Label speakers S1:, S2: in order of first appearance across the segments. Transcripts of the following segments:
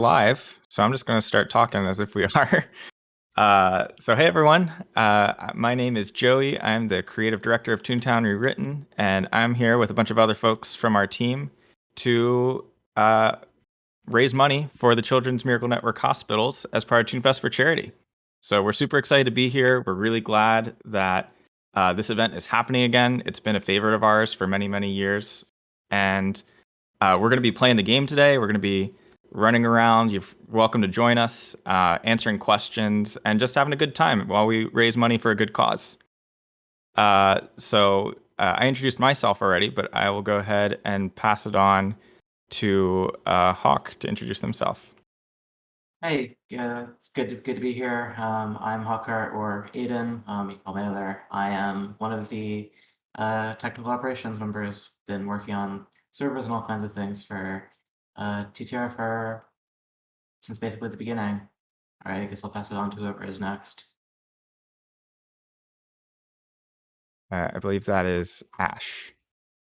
S1: Live, so I'm just going to start talking as if we are. So hey everyone, my name is Joey. I'm the creative director of Toontown Rewritten, and I'm here with a bunch of other folks from our team to uh, raise money for the Children's Miracle Network hospitals as part of ToonFest for charity. So we're super excited to be here. We're really glad that this event is happening again. It's been a favorite of ours for many, many years, and we're going to be playing the game today. We're going to be running around. You're welcome to join us, answering questions, and just having a good time while we raise money for a good cause. So I introduced myself already, but I will go ahead and pass it on to Hawk to introduce himself.
S2: Hey, it's good to be here. I'm Hawkart or Aiden. You can call me either. I am one of the technical operations members. Been working on servers and all kinds of things for TTR for since basically the beginning. All right, I guess I'll pass it on to whoever is next.
S1: I believe that is Ash.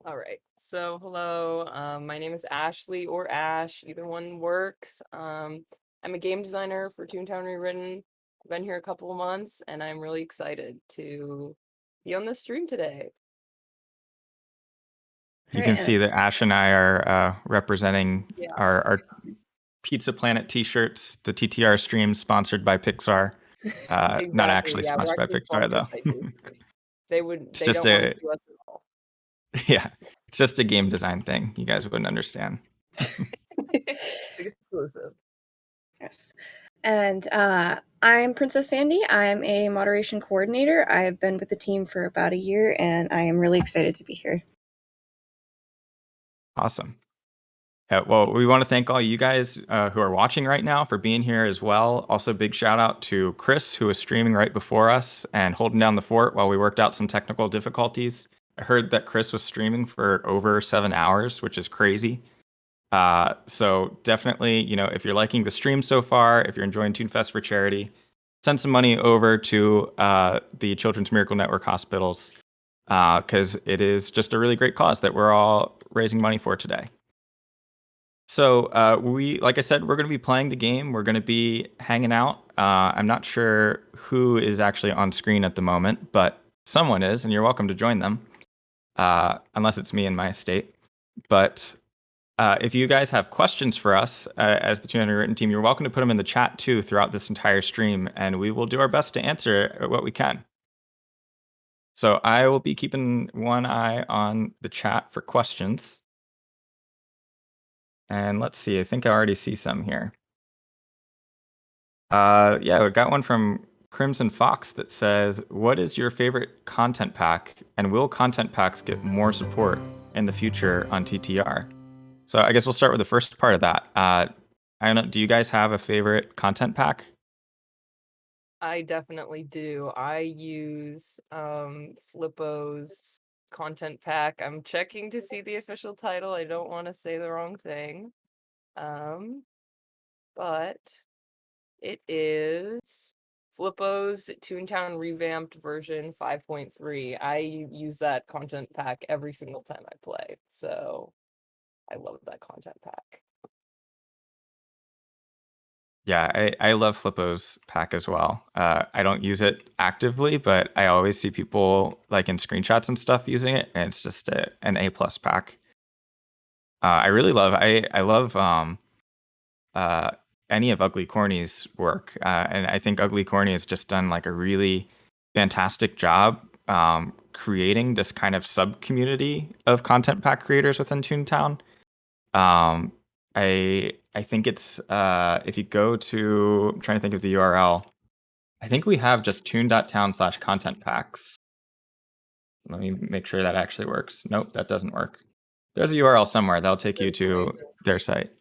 S3: All right. So hello, my name is Ashley or Ash. Either one works. I'm a game designer for Toontown Rewritten. I've been here a couple of months, and I'm really excited to be on this stream today.
S1: You can see that Ash and I are representing
S3: Yeah.
S1: our Pizza Planet T-shirts. The TTR stream sponsored by Pixar.
S3: Exactly.
S1: Not actually
S3: Yeah, we're
S1: sponsored by
S3: actually
S1: Pixar though.
S3: sponsored by Disney. They
S1: It's just
S3: don't want to
S1: a
S3: sue us at all.
S1: yeah, it's just a game design thing. You guys wouldn't understand.
S3: Exclusive.
S4: Yes. And I'm Princess Sandy. I'm a moderation coordinator. I've been with the team for about a year, and I am really excited to be here.
S1: Awesome. Well, we want to thank all you guys who are watching right now for being here as well. Also, big shout out to Chris, who was streaming right before us and holding down the fort while we worked out some technical difficulties. I heard that Chris was streaming for over 7 hours, which is crazy. So definitely, if you're liking the stream so far, if you're enjoying ToonFest for charity, send some money over to the Children's Miracle Network hospitals because it is just a really great cause that we're all raising money for today. So like I said, we're going to be playing the game. We're going to be hanging out. I'm not sure who is actually on screen at the moment, but someone is, and you're welcome to join them, unless it's me in my state. But if you guys have questions for us as the 200 Written team, you're welcome to put them in the chat too throughout this entire stream, and we will do our best to answer what we can. So I will be keeping one eye on the chat for questions. And let's see, I think I already see some here. Yeah, we got one from Crimson Fox that says, "What is your favorite content pack, and will content packs get more support in the future on TTR?" So I guess we'll start with the first part of that. I don't know, do you guys have a favorite content pack?
S3: I definitely do. I use Flippo's content pack. I'm checking to see the official title. I don't want to say the wrong thing. But it is Flippo's Toontown revamped version 5.3. I use that content pack every single time I play. So I love that content pack.
S1: Yeah, I love Flippo's pack as well. I don't use it actively, but I always see people like in screenshots and stuff using it, and it's just an A+ pack. I love uh, any of Ugly Corny's work, and I think Ugly Corny has just done like a really fantastic job creating this kind of sub community of content pack creators within Toontown. I think it's if you go to, I'm trying to think of the URL. I think we have just toon.town/content packs. Let me make sure that actually works. Nope, that doesn't work. There's a URL somewhere that'll take you to their site.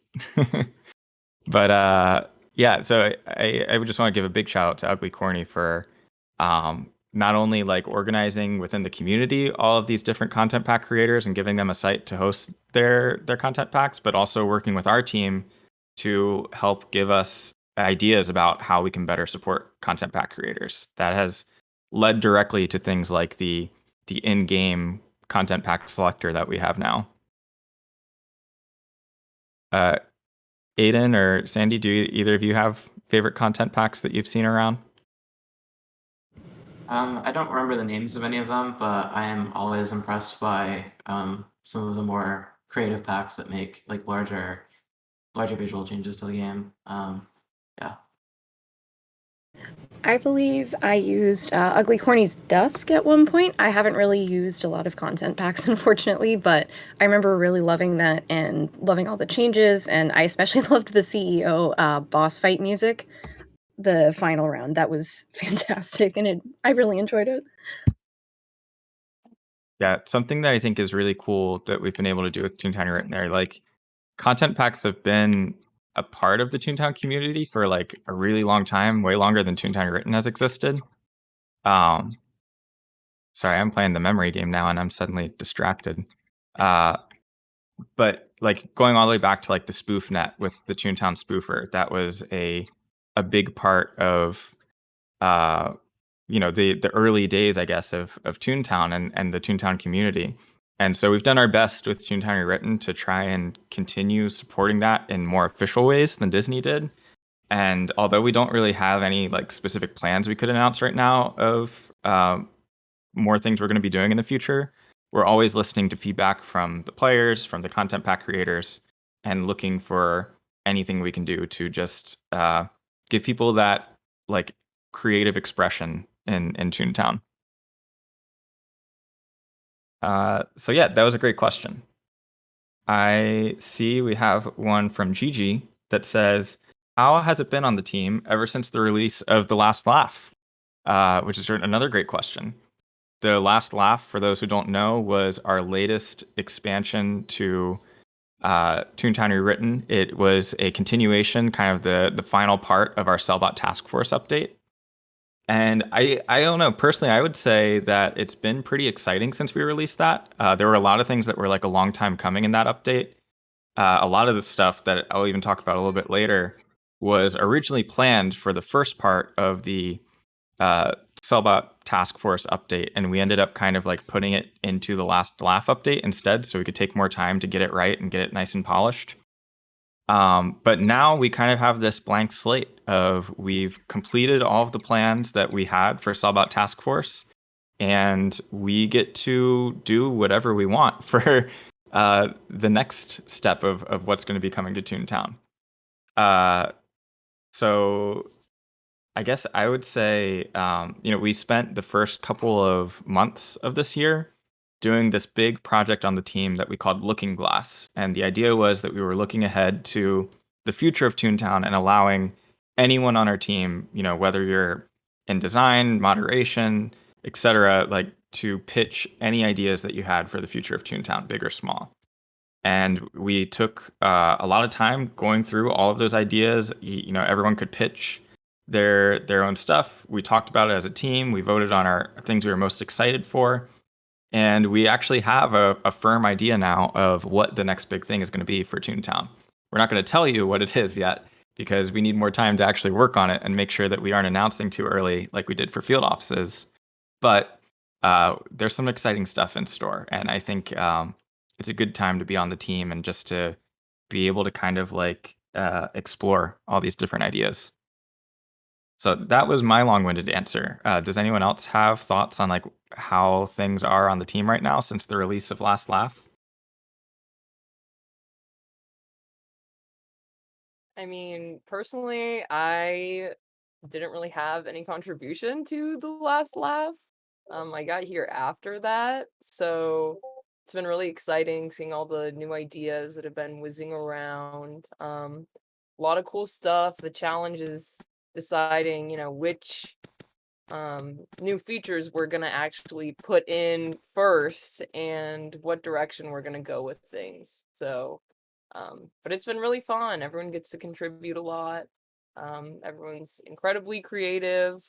S1: But yeah, so I would just want to give a big shout out to Ugly Corny for not only like organizing within the community all of these different content pack creators and giving them a site to host their content packs, but also working with our team to help give us ideas about how we can better support content pack creators. That has led directly to things like the in-game content pack selector that we have now. Aiden or Sandy, do either of you have favorite content packs that you've seen around?
S2: I don't remember the names of any of them, but I am always impressed by some of the more creative packs that make like larger visual changes to the game. Yeah.
S4: I believe I used Ugly Corny's Dusk at one point. I haven't really used a lot of content packs, unfortunately, but I remember really loving that and loving all the changes, and I especially loved the CEO boss fight music, the final round. That was fantastic, and I really enjoyed it.
S1: Yeah, something that I think is really cool that we've been able to do with Toontown Written there, like content packs have been a part of the Toontown community for like a really long time, way longer than Toontown Written has existed. Um, sorry, I'm playing the memory game now and I'm suddenly distracted. But like going all the way back to like the spoof net with the Toontown spoofer, that was a big part of uh the early days, I guess, of Toontown and the Toontown community. And so we've done our best with Toontown Rewritten to try and continue supporting that in more official ways than Disney did. And although we don't really have any like specific plans we could announce right now of more things we're going to be doing in the future, we're always listening to feedback from the players, from the content pack creators, and looking for anything we can do to just give people that like creative expression in Toontown. So yeah, that was a great question. I see we have one from Gigi that says, "How has it been on the team ever since the release of The Last Laugh?" Which is another great question. The Last Laugh, for those who don't know, was our latest expansion to Toontown Rewritten. It was a continuation, kind of the final part of our Cellbot Task Force update. And I don't know, personally, I would say that it's been pretty exciting since we released that. There were a lot of things that were like a long time coming in that update. A lot of the stuff that I'll even talk about a little bit later was originally planned for the first part of the uh, Cellbot Task Force update, and we ended up kind of like putting it into the Last Laugh update instead, so we could take more time to get it right and get it nice and polished. But now we kind of have this blank slate of we've completed all of the plans that we had for Cellbot Task Force, and we get to do whatever we want for the next step of what's going to be coming to Toontown. So I guess I would say, we spent the first couple of months of this year doing this big project on the team that we called Looking Glass. And the idea was that we were looking ahead to the future of Toontown and allowing anyone on our team, whether you're in design, moderation, etc., like to pitch any ideas that you had for the future of Toontown, big or small. And we took a lot of time going through all of those ideas. Everyone could pitch their own stuff. We talked about it as a team. We voted on our things we were most excited for, and we actually have a firm idea now of what the next big thing is going to be for Toontown. We're not going to tell you what it is yet because we need more time to actually work on it and make sure that we aren't announcing too early like we did for field offices. But there's some exciting stuff in store, and I think it's a good time to be on the team and just to be able to kind of like explore all these different ideas. So that was my long-winded answer. Does anyone else have thoughts on like how things are on the team right now since the release of Last Laugh?
S3: I mean, personally, I didn't really have any contribution to the last laugh. I got here after that, so it's been really exciting seeing all the new ideas that have been whizzing around. A lot of cool stuff. The challenge is deciding, which new features we're gonna actually put in first and what direction we're gonna go with things. So, but it's been really fun. Everyone gets to contribute a lot. Everyone's incredibly creative,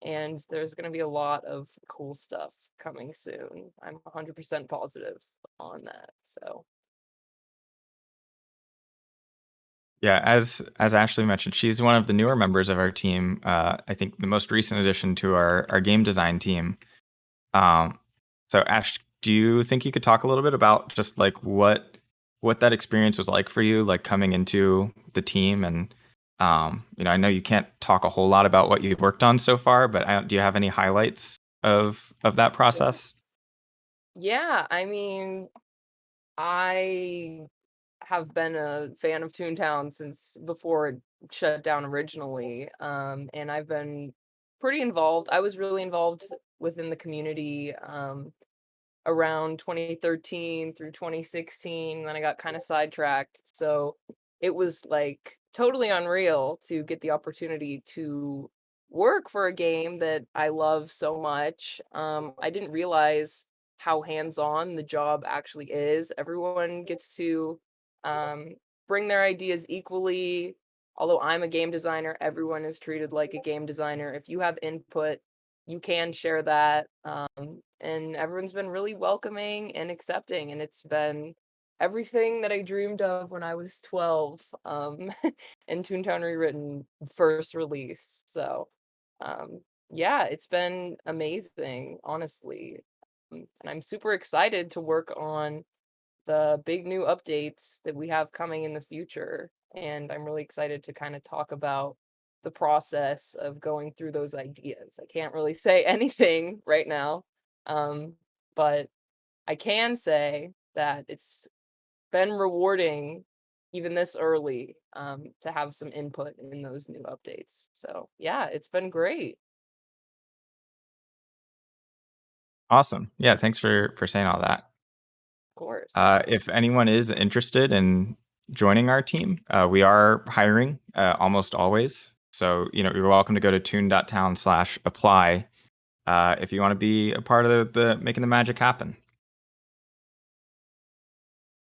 S3: and there's gonna be a lot of cool stuff coming soon. I'm 100% positive on that. So.
S1: Yeah, as Ashley mentioned, she's one of the newer members of our team. I think the most recent addition to our game design team. Um, so Ash, do you think you could talk a little bit about just like what what that experience was like for you, like coming into the team. And I know you can't talk a whole lot about what you've worked on so far, but do you have any highlights of that process?
S3: Yeah, I mean, I have been a fan of Toontown since before it shut down originally. And I've been pretty involved. I was really involved within the community around 2013 through 2016. Then I got kind of sidetracked. So it was like totally unreal to get the opportunity to work for a game that I love so much. I didn't realize how hands-on the job actually is. Everyone gets to um, bring their ideas equally. Although I'm a game designer, everyone is treated like a game designer. If you have input, you can share that. And everyone's been really welcoming and accepting, and it's been everything that I dreamed of when I was 12, and Toontown Rewritten first release. So, yeah, it's been amazing, honestly. And I'm super excited to work on the big new updates that we have coming in the future. And I'm really excited to kind of talk about the process of going through those ideas. I can't really say anything right now, um, but I can say that it's been rewarding even this early to have some input in those new updates. So yeah, it's been great.
S1: Awesome. Yeah, thanks for saying all that.
S3: Of course.
S1: If anyone is interested in joining our team, we are hiring almost always. So, you're welcome to go to toon.town/apply if you want to be a part of the making the magic happen.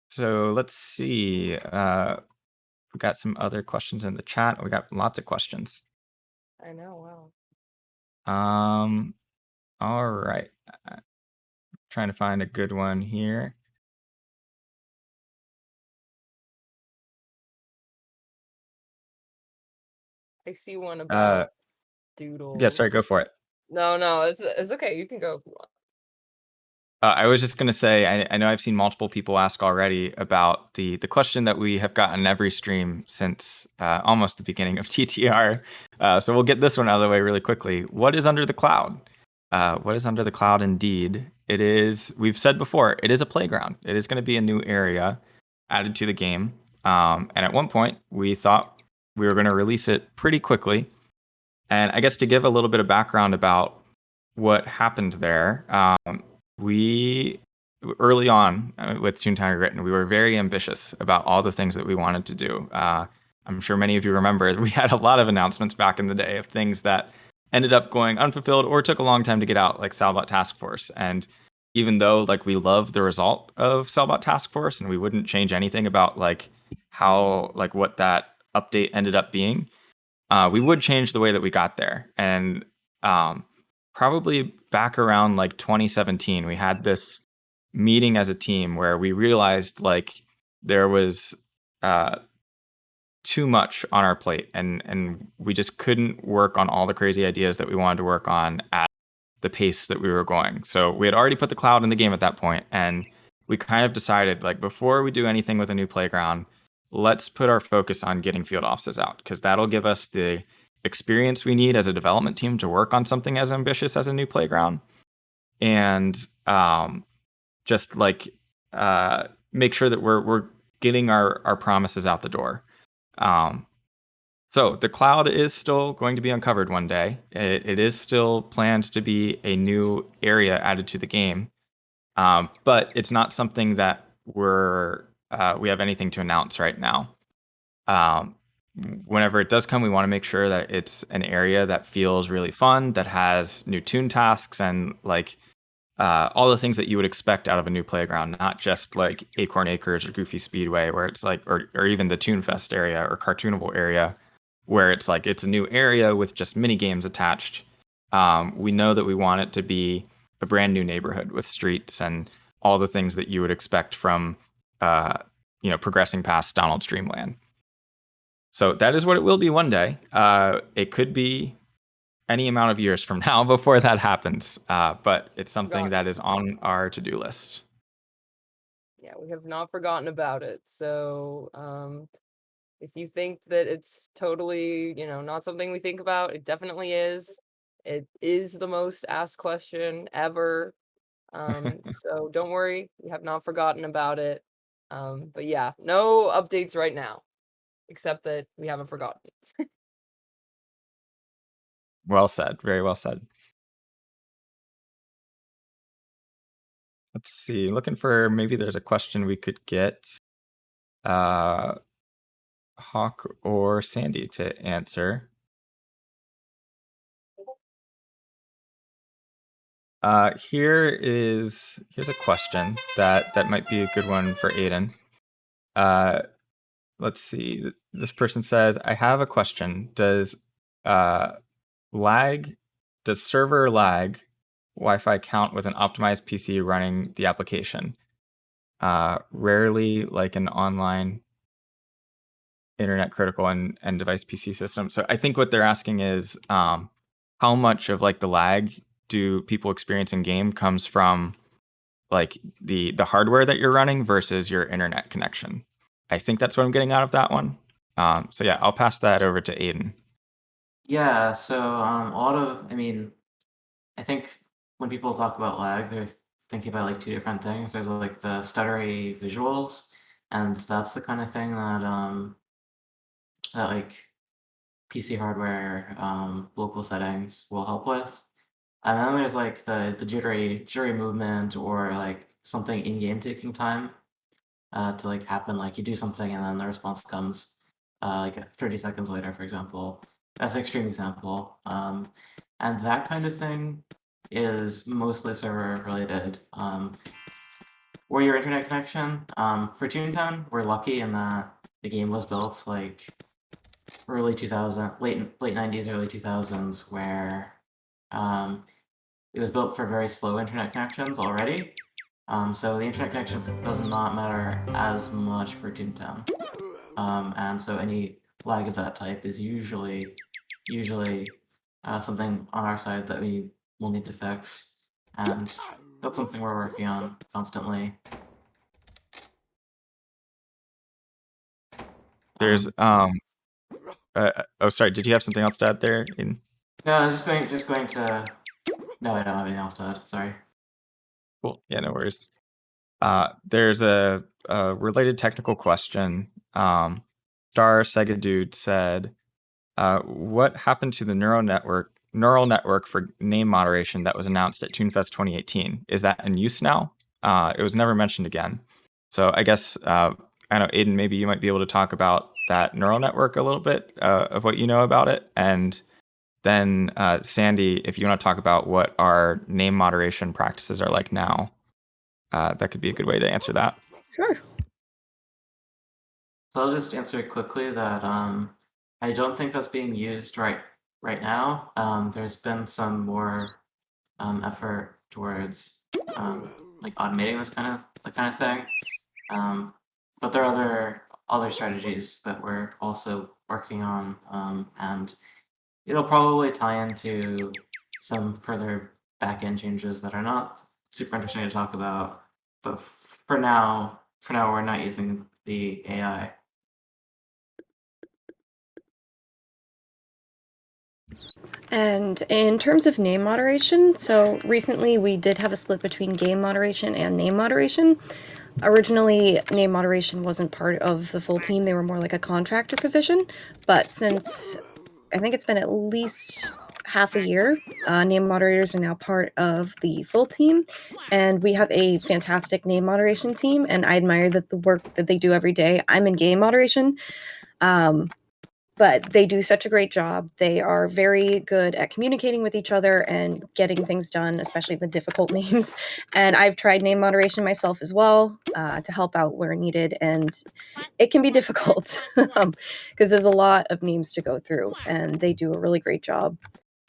S1: So let's see. We got some other questions in the chat. We got lots of questions.
S3: I know. Wow.
S1: All right. Trying to find a good one here.
S3: I see one about
S1: Yeah, sorry, go
S3: doodles.
S1: for it.
S3: No, it's okay. You can go if you want.
S1: I was just going to say, I know I've seen multiple people ask already about the question that we have gotten every stream since almost the beginning of TTR. So we'll get this one out of the way really quickly. What is under the cloud? What is under the cloud indeed? It is, we've said before, it is a playground. It is going to be a new area added to the game. And at one point, we thought we were going to release it pretty quickly. And I guess to give a little bit of background about what happened there, we early on with Toontown Written, we were very ambitious about all the things that we wanted to do. I'm sure many of you remember we had a lot of announcements back in the day of things that ended up going unfulfilled or took a long time to get out, like Salbot Task Force. And even though like we love the result of Salbot Task Force and we wouldn't change anything about like how like what that update ended up being, we would change the way that we got there. And probably back around like 2017, we had this meeting as a team where we realized like there was too much on our plate, and we just couldn't work on all the crazy ideas that we wanted to work on at the pace that we were going. So we had already put the cloud in the game at that point, and we kind of decided like before we do anything with a new playground, let's put our focus on getting field offices out because that'll give us the experience we need as a development team to work on something as ambitious as a new playground, and just like make sure that we're getting our promises out the door. So the cloud is still going to be uncovered one day. It is still planned to be a new area added to the game, but it's not something that we have anything to announce right now. Um, Whenever it does come, we want to make sure that it's an area that feels really fun, that has new toon tasks and like all the things that you would expect out of a new playground, not just like Acorn Acres or Goofy Speedway, where it's like, or even the ToonFest area or Cartoonable area, where it's like it's a new area with just mini games attached. We know that we want it to be a brand new neighborhood with streets and all the things that you would expect from, progressing past Donald's Dreamland. So that is what it will be one day. It could be any amount of years from now before that happens. But it's something
S3: Got
S1: that is on our to-do list.
S3: Yeah, we have not forgotten about it. So if you think that it's totally, not something we think about, it definitely is. It is the most asked question ever. So don't worry, we have not forgotten about it. But yeah, no updates right now, except that we haven't forgotten.
S1: Well said. Very well said. Let's see. Looking for maybe there's a question we could get Hawk or Sandy to answer. Here's a question that might be a good one for Aiden. Let's see. This person says, I have a question. Does server lag Wi-Fi count with an optimized PC running the application? Rarely like an online internet critical and device PC system. So I think what they're asking is how much of like the lag do people experience in game comes from like the hardware that you're running versus your internet connection. I think that's what I'm getting out of that one. So yeah, I'll pass that over to Aiden.
S2: Yeah, so I think when people talk about lag, they're thinking about like two different things. There's like the stuttery visuals, and that's the kind of thing that like PC hardware local settings will help with. And then there's like the jittery movement or like something in game taking time to like happen. Like you do something and then the response comes like 30 seconds later, for example. That's an extreme example. And that kind of thing is mostly server related. Or your internet connection. For Toontown, we're lucky in that the game was built like early 2000, late 90s, early 2000s, where it was built for very slow internet connections already. So the internet connection does not matter as much for Toontown. And so any lag of that type is usually something on our side that we will need to fix. And that's something we're working on constantly.
S1: There's oh sorry, did you have something else to add there?
S2: No, I was just going to. No, I don't have anything else to add. Sorry.
S1: Cool. Yeah, no worries. There's a related technical question. Star Sega Dude said, what happened to the neural network for name moderation that was announced at ToonFest 2018? Is that in use now? It was never mentioned again. So I guess I know, Aiden, maybe you might be able to talk about that neural network a little bit of what you know about it, and then Sandy, if you want to talk about what our name moderation practices are like now, that could be a good way to answer that.
S4: Sure.
S2: So I'll just answer quickly that I don't think that's being used right now. There's been some more effort towards like automating this kind of thing. But there are other strategies that we're also working on, and it'll probably tie into some further back-end changes that are not super interesting to talk about. But for now, we're not using the AI.
S4: And in terms of name moderation, so recently we did have a split between game moderation and name moderation. Originally, name moderation wasn't part of the full team, they were more like a contractor position. But since I think it's been at least half a year, name moderators are now part of the full team. And we have a fantastic name moderation team, and I admire that the work that they do every day. I'm in game moderation. But they do such a great job. They are very good at communicating with each other and getting things done, especially the difficult names. And I've tried name moderation myself as well to help out where needed. And it can be difficult because there's a lot of names to go through. And they do a really great job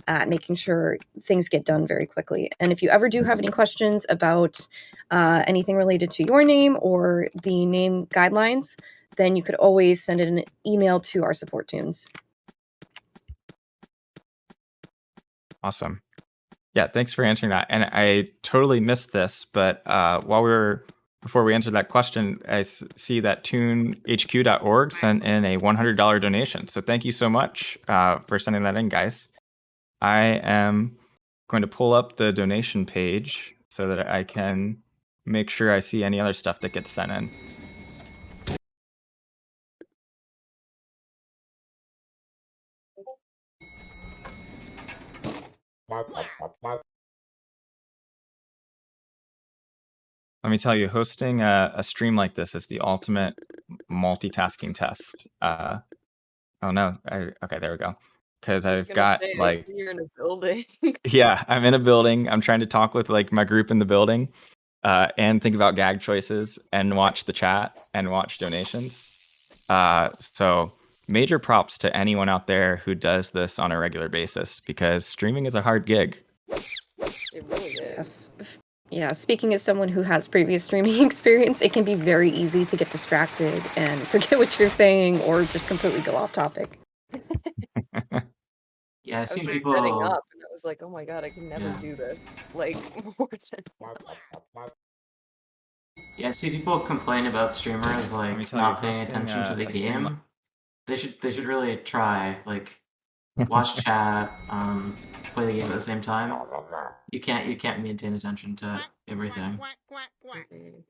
S4: at making sure things get done very quickly. And if you ever do have any questions about anything related to your name or the name guidelines, then you could always send an email to our support tunes.
S1: Awesome. Yeah, thanks for answering that. And I totally missed this, but while we were before we answer that question, I see that toonhq.org sent in a $100 donation. So thank you so much for sending that in, guys. I am going to pull up the donation page so that I can make sure I see any other stuff that gets sent in. Let me tell you, hosting a stream like this is the ultimate multitasking test. Oh no, okay, there we go. Because I've got like,
S3: you're in a building.
S1: yeah, I'm in a building. I'm trying to talk with like my group in the building, and think about gag choices and watch the chat and watch donations. So major props to anyone out there who does this on a regular basis, because streaming is a hard gig.
S3: It really is.
S4: Yes. Yeah, speaking as someone who has previous streaming experience, it can be very easy to get distracted and forget what you're saying or just completely go off topic.
S2: Yeah, I've
S3: I was
S2: seen
S3: like
S2: people.
S3: setting up, and I was like, "Oh my god, I can never
S2: Yeah.
S3: do this." Like more than.
S2: Yeah, I see people complain about streamers
S1: Let me
S2: like
S1: tell you,
S2: not paying
S1: hosting
S2: attention to the
S1: a stream
S2: game. They should really try, like, watch chat, play the game at the same time. You can't maintain attention to everything.
S3: Mm-mm.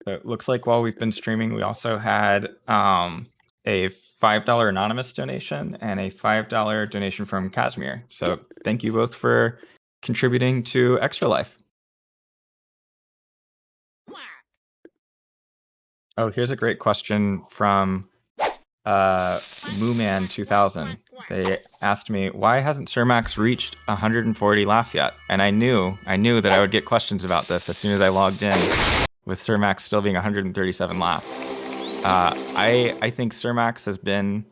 S1: So it looks like while we've been streaming, we also had a $5 anonymous donation and a $5 donation from Casimir. So thank you both for contributing to Extra Life. Oh, here's a great question from Mooman2000. They asked me, why hasn't Cermax reached 140 laugh yet? And I knew that I would get questions about this as soon as I logged in, with Cermax still being 137 laugh. I think Cermax has been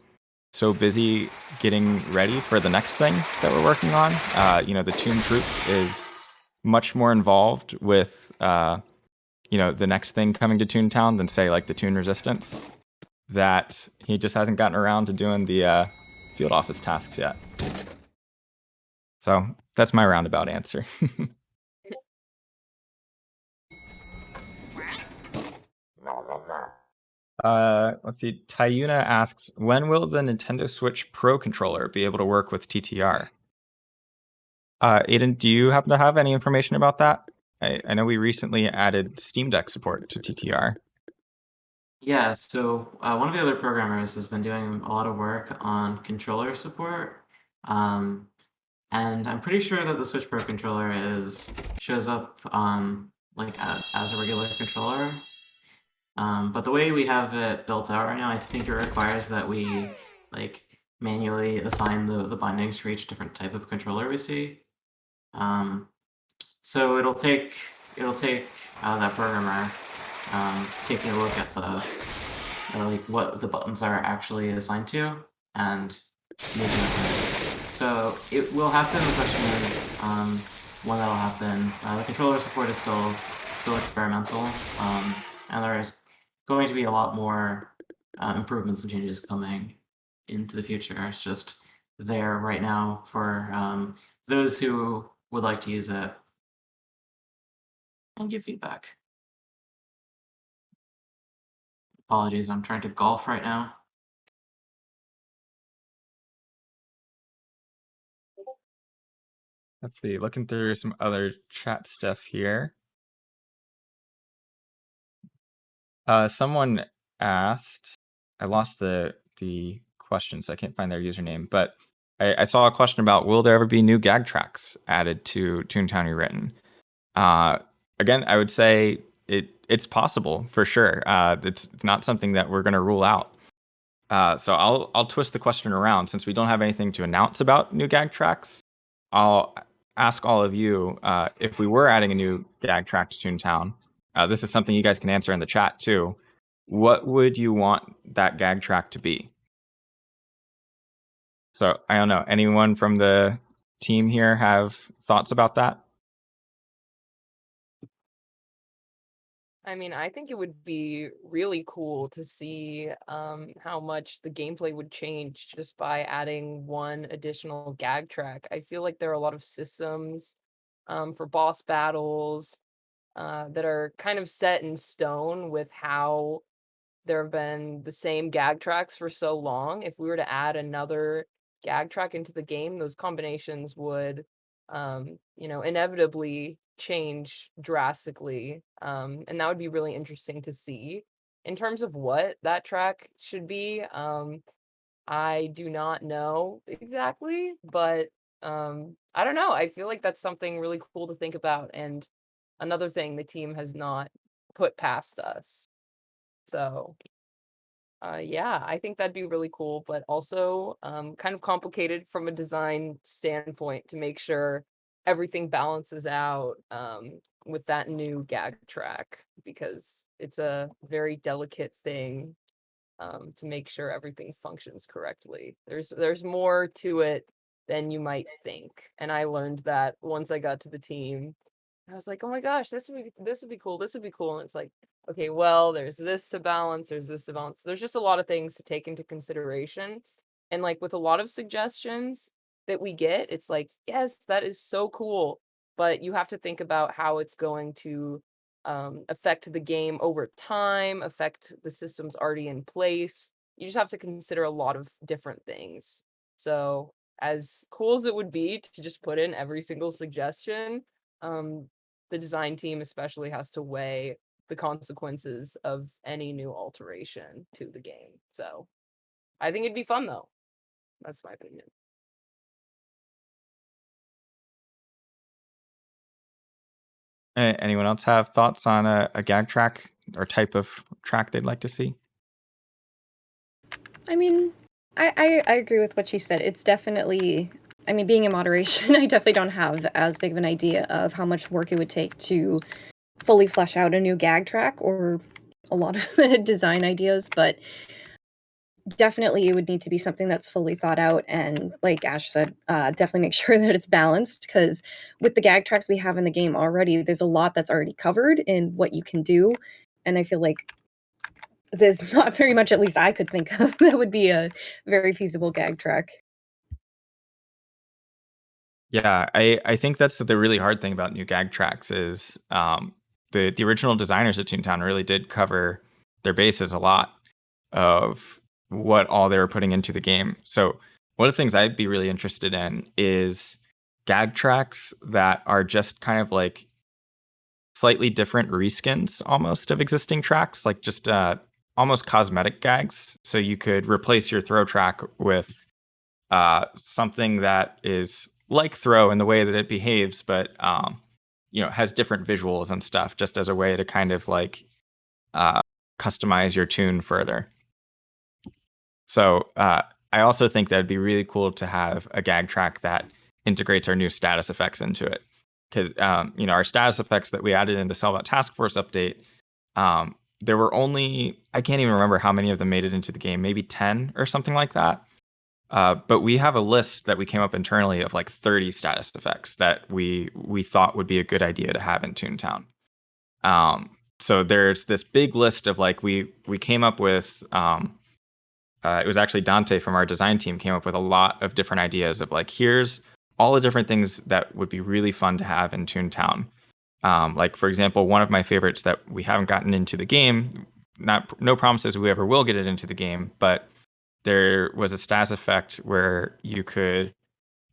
S1: so busy getting ready for the next thing that we're working on. The Toon Troop is much more involved with the next thing coming to Toontown than, say, like the Toon Resistance, that he just hasn't gotten around to doing the field office tasks yet. So that's my roundabout answer. Let's see. Tayuna asks, when will the Nintendo Switch Pro controller be able to work with TTR? Aiden, do you happen to have any information about that? I know we recently added Steam Deck support to TTR.
S2: Yeah, so one of the other programmers has been doing a lot of work on controller support. And I'm pretty sure that the Switch Pro controller shows up as a regular controller. But the way we have it built out right now, I think it requires that we like manually assign the bindings for each different type of controller we see. So it'll take that programmer taking a look at the what the buttons are actually assigned to and making it work. So it will happen. The question is when that'll happen. The controller support is still experimental, and there's going to be a lot more improvements and changes coming into the future. It's just there right now for those who would like to use it and give feedback. Apologies, I'm trying to golf right now.
S1: Let's see, looking through some other chat stuff here. Someone asked, I lost the question, so I can't find their username, but I saw a question about, will there ever be new gag tracks added to Toontown Rewritten? Again, I would say it's possible for sure. It's not something that we're going to rule out. So I'll twist the question around. Since we don't have anything to announce about new gag tracks, I'll ask all of you, if we were adding a new gag track to Toontown, this is something you guys can answer in the chat too. What would you want that gag track to be? So I don't know. Anyone from the team here have thoughts about that?
S3: I mean, I think it would be really cool to see how much the gameplay would change just by adding one additional gag track. I feel like there are a lot of systems for boss battles that are kind of set in stone with how there have been the same gag tracks for so long. If we were to add another gag track into the game, those combinations would, inevitably change drastically. And that would be really interesting to see. In terms of what that track should be, I do not know exactly, but I don't know. I feel like that's something really cool to think about, and another thing the team has not put past us. So yeah, I think that'd be really cool, but also kind of complicated from a design standpoint to make sure everything balances out with that new gag track, because it's a very delicate thing to make sure everything functions correctly. There's more to it than you might think, and I learned that once I got to the team. I was like, oh my gosh, this would be cool. This would be cool. And it's like, okay, well, there's this to balance. There's this to balance. There's just a lot of things to take into consideration. And like with a lot of suggestions that we get, it's like, yes, that is so cool. But you have to think about how it's going to affect the game over time, affect the systems already in place. You just have to consider a lot of different things. So, as cool as it would be to just put in every single suggestion, um, the design team especially has to weigh the consequences of any new alteration to the game. So I think it'd be fun though. That's my opinion.
S1: Anyone else have thoughts on a gag track or type of track they'd like to see?
S4: I mean, I agree with what she said. It's definitely, I mean, being in moderation, I definitely don't have as big of an idea of how much work it would take to fully flesh out a new gag track or a lot of the design ideas, but definitely it would need to be something that's fully thought out and, like Ash said, definitely make sure that it's balanced, because with the gag tracks we have in the game already, there's a lot that's already covered in what you can do, and I feel like there's not very much, at least I could think of, that would be a very feasible gag track.
S1: Yeah, I think that's the really hard thing about new gag tracks is the original designers at Toontown really did cover their bases a lot of what all they were putting into the game. So one of the things I'd be really interested in is gag tracks that are just kind of like slightly different reskins almost of existing tracks, like just almost cosmetic gags. So you could replace your throw track with something that is like throw in the way that it behaves, but has different visuals and stuff, just as a way to kind of like uh, customize your tune further. So I also think that'd be really cool to have a gag track that integrates our new status effects into it, because our status effects that we added in the Sellout Task Force update, there were only, I can't even remember how many of them made it into the game, maybe 10 or something like that. But we have a list that we came up internally of like 30 status effects that we thought would be a good idea to have in Toontown. So there's this big list of like we came up with. It was actually Dante from our design team came up with a lot of different ideas of like here's all the different things that would be really fun to have in Toontown. Like for example, one of my favorites that we haven't gotten into the game. No promises we ever will get it into the game, but there was a status effect where you could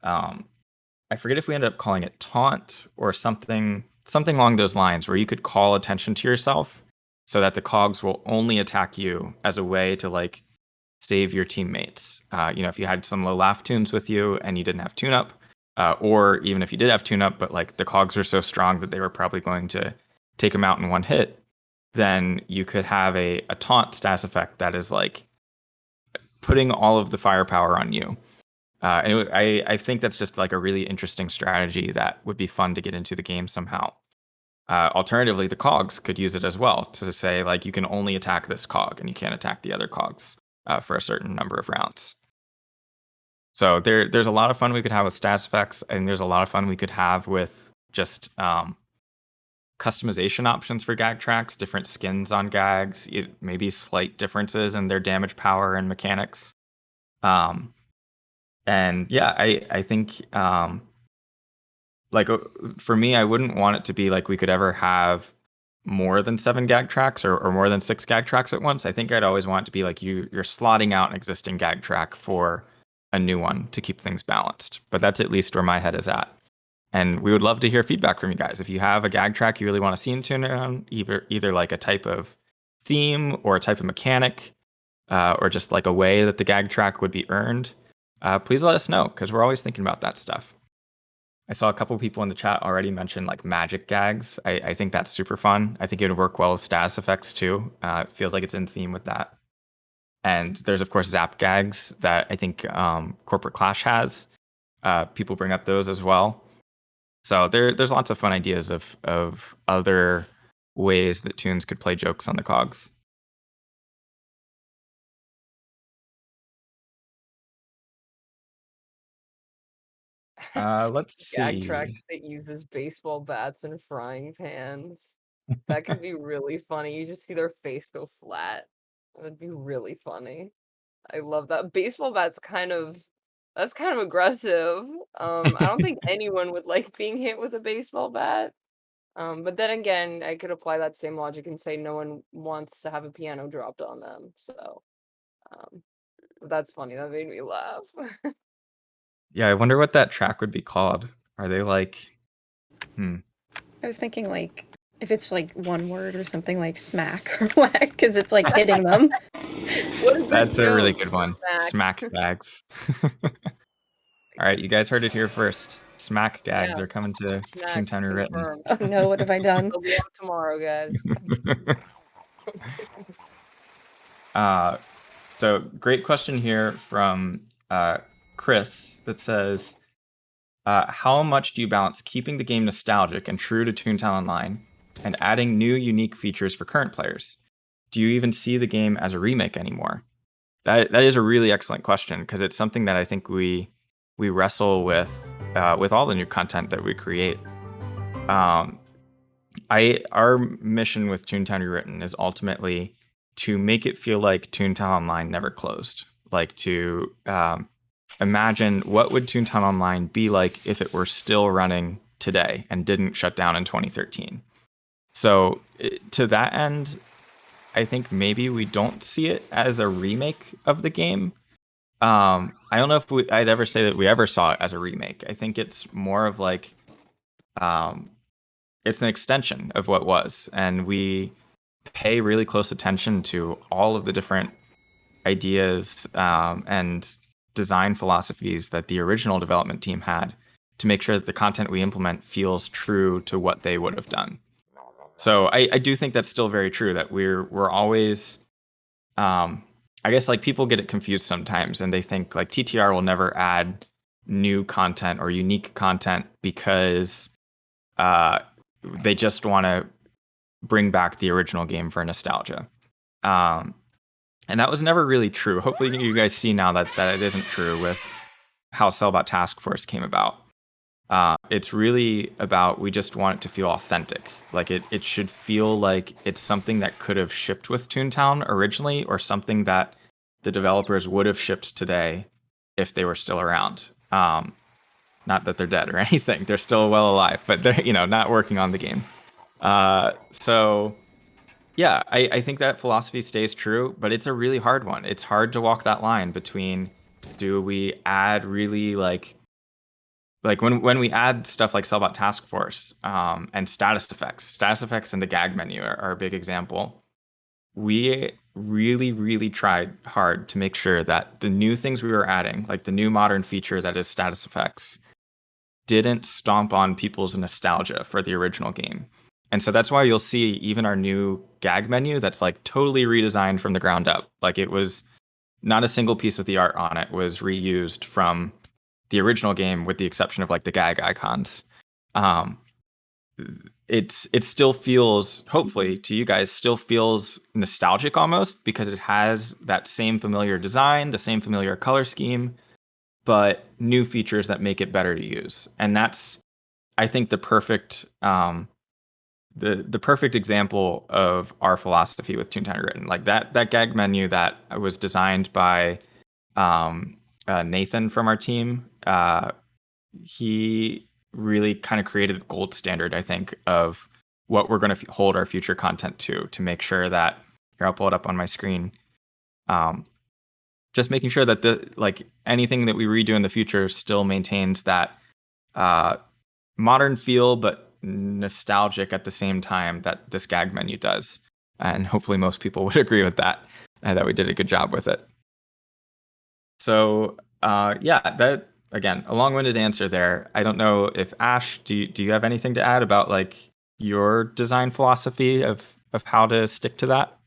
S1: I forget if we ended up calling it taunt or something along those lines, where you could call attention to yourself so that the cogs will only attack you as a way to like save your teammates. If you had some low laugh tunes with you and you didn't have tune up, or even if you did have tune up but like the cogs were so strong that they were probably going to take them out in one hit, then you could have a taunt status effect that is like putting all of the firepower on you. I think that's just like a really interesting strategy that would be fun to get into the game somehow. Alternatively, the cogs could use it as well to say like you can only attack this cog and you can't attack the other cogs for a certain number of rounds. So there's a lot of fun we could have with stats effects, and there's a lot of fun we could have with just customization options for gag tracks, different skins on gags, maybe slight differences in their damage power and mechanics. And yeah, I think like for me, I wouldn't want it to be like we could ever have more than 7 gag tracks or more than 6 gag tracks at once. I think I'd always want it to be like you're slotting out an existing gag track for a new one to keep things balanced. But that's at least where my head is at. And we would love to hear feedback from you guys. If you have a gag track you really want to see in Toontown, either like a type of theme or a type of mechanic, or just like a way that the gag track would be earned, please let us know, because we're always thinking about that stuff. I saw a couple people in the chat already mention like magic gags. I think that's super fun. I think it would work well with status effects too. It feels like it's in theme with that. And there's of course zap gags that I think Corporate Clash has. People bring up those as well. So there's lots of fun ideas of other ways that Toons could play jokes on the cogs. Let's
S3: Gag track
S1: see.
S3: that uses baseball bats and frying pans. That could be really funny. You just see their face go flat. That'd be really funny. I love that. Baseball bat's that's kind of aggressive. I don't think anyone would like being hit with a baseball bat. But then again, I could apply that same logic and say no one wants to have a piano dropped on them. So, um, that's funny. That made me laugh.
S1: Yeah, I wonder what that track would be called. Are they like
S4: I was thinking like if it's like one word or something like smack or whack, because it's like hitting them.
S3: What is
S1: That's
S3: the
S1: a really
S3: joke?
S1: good one.
S3: Smack.
S1: Smack gags. All right, you guys heard it here first. Smack gags
S3: Yeah,
S1: are coming to
S3: smack
S1: Toontown Rewritten.
S3: confirmed.
S4: Oh no, what have I done?
S3: They'll be out tomorrow, guys.
S1: So great question here from Chris that says, how much do you balance keeping the game nostalgic and true to Toontown Online and adding new unique features for current players? Do you even see the game as a remake anymore? That is a really excellent question, because it's something that I think we wrestle with all the new content that we create. Our mission with Toontown Rewritten is ultimately to make it feel like Toontown Online never closed. Like to imagine what would Toontown Online be like if it were still running today and didn't shut down in 2013. So to that end, I think maybe we don't see it as a remake of the game. I don't know if I'd ever say that we ever saw it as a remake. I think it's more of like it's an extension of what was, and we pay really close attention to all of the different ideas and design philosophies that the original development team had to make sure that the content we implement feels true to what they would have done. So I do think that's still very true, that we're always I guess like people get it confused sometimes and they think like TTR will never add new content or unique content because they just want to bring back the original game for nostalgia. And that was never really true. Hopefully you guys see now that it isn't true with how Cellbot Task Force came about. It's really about, we just want it to feel authentic. Like it should feel like it's something that could have shipped with Toontown originally, or something that the developers would have shipped today if they were still around. Not that they're dead or anything. They're still well alive, but they're, not working on the game. So yeah, I think that philosophy stays true, but it's a really hard one. It's hard to walk that line between, do we add really like when we add stuff like Cellbot Task Force and status effects and the gag menu are a big example. We really, really tried hard to make sure that the new things we were adding, like the new modern feature that is status effects, didn't stomp on people's nostalgia for the original game. And so that's why you'll see even our new gag menu that's like totally redesigned from the ground up. Like it was not a single piece of the art on it was reused from the original game, with the exception of like the gag icons. It still feels, hopefully to you guys, still feels nostalgic almost, because it has that same familiar design, the same familiar color scheme, but new features that make it better to use. And that's, I think, the perfect the perfect example of our philosophy with Toontown Rewritten. Like that gag menu that was designed by Nathan from our team. He really kind of created the gold standard, I think, of what we're going to hold our future content to make sure that here, I'll pull it up on my screen. Just making sure that anything that we redo in the future still maintains that modern feel, but nostalgic at the same time that this gag menu does. And hopefully most people would agree with that, and that we did a good job with it. So yeah, that again, a long-winded answer there. I don't know if Ash, do you have anything to add about like your design philosophy of how to stick to that?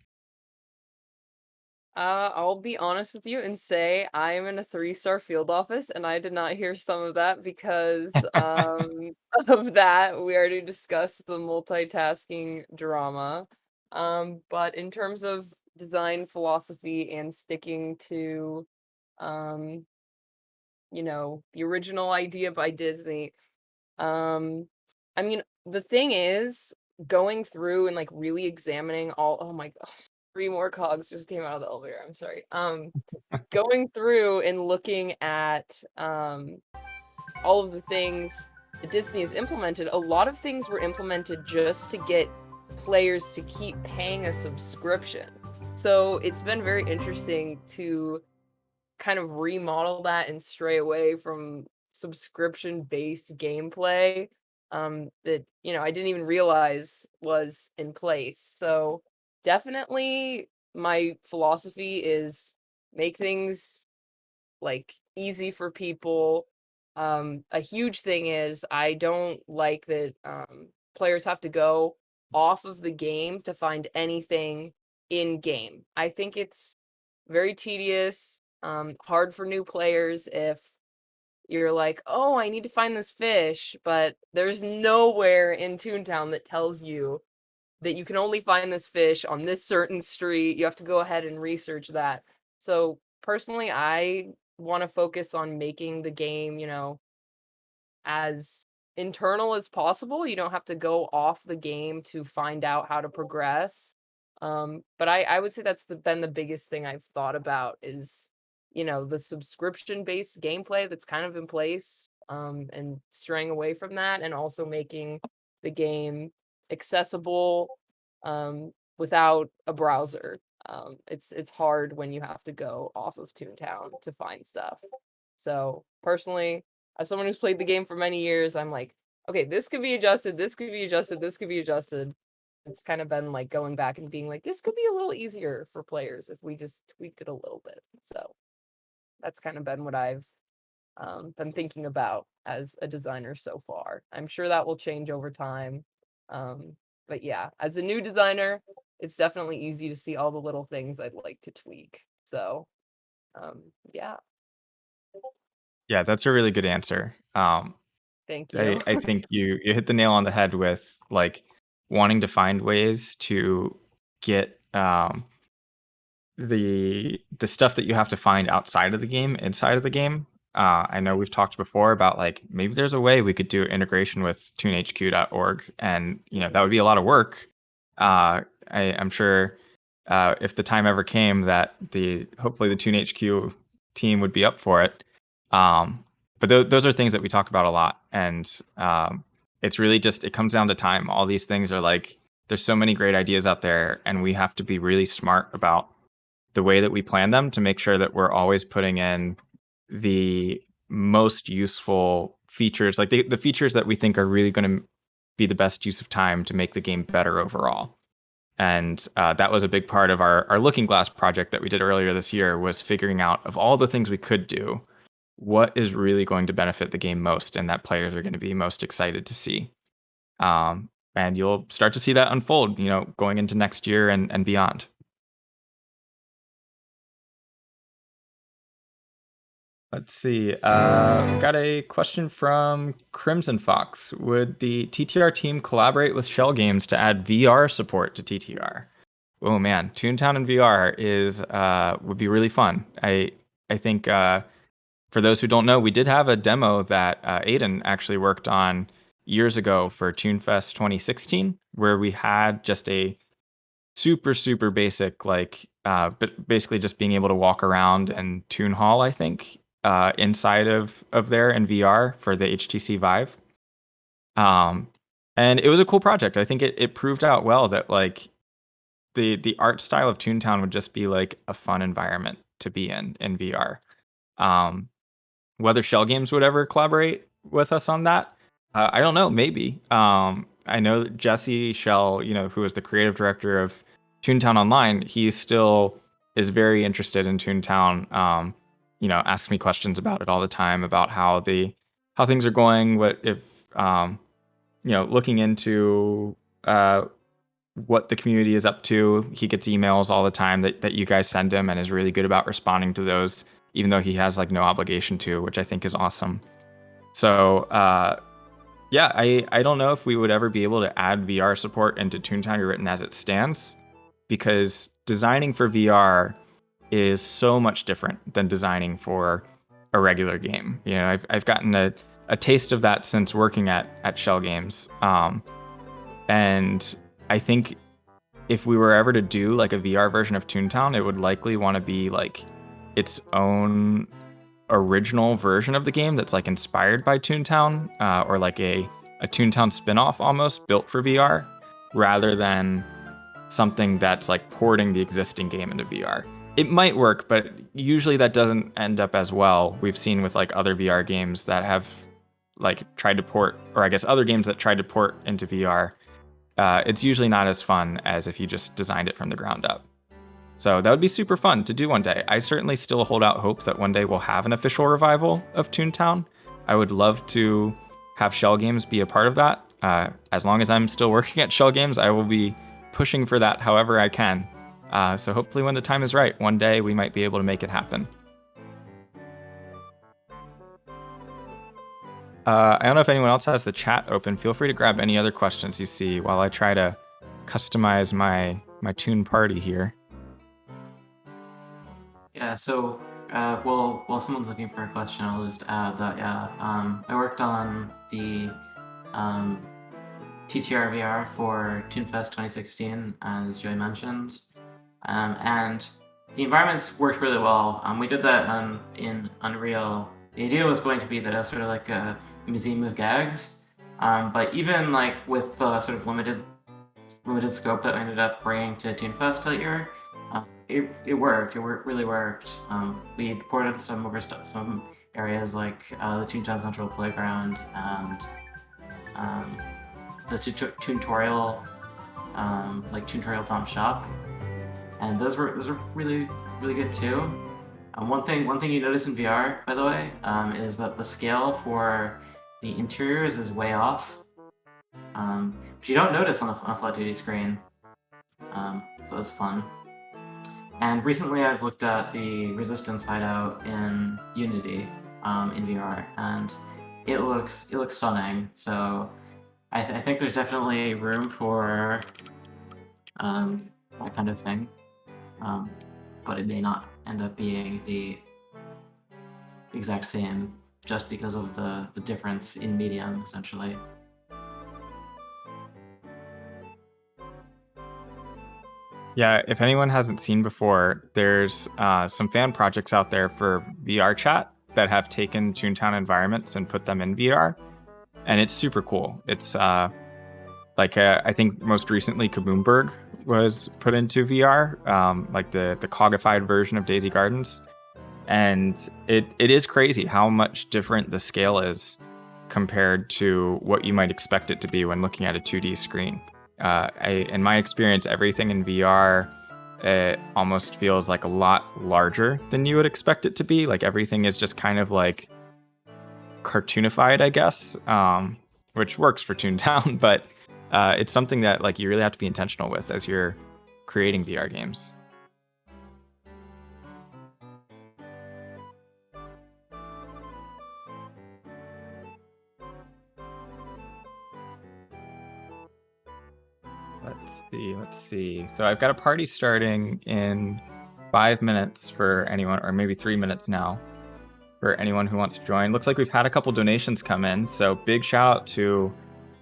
S3: I'll be honest with you and say I am in a 3-star field office, and I did not hear some of that because of that. We already discussed the multitasking drama. But in terms of design philosophy and sticking to, um, the original idea by Disney, I mean, the thing is, going through and like really examining all, oh my gosh, 3 more cogs just came out of the elevator. I'm sorry. Going through and looking at all of the things that Disney has implemented, a lot of things were implemented just to get players to keep paying a subscription. So it's been very interesting to kind of remodel that and stray away from subscription-based gameplay that I didn't even realize was in place. So definitely my philosophy is make things like easy for people. A huge thing is I don't like that players have to go off of the game to find anything in game. I think it's very tedious, hard for new players if you're like, oh, I need to find this fish, but there's nowhere in Toontown that tells you that you can only find this fish on this certain street. You have to go ahead and research that. So personally, I want to focus on making the game, as internal as possible. You don't have to go off the game to find out how to progress. But I would say that's been the biggest thing I've thought about is, the subscription-based gameplay that's kind of in place, and straying away from that, and also making the game accessible without a browser. It's hard when you have to go off of Toontown to find stuff. So personally, as someone who's played the game for many years, I'm like, okay, this could be adjusted, this could be adjusted, this could be adjusted. It's kind of been like going back and being like, this could be a little easier for players if we just tweaked it a little bit. So that's kind of been what I've been thinking about as a designer so far. I'm sure that will change over time. But yeah, as a new designer, it's definitely easy to see all the little things I'd like to tweak. So yeah,
S1: Yeah, that's a really good answer.
S3: thank you.
S1: I think you hit the nail on the head with like wanting to find ways to get the stuff that you have to find outside of the game inside of the game. I know we've talked before about like maybe there's a way we could do integration with toonhq.org, and that would be a lot of work. I'm sure if the time ever came that hopefully the ToonHQ team would be up for it. But those are things that we talk about a lot, and it's really just it comes down to time. All these things are like there's so many great ideas out there, and we have to be really smart about the way that we plan them to make sure that we're always putting in the most useful features, like the features that we think are really going to be the best use of time to make the game better overall. And that was a big part of our Looking Glass project that we did earlier this year, was figuring out of all the things we could do, what is really going to benefit the game most and that players are going to be most excited to see. And you'll start to see that unfold, going into next year and beyond. Let's see. Got a question from Crimson Fox. Would the TTR team collaborate with Shell Games to add VR support to TTR? Oh man, Toontown in VR would be really fun. I think for those who don't know, we did have a demo that Aiden actually worked on years ago for ToonFest 2016. where we had just a super basic, like, but basically just being able to walk around and Toon Hall, I think, inside of there in VR for the HTC Vive. And it was a cool project. I think it proved out well that like the art style of Toontown would just be like a fun environment to be in VR. Um, Whether Shell Games would ever collaborate with us on that, I don't know. Maybe. I know that Jesse Shell, who is the creative director of Toontown Online, he still is very interested in Toontown. Asks me questions about it all the time about how things are going. What if looking into what the community is up to. He gets emails all the time that you guys send him and is really good about responding to those, even though he has like no obligation to, which I think is awesome. So yeah, I don't know if we would ever be able to add VR support into Toontown Rewritten as it stands, because designing for VR is so much different than designing for a regular game. I've gotten a taste of that since working at Shell Games. And I think if we were ever to do like a VR version of Toontown, it would likely want to be like its own original version of the game that's like inspired by Toontown, or like a Toontown spin-off almost built for VR, rather than something that's like porting the existing game into VR. It might work, but usually that doesn't end up as well. We've seen with like other VR games that have like tried to port, or I guess other games that tried to port into VR. It's usually not as fun as if you just designed it from the ground up. So that would be super fun to do one day. I certainly still hold out hope that one day we'll have an official revival of Toontown. I would love to have Shell Games be a part of that. As long as I'm still working at Shell Games, I will be pushing for that however I can. So hopefully when the time is right, one day we might be able to make it happen. I don't know if anyone else has the chat open. Feel free to grab any other questions you see while I try to customize my Toon party here.
S2: Yeah, so while someone's looking for a question, I'll just add that I worked on the TTR VR for ToonFest 2016, as Joey mentioned, and the environments worked really well. We did that in Unreal. The idea was going to be that it was sort of like a museum of gags, but even like with the sort of limited scope that we ended up bringing to ToonFest that year, it worked. It really worked. We ported some areas like the Toontown Central Playground and the Toontorial, like Toontorial Tom Shop, and those were really good too. One thing you notice in VR, by the way, is that the scale for the interiors is way off, which you don't notice on a flat 2D screen. So that's fun. And recently I've looked at the Resistance hideout in Unity in VR, and it looks stunning. So I think there's definitely room for that kind of thing, but it may not end up being the exact same just because of the difference in medium, essentially.
S1: Yeah, if anyone hasn't seen before, there's some fan projects out there for VR chat that have taken Toontown environments and put them in VR, and it's super cool. It's I think most recently Kaboomberg was put into VR, like the cogified version of Daisy Gardens, and it is crazy how much different the scale is compared to what you might expect it to be when looking at a 2D screen. In my experience, everything in VR almost feels like a lot larger than you would expect it to be. Like everything is just kind of like cartoonified, I guess, which works for Toontown, but it's something that like you really have to be intentional with as you're creating VR games. Let's see. So I've got a party starting in 5 minutes for anyone, or maybe 3 minutes now, for anyone who wants to join. Looks like we've had a couple donations come in, so big shout out to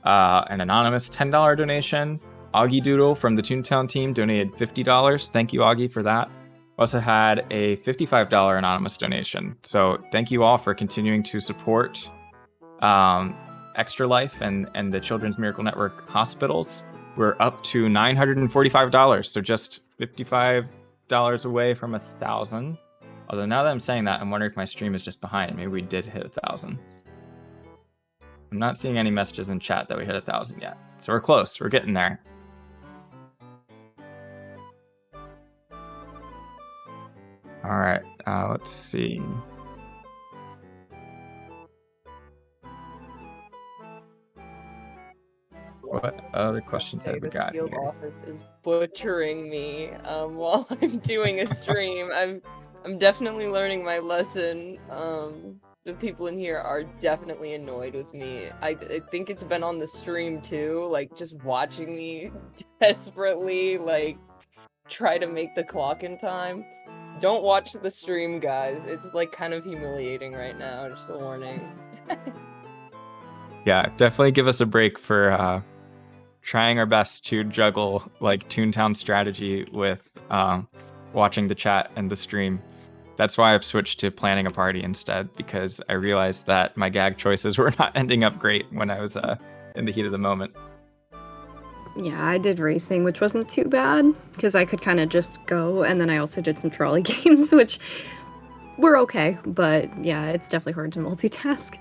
S1: An anonymous $10 donation. Augie Doodle from the Toontown team donated $50. Thank you, Augie, for that. Also had a $55 anonymous donation. So thank you all for continuing to support Extra Life and the Children's Miracle Network hospitals. We're up to $945, so just $55 away from 1,000. Although now that I'm saying that, I'm wondering if my stream is just behind. Maybe we did hit 1,000. I'm not seeing any messages in chat that we hit 1,000 yet. So we're close. We're getting there. All right. Let's see. What other questions have we
S3: This
S1: got
S3: field
S1: here?
S3: office is butchering me while I'm doing a stream. I'm definitely learning my lesson. The people in here are definitely annoyed with me. I think it's been on the stream too, like just watching me desperately like try to make the clock in time. Don't watch the stream, guys. It's like kind of humiliating right now, just a warning.
S1: Yeah, definitely give us a break for trying our best to juggle like Toontown strategy with watching the chat and the stream. That's why I've switched to planning a party instead, because I realized that my gag choices were not ending up great when I was in the heat of the moment.
S4: Yeah, I did racing, which wasn't too bad, because I could kind of just go, and then I also did some trolley games, which were okay, but yeah, it's definitely hard to multitask.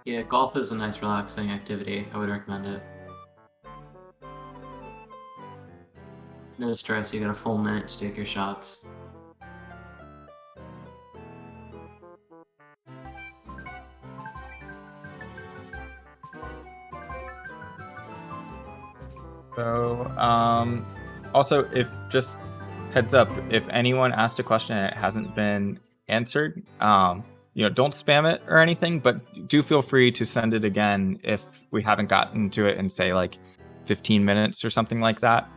S2: Yeah, golf is a nice relaxing activity. I would recommend it. No stress, you got a full minute to take your shots.
S1: So, also, if just heads up, if anyone asked a question and it hasn't been answered, don't spam it or anything, but do feel free to send it again if we haven't gotten to it in, say, like 15 minutes or something like that.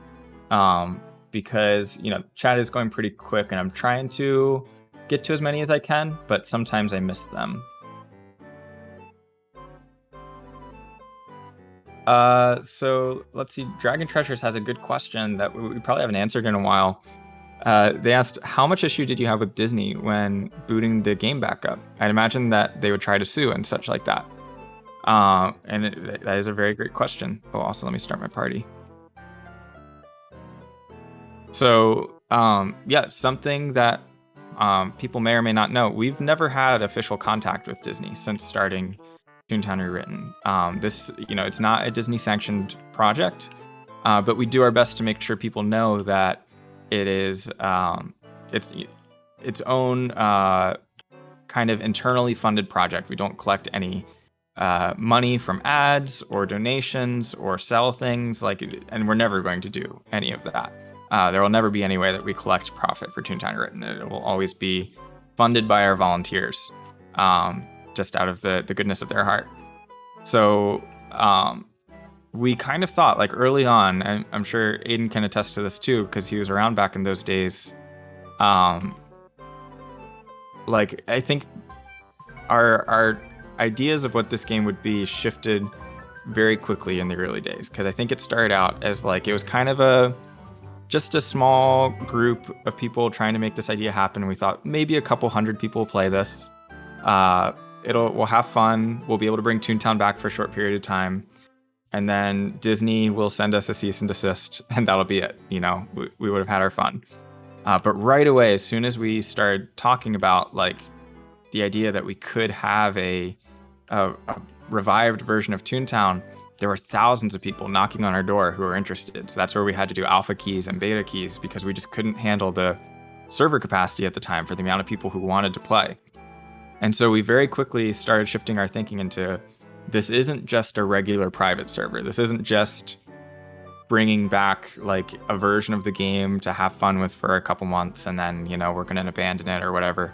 S1: Because, chat is going pretty quick and I'm trying to get to as many as I can, but sometimes I miss them. So let's see. Dragon Treasures has a good question that we probably haven't answered in a while. They asked, how much issue did you have with Disney when booting the game back up? I'd imagine that they would try to sue and such like that. That is a very great question. Oh, also, let me start my party. So, something that people may or may not know, we've never had official contact with Disney since starting Toontown Rewritten. This, it's not a Disney-sanctioned project, but we do our best to make sure people know that it is its own kind of internally funded project. We don't collect any money from ads or donations or sell things, and we're never going to do any of that. There will never be any way that we collect profit for Toontown Rewritten. It will always be funded by our volunteers, just out of the goodness of their heart. So we kind of thought, like, early on, and I'm sure Aiden can attest to this too, because he was around back in those days. I think our ideas of what this game would be shifted very quickly in the early days, because I think it started out as it was kind of just a small group of people trying to make this idea happen. We thought maybe a couple hundred people play this. We'll have fun. We'll be able to bring Toontown back for a short period of time. And then Disney will send us a cease and desist, and that'll be it. We would have had our fun. But right away, as soon as we started talking about the idea that we could have a revived version of Toontown, there were thousands of people knocking on our door who were interested. So that's where we had to do alpha keys and beta keys, because we just couldn't handle the server capacity at the time for the amount of people who wanted to play. And so we very quickly started shifting our thinking into, this isn't just a regular private server. This isn't just bringing back a version of the game to have fun with for a couple months and then, we're going to abandon it or whatever.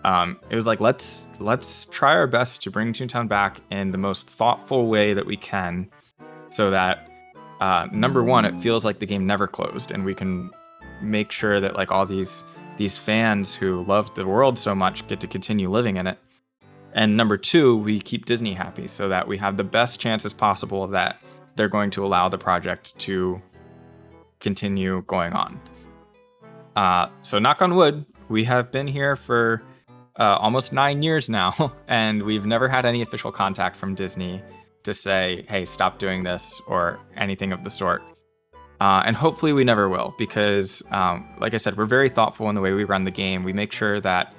S1: It was let's try our best to bring Toontown back in the most thoughtful way that we can, so that number one, it feels like the game never closed, and we can make sure that all these fans who loved the world so much get to continue living in it. And number two, we keep Disney happy so that we have the best chances possible that they're going to allow the project to continue going on. So knock on wood, we have been here for almost 9 years now, and we've never had any official contact from Disney to say, hey, stop doing this or anything of the sort. And hopefully we never will, because like I said, we're very thoughtful in the way we run the game. We make sure that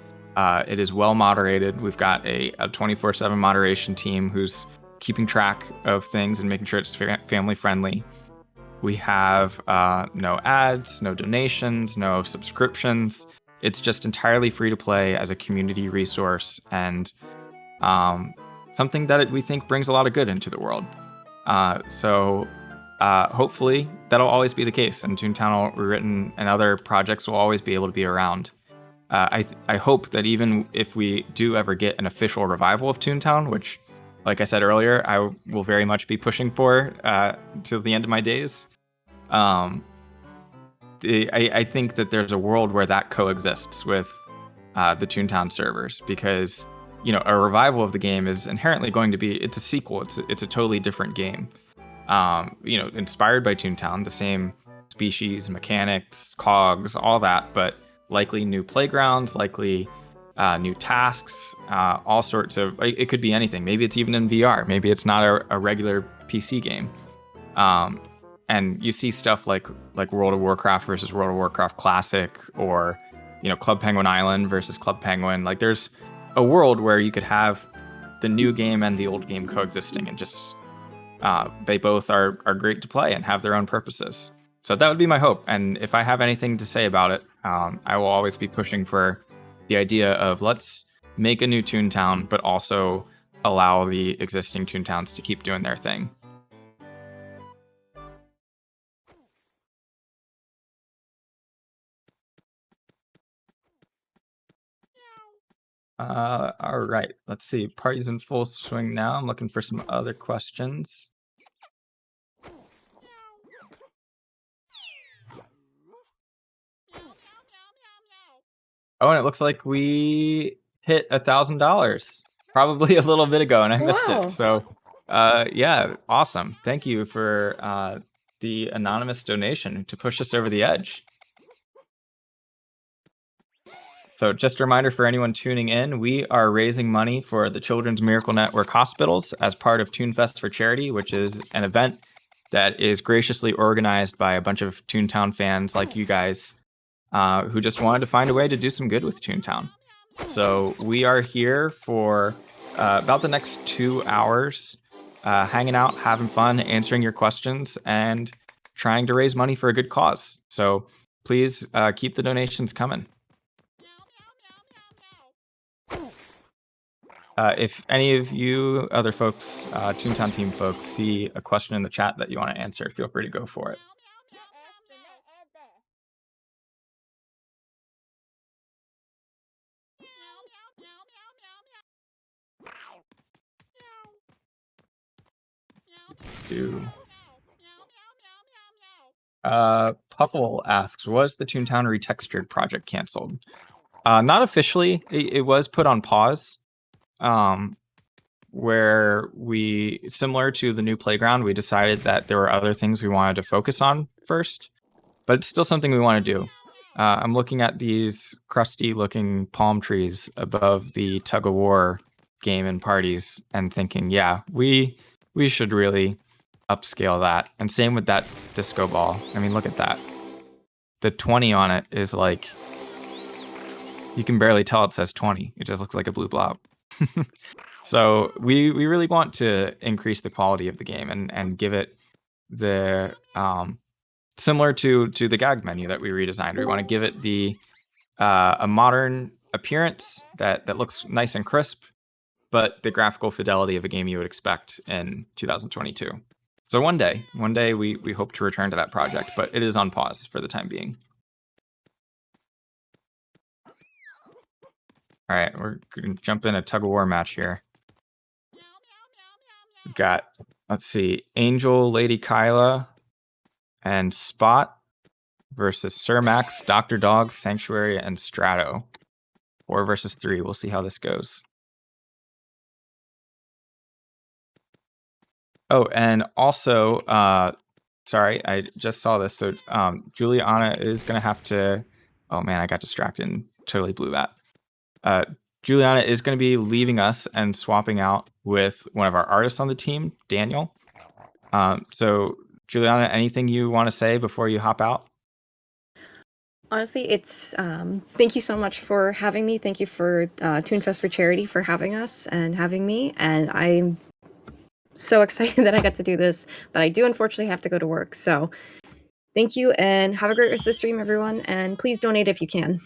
S1: it is well moderated. We've got a 24/7 moderation team who's keeping track of things and making sure it's family friendly. We have no ads, no donations, no subscriptions. It's just entirely free to play as a community resource and something that we think brings a lot of good into the world. So hopefully that'll always be the case, and Toontown Rewritten and other projects will always be able to be around. I hope that even if we do ever get an official revival of Toontown, which, like I said earlier, I will very much be pushing for till the end of my days. I think that there's a world where that coexists with the Toontown servers, because a revival of the game is inherently going to be, it's a sequel. It's a totally different game. Inspired by Toontown, the same species, mechanics, cogs, all that, but likely new playgrounds, likely new tasks, all sorts of. It could be anything. Maybe it's even in VR. Maybe it's not a regular PC game. And you see stuff like World of Warcraft versus World of Warcraft Classic, or Club Penguin Island versus Club Penguin. Like, there's a world where you could have the new game and the old game coexisting, and just they both are great to play and have their own purposes. So that would be my hope. And if I have anything to say about it, I will always be pushing for the idea of, let's make a new Toontown, but also allow the existing Toontowns to keep doing their thing. All right, let's see. Party's in full swing now. I'm looking for some other questions. Oh, and it looks like we hit $1,000 probably a little bit ago, and I missed
S4: Wow.
S1: it. So, yeah, awesome. Thank you for the anonymous donation to push us over the edge. So just a reminder for anyone tuning in, we are raising money for the Children's Miracle Network hospitals as part of ToonFest for Charity, which is an event that is graciously organized by a bunch of Toontown fans like you guys, who just wanted to find a way to do some good with Toontown. So we are here for about the next 2 hours, hanging out, having fun, answering your questions, and trying to raise money for a good cause. So please keep the donations coming. If any of you other folks, Toontown team folks, see a question in the chat that you want to answer, feel free to go for it. Puffle asks, was the Toontown Retextured project canceled? Not officially. It was put on pause. Where we, similar to the new playground, we decided that there were other things we wanted to focus on first, but it's still something we want to do. I'm looking at these crusty looking palm trees above the tug of war game and parties and thinking, yeah, we should really upscale that. And same with that disco ball. I mean, look at that. The 20 on it is like, you can barely tell it says 20. It just looks like a blue blob. So we really want to increase the quality of the game and give it the similar to the gag menu that we redesigned. We want to give it the a modern appearance that looks nice and crisp, but the graphical fidelity of a game you would expect in 2022. So one day we hope to return to that project, but it is on pause for the time being. All right, we're going to jump in a tug of war match here. We've got, let's see, Angel, Lady Kyla, and Spot versus Sir Max, Dr. Dog, Sanctuary, and Strato. 4 versus 3. We'll see how this goes. Oh, and also, sorry, I just saw this. So Juliana is going to have to... Oh, man, I got distracted and totally blew that. Juliana is going to be leaving us and swapping out with one of our artists on the team, Daniel. So, Juliana, anything you want to say before you hop out?
S4: Honestly, it's thank you so much for having me. Thank you for ToonFest for Charity for having us and having me. And I'm so excited that I got to do this, but I do unfortunately have to go to work. So thank you and have a great rest of the stream, everyone. And please donate if you can.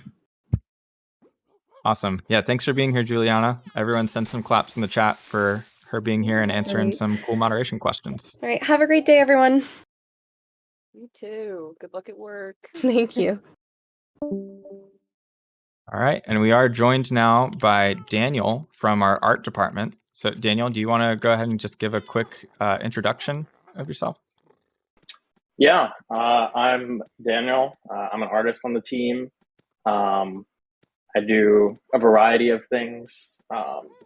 S1: Awesome. Yeah, thanks for being here, Juliana. Everyone send some claps in the chat for her being here and answering some cool moderation questions.
S4: All right. Have a great day, everyone.
S3: You too. Good luck at work.
S4: Thank you.
S1: All right. And we are joined now by Daniel from our art department. So, Daniel, do you want to go ahead and just give a quick introduction of yourself?
S5: Yeah, I'm Daniel. I'm an artist on the team. I do a variety of things,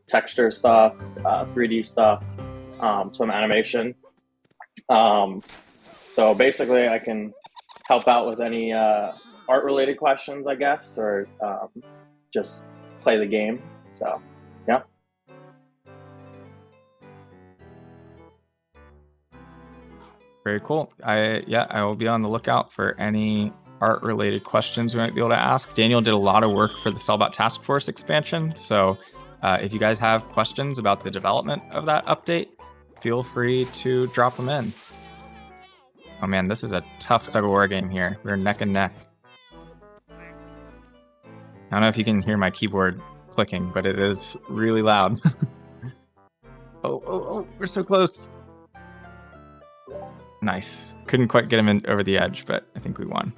S5: texture stuff, 3D stuff, some animation. So basically I can help out with any art-related questions, I guess, or just play the game. So, yeah.
S1: Very cool. I will be on the lookout for any art-related questions we might be able to ask. Daniel did a lot of work for the Cellbot Task Force expansion, so if you guys have questions about the development of that update, feel free to drop them in. Oh man, this is a tough tug-of-war game here. We're neck and neck. I don't know if you can hear my keyboard clicking, but it is really loud. Oh, we're so close. Nice. Couldn't quite get him in over the edge, but I think we won.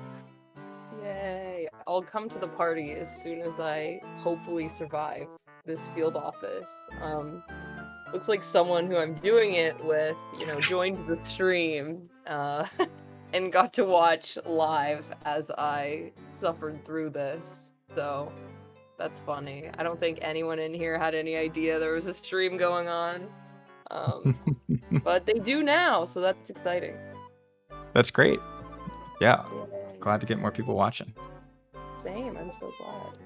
S3: Yay. I'll come to the party as soon as I hopefully survive this field office. Looks like someone who I'm doing it with, joined the stream and got to watch live as I suffered through this. So that's funny. I don't think anyone in here had any idea there was a stream going on. But they do now, so that's exciting.
S1: That's great. Yeah. Glad to get more people watching.
S3: Same, I'm so glad.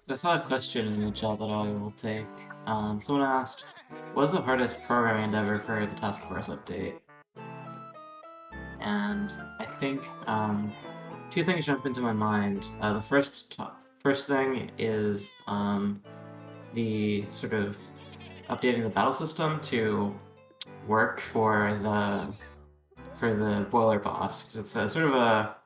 S2: I saw a question in the chat that I will take. Someone asked, what was the hardest programming endeavor for the Task Force update? And I think two things jump into my mind. The first thing is the sort of updating the battle system to work for the boiler boss, because it's a sort of a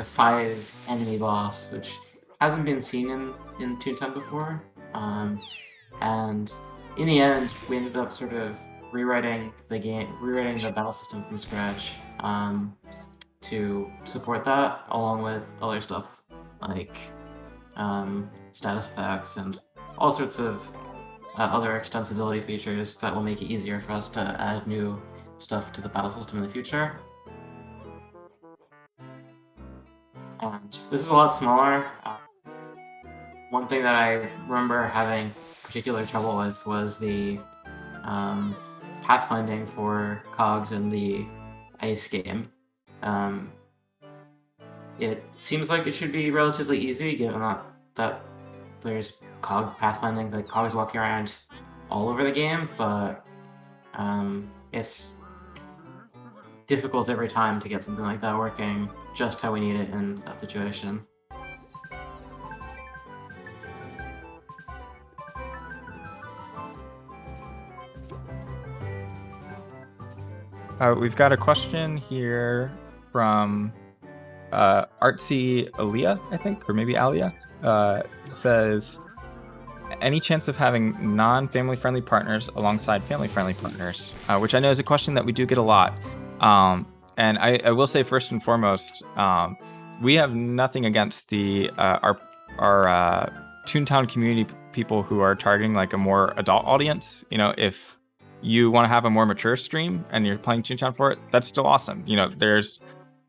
S2: 5 enemy boss, which hasn't been seen in Toontown before. And in the end, we ended up sort of rewriting the battle system from scratch to support that, along with other stuff like status effects and all sorts of other extensibility features that will make it easier for us to add new stuff to the battle system in the future. And this is a lot smaller. One thing that I remember having particular trouble with was the pathfinding for cogs in the ice game. It seems like it should be relatively easy, given that there's cog pathfinding, like cogs walking around all over the game, but it's difficult every time to get something like that working just how we need it in that situation.
S1: We've got a question here from Artsy Aaliyah, I think, or maybe Alia. Says, any chance of having non-family friendly partners alongside family friendly partners? Which I know is a question that we do get a lot. And I will say first and foremost, we have nothing against our Toontown community people who are targeting like a more adult audience, if you want to have a more mature stream and you're playing Toontown for it, that's still awesome. There's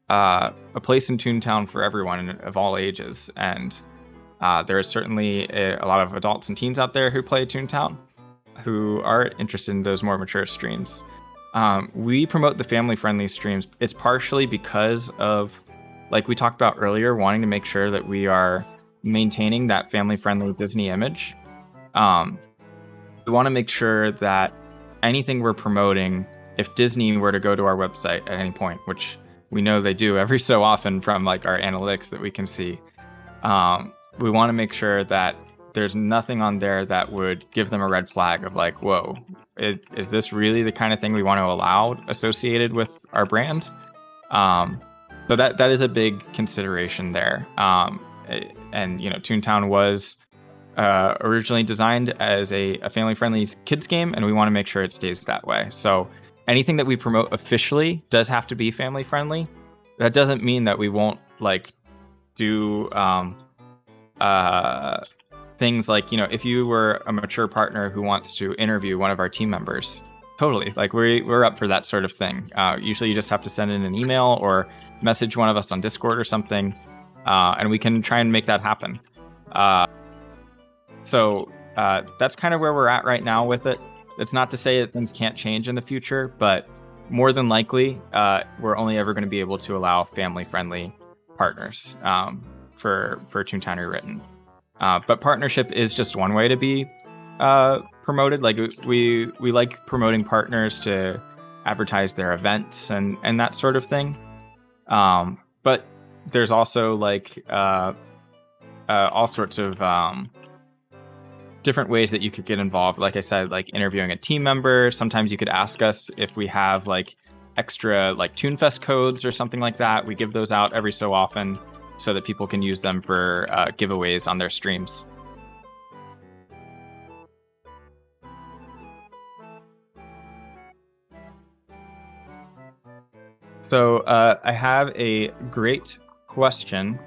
S1: a place in Toontown for everyone of all ages, and there is certainly a lot of adults and teens out there who play Toontown who are interested in those more mature streams. We promote the family-friendly streams. It's partially because of, like we talked about earlier, wanting to make sure that we are maintaining that family-friendly Disney image. We want to make sure that anything we're promoting, if Disney were to go to our website at any point, which we know they do every so often from like our analytics that we can see, we want to make sure that there's nothing on there that would give them a red flag of like, whoa, is this really the kind of thing we want to allow associated with our brand? So that is a big consideration there. And Toontown was originally designed as a family-friendly kids game, and we want to make sure it stays that way. So anything that we promote officially does have to be family-friendly. That doesn't mean that we won't like do things like, if you were a mature partner who wants to interview one of our team members, totally, like we're up for that sort of thing. Usually you just have to send in an email or message one of us on Discord or something, and we can try and make that happen. So that's kind of where we're at right now with it. It's not to say that things can't change in the future, but more than likely, we're only ever going to be able to allow family-friendly partners for Toontown Rewritten. But partnership is just one way to be promoted. Like we like promoting partners to advertise their events and that sort of thing. But there's also like all sorts of different ways that you could get involved. Like I said, like interviewing a team member. Sometimes you could ask us if we have like extra like ToonFest codes or something like that. We give those out every so often so that people can use them for giveaways on their streams. So I have a great question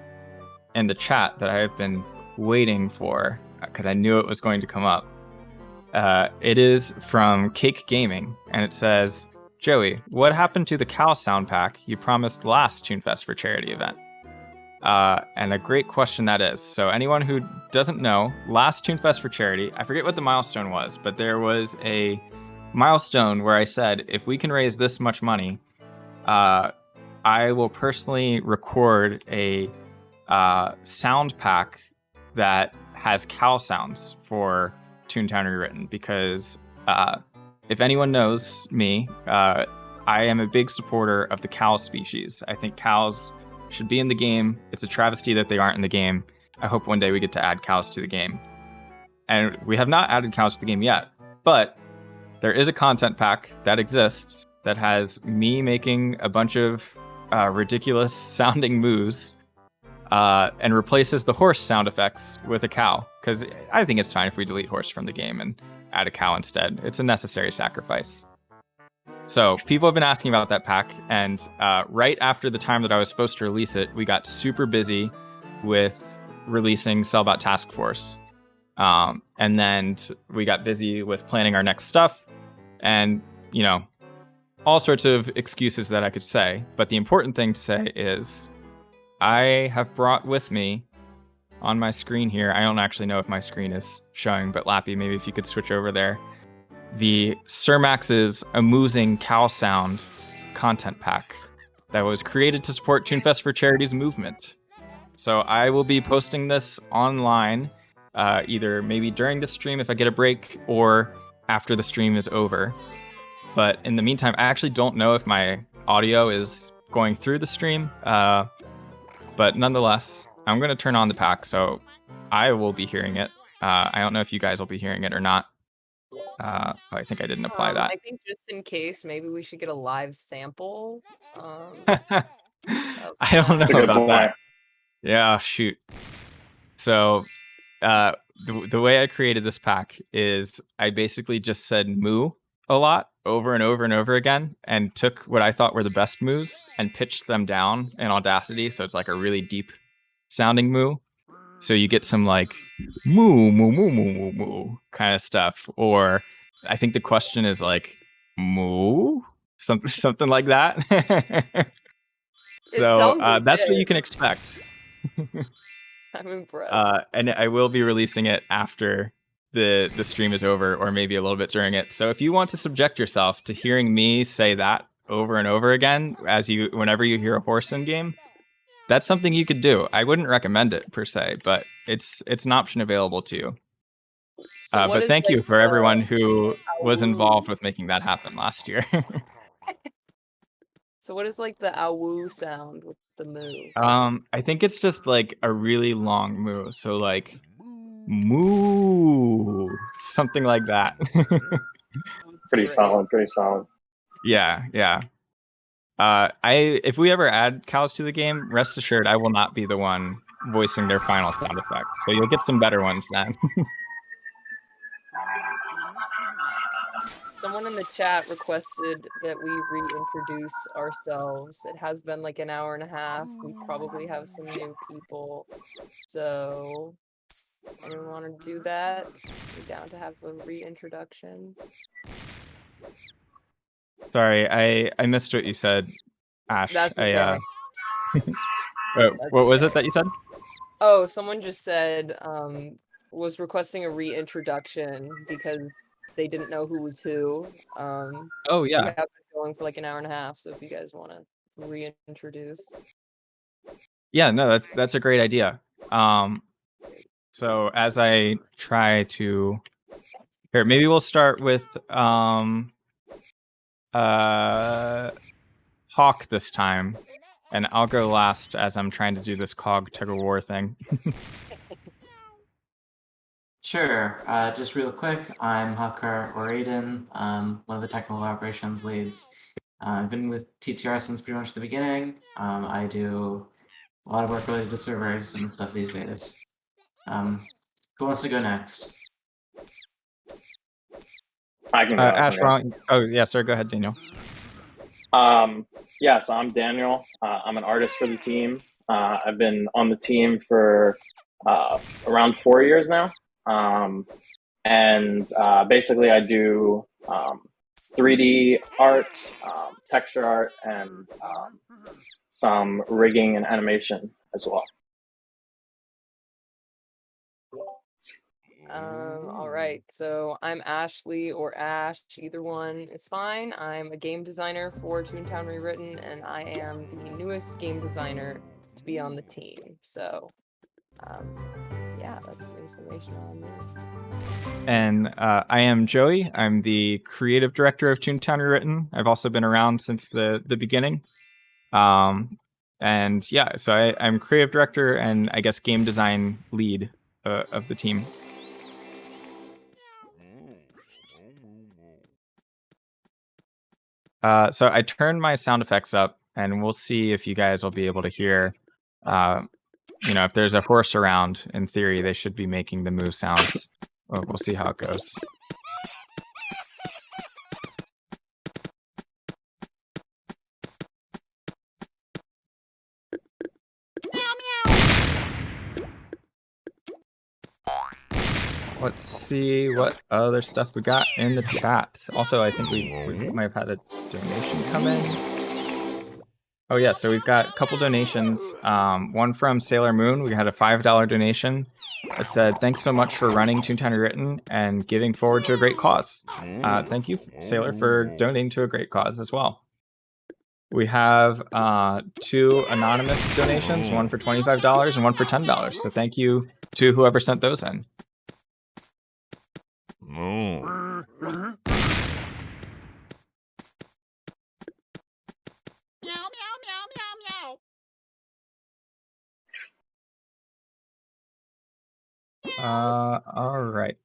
S1: in the chat that I have been waiting for because I knew it was going to come up. It is from Cake Gaming, and it says, Joey, what happened to the cow sound pack you promised last ToonFest for charity event? And a great question that is. So anyone who doesn't know, last ToonFest for charity, I forget what the milestone was, but there was a milestone where I said, if we can raise this much money, I will personally record a sound pack that has cow sounds for Toontown Rewritten, because if anyone knows me, I am a big supporter of the cow species. I think cows should be in the game. It's a travesty that they aren't in the game. I hope one day we get to add cows to the game. And we have not added cows to the game yet, but there is a content pack that exists that has me making a bunch of ridiculous sounding moves and replaces the horse sound effects with a cow, because I think it's fine if we delete horse from the game and add a cow instead. It's a necessary sacrifice. So people have been asking about that pack, and right after the time that I was supposed to release it, we got super busy with releasing Cellbot Task Force. And then we got busy with planning our next stuff, and, all sorts of excuses that I could say. But the important thing to say is I have brought with me on my screen here, I don't actually know if my screen is showing, but Lappy, maybe if you could switch over there, the Surmax's Amusing Cow Sound content pack that was created to support ToonFest for Charities movement. So I will be posting this online, either maybe during the stream if I get a break, or after the stream is over. But in the meantime, I actually don't know if my audio is going through the stream. But nonetheless, I'm going to turn on the pack, so I will be hearing it. I don't know if you guys will be hearing it or not. I think I didn't apply that.
S3: I think just in case, maybe we should get a live sample.
S1: I don't know about that. Yeah, shoot. So the way I created this pack is I basically just said moo a lot over and over and over again, and took what I thought were the best moves and pitched them down in Audacity, so it's like a really deep sounding moo. So you get some like moo moo moo moo moo moo kind of stuff, or I think the question is like moo, something like that. So
S3: sounds
S1: that's what you
S3: legit.
S1: can expect.
S3: I'm impressed.
S1: And I will be releasing it after the stream is over, or maybe a little bit during it. So if you want to subject yourself to hearing me say that over and over again whenever you hear a horse in game, that's something you could do. I wouldn't recommend it per se, but it's an option available to you.
S3: So what
S1: But
S3: is
S1: thank
S3: like
S1: you for everyone who was
S3: Ow.
S1: involved with making that happen last year.
S3: So what is like the ow sound with the moo?
S1: I think it's just like a really long moo. So like moo, something like that.
S5: Pretty
S3: Great.
S5: solid. Pretty solid.
S1: Yeah. If we ever add cows to the game, rest assured I will not be the one voicing their final sound effects. So you'll get some better ones then.
S3: Someone in the chat requested that we reintroduce ourselves. It has been like an hour and a half. We probably have some new people. So, anyone want to do that? We down to have a reintroduction?
S1: Sorry, I missed what you said, Ash.
S3: That's okay.
S1: What was it that you said?
S3: Oh, someone just said was requesting a reintroduction because they didn't know who was who.
S1: Oh
S3: We
S1: yeah.
S3: have been going for like an hour and a half, so if you guys want to reintroduce.
S1: Yeah, no, that's a great idea. So as I try to here, maybe we'll start with Hawk this time, and I'll go last as I'm trying to do this cog tug of war thing.
S2: Sure. Just real quick, I'm Hucker or Aiden, one of the technical operations leads. I've been with TTR since pretty much the beginning. I do a lot of work related to servers and stuff these days. Who wants to go next?
S5: I can go.
S1: Ash, oh yeah, sir, go ahead, Daniel.
S5: Yeah, so I'm Daniel. I'm an artist for the team. I've been on the team for around 4 years now. And basically I do 3D art, texture art, and some rigging and animation as well.
S3: All right, so I'm Ashley or Ash, either one is fine. I'm a game designer for Toontown Rewritten, and I am the newest game designer to be on the team. So, yeah, that's information on me.
S1: And I am Joey. I'm the creative director of Toontown Rewritten. I've also been around since the beginning. And yeah, so I'm creative director and I guess game design lead of the team. So I turned my sound effects up, and we'll see if you guys will be able to hear. If there's a horse around, in theory, they should be making the moo sounds. We'll see how it goes. Let's see what other stuff we got in the chat. Also, I think we might have had a donation come in. Oh yeah, so we've got a couple donations. One from Sailor Moon. We had a $5 donation that said, "Thanks so much for running Toontown Rewritten and giving forward to a great cause." Thank you, Sailor, for donating to a great cause as well. We have 2 anonymous donations, one for $25 and one for $10. So thank you to whoever sent those in. All right.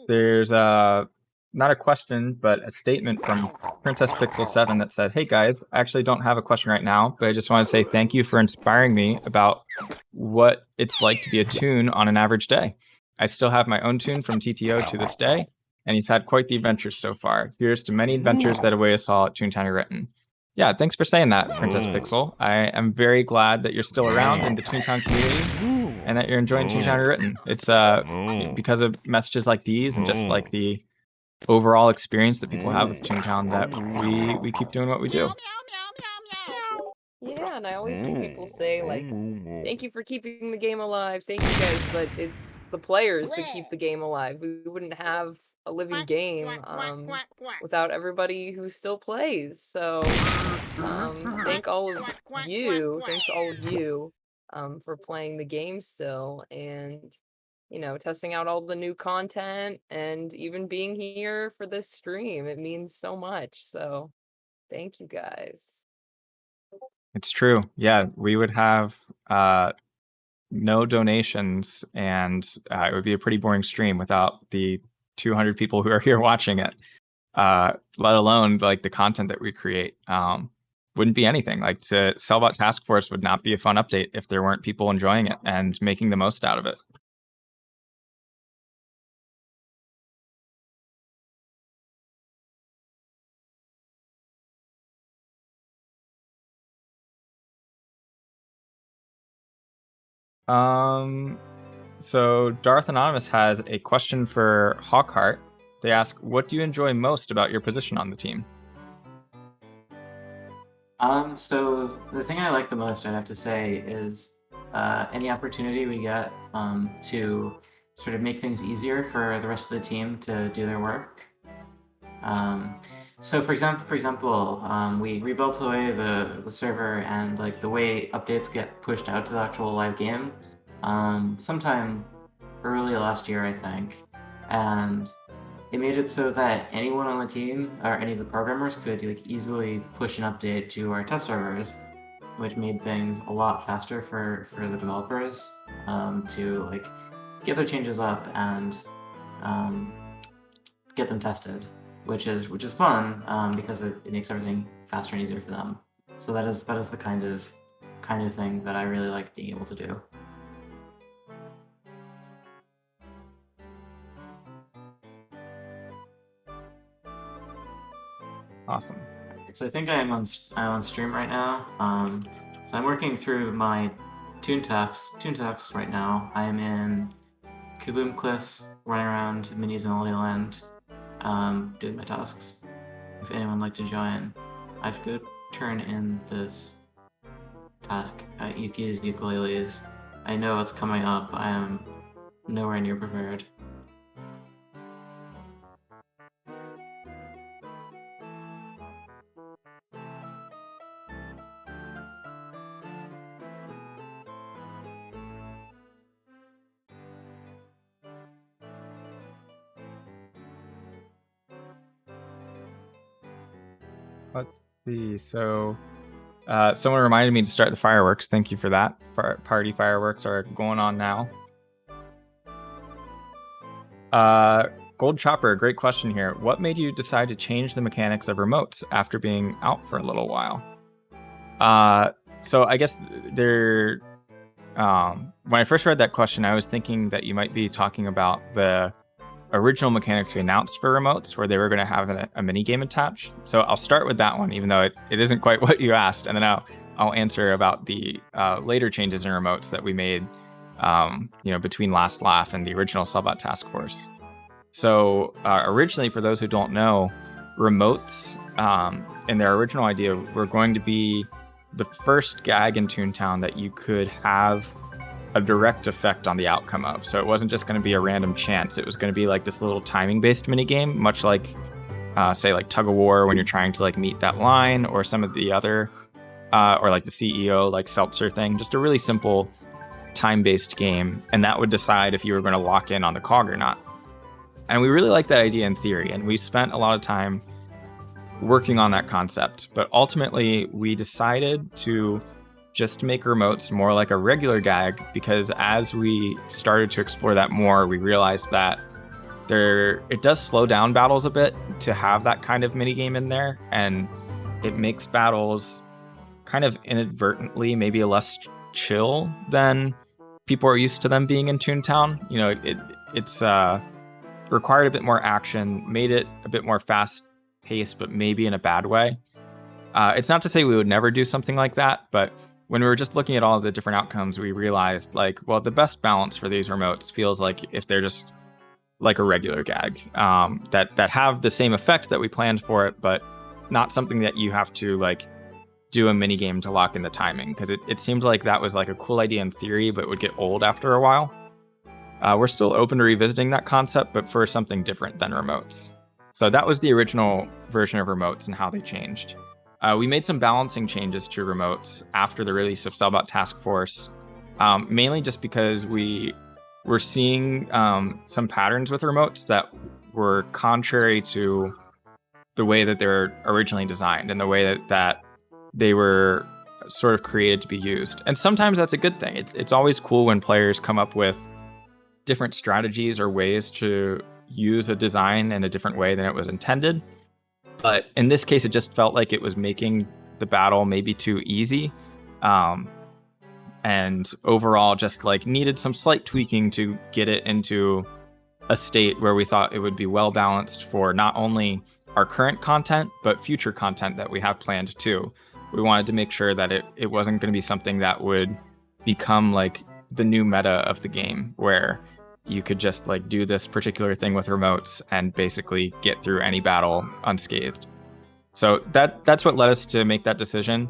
S1: There's not a question, but a statement from Princess Pixel 7 that said, "Hey guys, I actually don't have a question right now, but I just want to say thank you for inspiring me about what it's like to be a toon on an average day. I still have my own toon from TTO to this day, and he's had quite the adventures so far. Here's to many adventures that await us all at Toontown Rewritten." Yeah, thanks for saying that, Princess Pixel. I am very glad that you're still around in the Toontown community and that you're enjoying Toontown Rewritten. It's because of messages like these and just like the overall experience that people have with Toontown that we keep doing what we do.
S3: Yeah, and I always see people say like, "Thank you for keeping the game alive. Thank you guys," but it's the players that keep the game alive. We wouldn't have a living game without everybody who still plays. So, thank all of you. Thanks to all of you for playing the game still and testing out all the new content and even being here for this stream. It means so much. So, thank you guys.
S1: It's true. Yeah, we would have no donations, and it would be a pretty boring stream without the 200 people who are here watching it. Let alone like the content that we create. Wouldn't be anything. Like Cellbot Task Force would not be a fun update if there weren't people enjoying it and making the most out of it. So Darth Anonymous has a question for Hawkheart. They ask, what do you enjoy most about your position on the team?
S2: So the thing I like the most, I have to say, is any opportunity we get to sort of make things easier for the rest of the team to do their work. So for example, we rebuilt away the server, and like the way updates get pushed out to the actual live game, sometime early last year, I think, and it made it so that anyone on the team or any of the programmers could like easily push an update to our test servers, which made things a lot faster for the developers to like get their changes up and get them tested, which is fun because it makes everything faster and easier for them. So that is the kind of thing that I really like being able to do.
S1: Awesome.
S2: So I think I'm on stream right now. So I'm working through my Toontown right now. I am in Kaboom Cliffs, running around Minnie's Melody Land, doing my tasks. If anyone would like to join, I have to go turn in this task at Yuki's Ukuleles. I know it's coming up. I am nowhere near prepared.
S1: Let's see. So someone reminded me to start the fireworks. Thank you for that. Party fireworks are going on now. Gold Chopper, great question here. What made you decide to change the mechanics of remotes after being out for a little while? So I guess when I first read that question, I was thinking that you might be talking about the original mechanics we announced for remotes, where they were going to have a mini game attached. So I'll start with that one, even though it isn't quite what you asked, and then I'll answer about the later changes in remotes that we made, between Last Laugh and the original Cellbot Task Force. So originally, for those who don't know, remotes in their original idea were going to be the first gag in Toontown that you could have a direct effect on the outcome of. So it wasn't just going to be a random chance. It was going to be like this little timing-based minigame, much like, say, like Tug of War when you're trying to like meet that line, or some of the other, or like the CEO, like Seltzer thing. Just a really simple time-based game, and that would decide if you were going to lock in on the cog or not. And we really liked that idea in theory, and we spent a lot of time working on that concept. But ultimately, we decided to just make remotes more like a regular gag, because as we started to explore that more, we realized that it does slow down battles a bit to have that kind of minigame in there, and it makes battles kind of inadvertently maybe less chill than people are used to them being in Toontown. It's required a bit more action, made it a bit more fast paced, but maybe in a bad way. It's not to say we would never do something like that, but when we were just looking at all the different outcomes, we realized like, well, the best balance for these remotes feels like if they're just like a regular gag, that have the same effect that we planned for it, but not something that you have to like do a mini game to lock in the timing, because it seems like that was like a cool idea in theory, but would get old after a while. We're still open to revisiting that concept, but for something different than remotes. So that was the original version of remotes and how they changed. We made some balancing changes to remotes after the release of Cellbot Task Force, mainly just because we were seeing some patterns with remotes that were contrary to the way that they were originally designed and the way that they were sort of created to be used. And sometimes that's a good thing. It's always cool when players come up with different strategies or ways to use a design in a different way than it was intended. But in this case, it just felt like it was making the battle maybe too easy. And overall just like needed some slight tweaking to get it into a state where we thought it would be well balanced for not only our current content, but future content that we have planned too. We wanted to make sure that it wasn't going to be something that would become like the new meta of the game, where you could just like do this particular thing with remotes and basically get through any battle unscathed. So that's what led us to make that decision.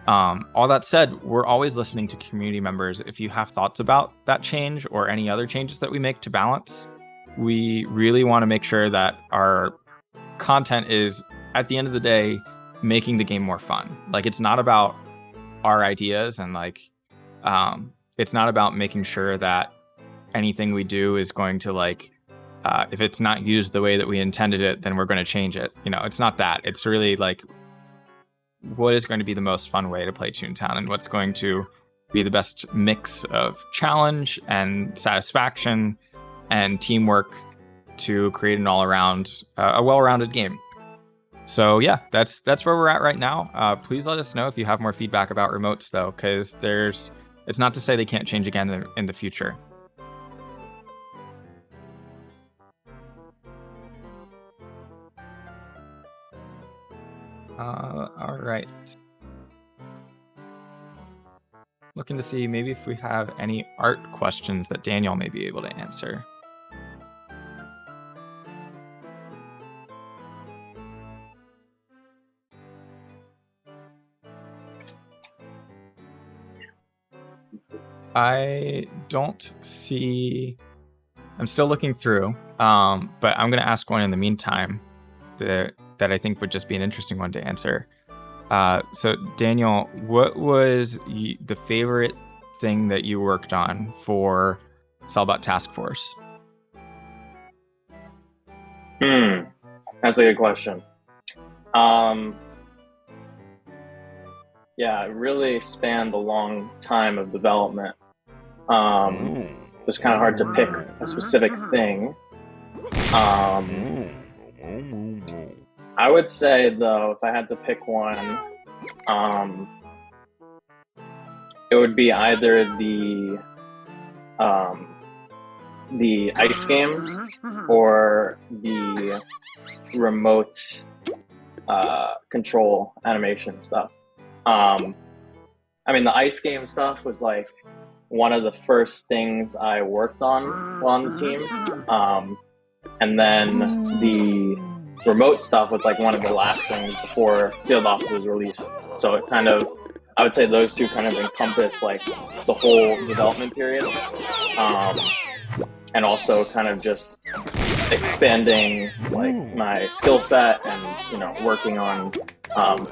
S1: All that said, we're always listening to community members. If you have thoughts about that change or any other changes that we make to balance, we really want to make sure that our content is, at the end of the day, making the game more fun. Like, it's not about our ideas, and like it's not about making sure that anything we do is going to like if it's not used the way that we intended it, then we're going to change it. You know, it's not that. It's really like, what is going to be the most fun way to play Toontown, and what's going to be the best mix of challenge and satisfaction and teamwork to create an all-around, a well-rounded game. So yeah, that's where we're at right now. Please let us know if you have more feedback about remotes, though, because it's not to say they can't change again in the future. All right. Looking to see maybe if we have any art questions that Daniel may be able to answer. I don't see. I'm still looking through, but I'm going to ask one in the meantime that I think would just be an interesting one to answer. So, Daniel, what was the favorite thing that you worked on for Cellbot Task Force?
S5: That's a good question. Yeah, it really spanned a long time of development. It's kind of hard to pick a specific thing. I would say, though, if I had to pick one, it would be either the ice game or the remote control animation stuff. I mean, the ice game stuff was like one of the first things I worked on the team. And then the remote stuff was like one of the last things before Field Office was released. So it kind of, I would say those two kind of encompass like the whole development period. And also kind of just expanding like my skill set and, you know, working on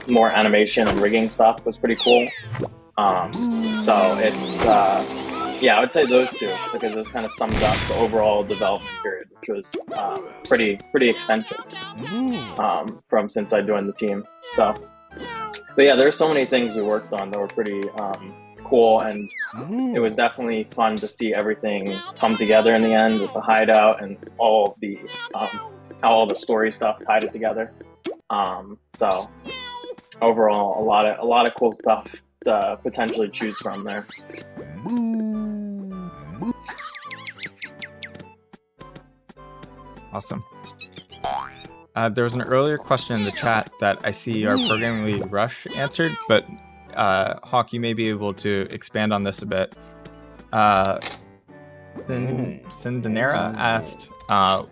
S5: more animation and rigging stuff was pretty cool. So it's, yeah, I would say those two, because this kind of sums up the overall development period, which was pretty extensive from since I joined the team. So, but yeah, there's so many things we worked on that were pretty cool, and it was definitely fun to see everything come together in the end with the hideout and all the how all the story stuff tied it together. So overall, a lot of cool stuff to potentially choose from there.
S1: Awesome. There was an earlier question in the chat that I see our programming lead Rush answered, but Hawk, you may be able to expand on this a bit. Cindanera asked,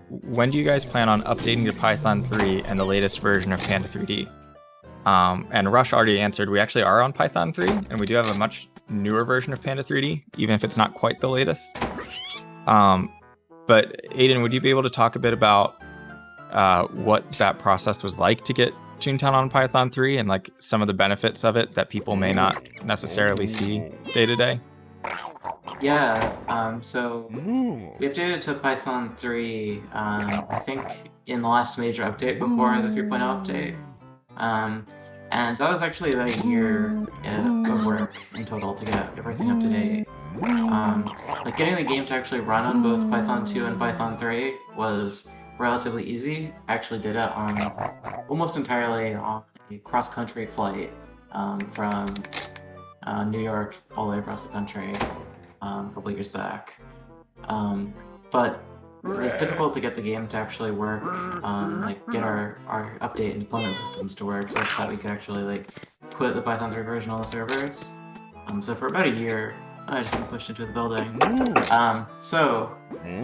S1: when do you guys plan on updating to Python 3 and the latest version of Panda 3D? And Rush already answered, we actually are on Python 3, and we do have a much newer version of Panda 3D, even if it's not quite the latest. But Aiden, would you be able to talk a bit about what that process was like to get Toontown on Python 3 and like some of the benefits of it that people may not necessarily see day to day?
S2: Yeah, so we updated to Python 3, I think in the last major update before the 3.0 update. And that was actually about a year of work in total to get everything up to date. Like getting the game to actually run on both Python 2 and Python 3 was relatively easy. I actually did it on almost entirely on a cross-country flight from New York all the way across the country a couple years back. But it was difficult to get the game to actually work, like get our update and deployment systems to work such that we could actually like put the Python 3 version on the servers. So for about a year, I just got pushed into the building. So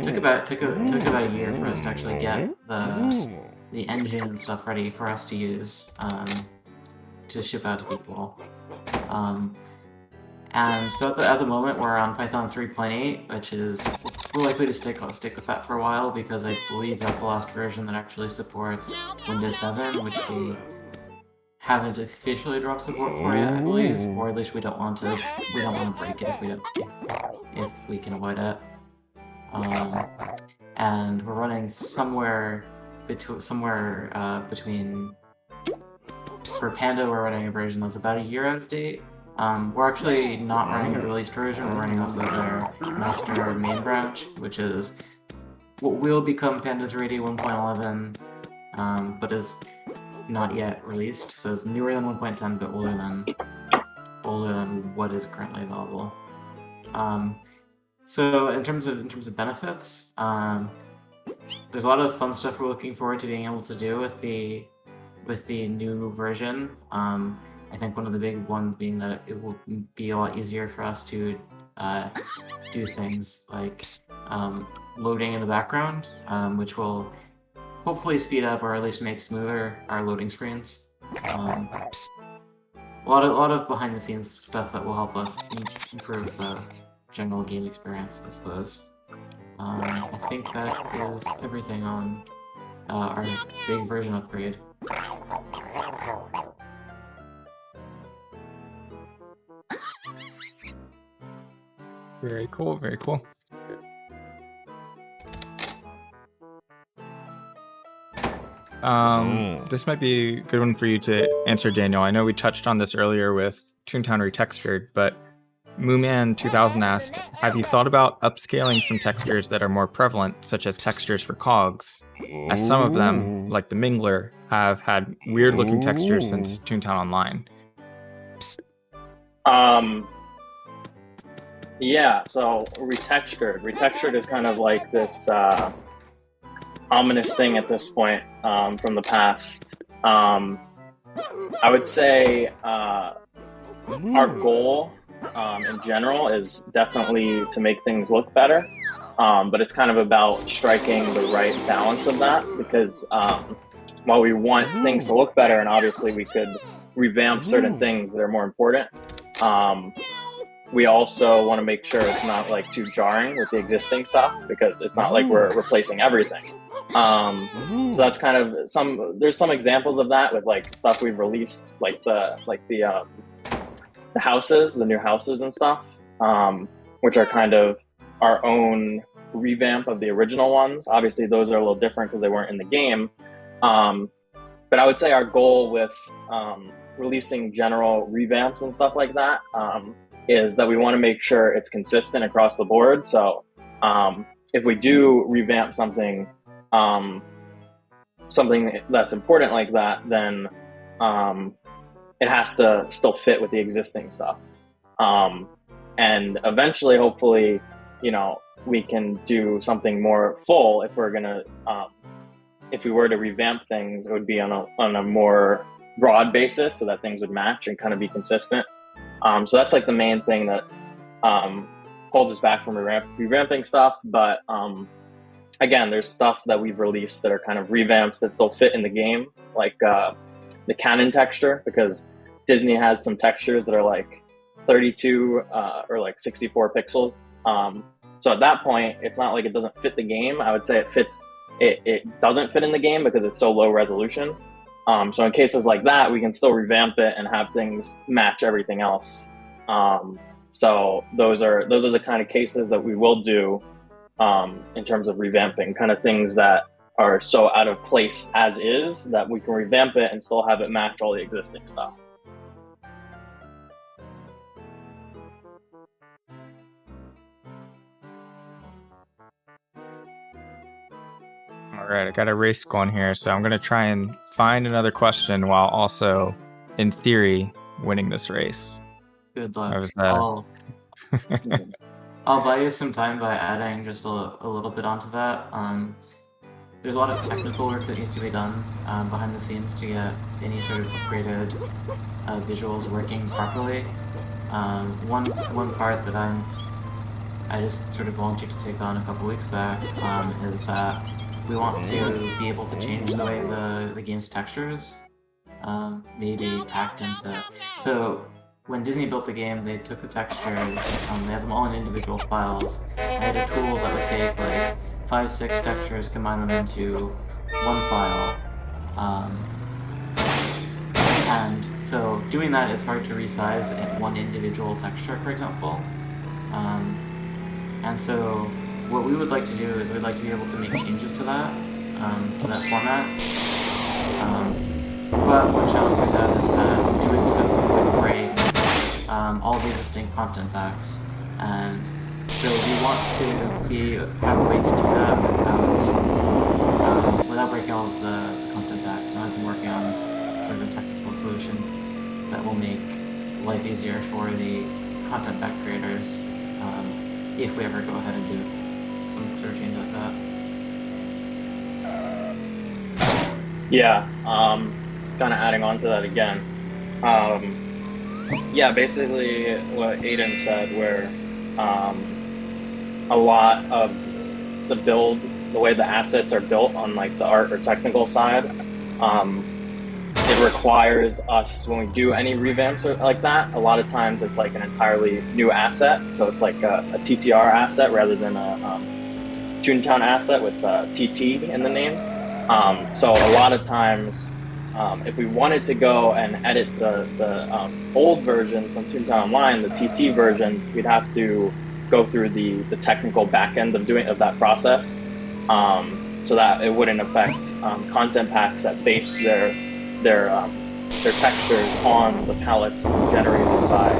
S2: took about a year for us to actually get the engine and stuff ready for us to use to ship out to people. And so at the moment we're on Python 3.8, which is we're likely to stick with that for a while because I believe that's the last version that actually supports Windows 7, which we haven't officially dropped support for yet, I believe, or at least we don't want to break it if we can avoid it. And we're running somewhere between. For Panda, we're running a version that's about a year out of date. We're actually not running a released version, we're running off of their master main branch, which is what will become Panda 3D 1.11, but is not yet released, so it's newer than 1.10 but older than what is currently available. So in terms of benefits, there's a lot of fun stuff we're looking forward to being able to do with the new version. I think one of the big ones being that it will be a lot easier for us to do things like loading in the background, which will hopefully speed up or at least make smoother our loading screens. A lot of behind the scenes stuff that will help us improve the general game experience, I suppose. I think that is everything on our big version upgrade.
S1: Very cool, very cool. This might be a good one for you to answer, Daniel. I know we touched on this earlier with Toontown Retextured, but Mooman 2000 asked, have you thought about upscaling some textures that are more prevalent, such as textures for cogs? As some of them, like the Mingler, have had weird-looking textures since Toontown Online.
S5: Yeah, so Retextured is kind of like this ominous thing at this point from the past. I would say our goal in general is definitely to make things look better, but it's kind of about striking the right balance of that, because while we want things to look better and obviously we could revamp certain things that are more important, we also want to make sure it's not like too jarring with the existing stuff, because it's not like we're replacing everything. So that's kind of there's some examples of that with like stuff we've released, like the houses, the new houses and stuff, which are kind of our own revamp of the original ones. Obviously those are a little different because they weren't in the game. But I would say our goal with releasing general revamps and stuff like that is that we want to make sure it's consistent across the board. So if we do revamp something that's important like that, then it has to still fit with the existing stuff. And eventually, hopefully, you know, we can do something more full if we're gonna if we were to revamp things, it would be on a more broad basis so that things would match and kind of be consistent. So that's like the main thing that holds us back from revamping stuff. But again, there's stuff that we've released that are kind of revamps that still fit in the game, like the canon texture, because Disney has some textures that are like 32 or like 64 pixels. So at that point, it's not like it doesn't fit the game. I would say it fits. It doesn't fit in the game because it's so low resolution. So in cases like that, we can still revamp it and have things match everything else. So those are the kind of cases that we will do in terms of revamping, kind of things that are so out of place as is that we can revamp it and still have it match all the existing stuff.
S1: All right, I got a race going here, so I'm going to try and find another question while also, in theory, winning this race.
S2: Good luck.
S1: Was,
S2: I'll buy you some time by adding just a little bit onto that. There's a lot of technical work that needs to be done behind the scenes to get any sort of upgraded visuals working properly. One part that I just sort of volunteered to take on a couple weeks back is that we want to be able to change the way the game's textures maybe packed into. So when Disney built the game, they took the textures, they had them all in individual files. I had a tool that would take like 5-6 textures, combine them into one file. And so doing that, it's hard to resize one individual texture, for example. And so what we would like to do is we'd like to be able to make changes to that format. But one challenge we have is that doing so would break all the existing content packs, and so we want to have a way to do that without breaking all of the content packs. And I've been working on sort of a technical solution that will make life easier for the content pack creators if we ever go ahead and do some sort of change like that.
S5: Yeah, kind of adding on to that again. Yeah, basically what Aiden said, where a lot of the way the assets are built on like the art or technical side, it requires us, when we do any revamps like that, a lot of times it's like an entirely new asset. So it's like a TTR asset rather than a Toontown asset with TT in the name. So a lot of times, if we wanted to go and edit the old versions from Toontown Online, the TT versions, we'd have to go through the technical back end of that process, so that it wouldn't affect content packs that base their textures on the palettes generated by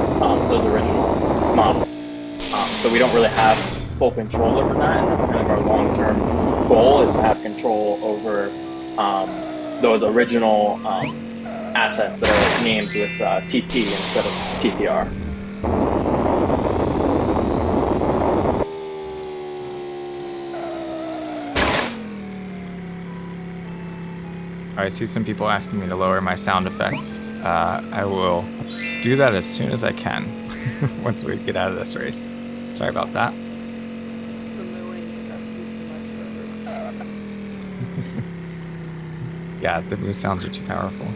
S5: those original models. So we don't really have full control over that, and that's kind of our long-term goal, is to have control over those original assets that are named with TT instead of TTR.
S1: I see some people asking me to lower my sound effects. I will do that as soon as I can once we get out of this race. Sorry about that.
S3: It's the mooing got to be too much for everyone.
S1: Yeah, the moo sounds are too powerful.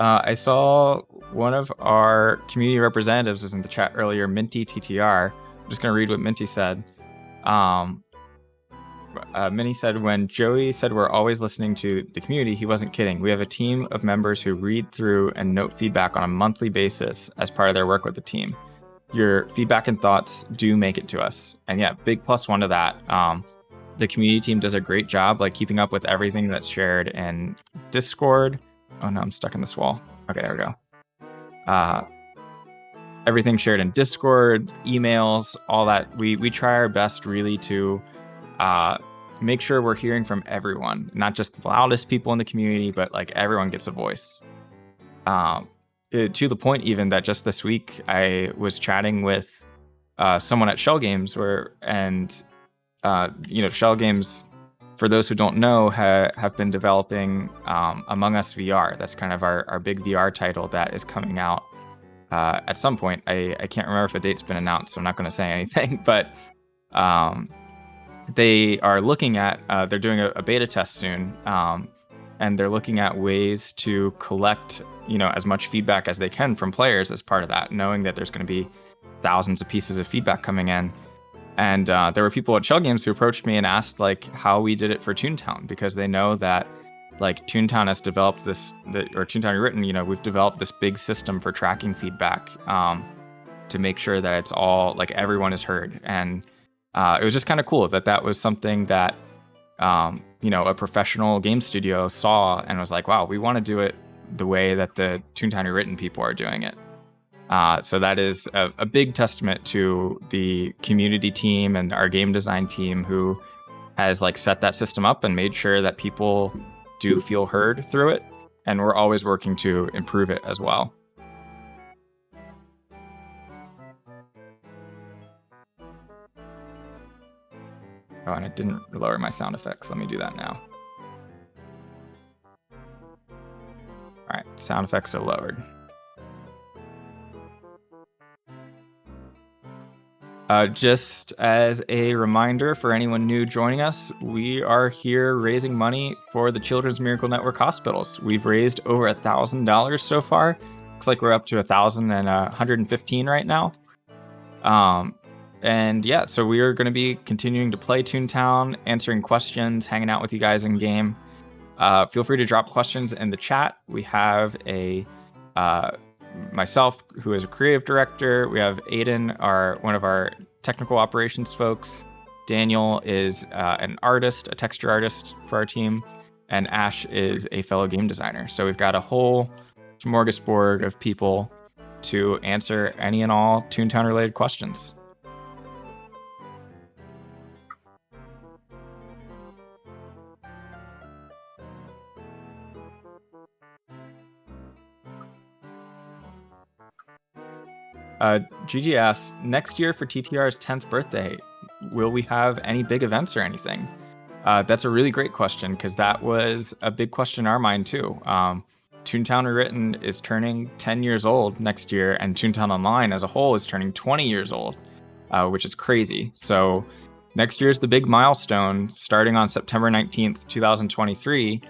S1: I saw one of our community representatives was in the chat earlier, Minty TTR. I'm just going to read what Minty said. Minnie said, when Joey said we're always listening to the community, he wasn't kidding. We have a team of members who read through and note feedback on a monthly basis as part of their work with the team. Your feedback and thoughts do make it to us. And yeah, big plus one to that. The community team does a great job like keeping up with everything that's shared in Discord. Oh no, I'm stuck in this wall. Okay, there we go. Everything shared in Discord, emails, all that. We try our best really to make sure we're hearing from everyone, not just the loudest people in the community, but like everyone gets a voice. To the point even that just this week I was chatting with someone at Shell Games and Shell Games, for those who don't know, have been developing Among Us VR. That's kind of our big VR title that is coming out at some point. I can't remember if a date's been announced, so I'm not going to say anything. But they are looking at, they're doing a beta test soon, and they're looking at ways to collect, as much feedback as they can from players as part of that, knowing that there's going to be thousands of pieces of feedback coming in. And there were people at Shell Games who approached me and asked how we did it for Toontown, because they know that Toontown has developed or Toontown Rewritten, we've developed this big system for tracking feedback to make sure that it's all everyone is heard. And it was just kind of cool that was something that a professional game studio saw and was like, wow, we want to do it the way that the Toontown Rewritten people are doing it. So that is a big testament to the community team and our game design team, who has set that system up and made sure that people do feel heard through it. And we're always working to improve it as well. Oh, and I didn't lower my sound effects. Let me do that now. All right, sound effects are lowered. Just as a reminder for anyone new joining us, we are here raising money for the Children's Miracle Network hospitals. We've raised over $1,000 so far. Looks like we're up to 1,115 right now. And yeah, so we are going to be continuing to play Toontown, answering questions, hanging out with you guys in game. Feel free to drop questions in the chat. We have myself, who is a creative director. We have Aiden, one of our technical operations folks. Daniel is an artist, a texture artist for our team. And Ash is a fellow game designer. So we've got a whole smorgasbord of people to answer any and all Toontown related questions. Gigi asks, next year for TTR's 10th birthday, will we have any big events or anything? That's a really great question, because that was a big question in our mind too. Toontown Rewritten is turning 10 years old next year, and Toontown Online as a whole is turning 20 years old, which is crazy. So next year is the big milestone, starting on September 19th, 2023,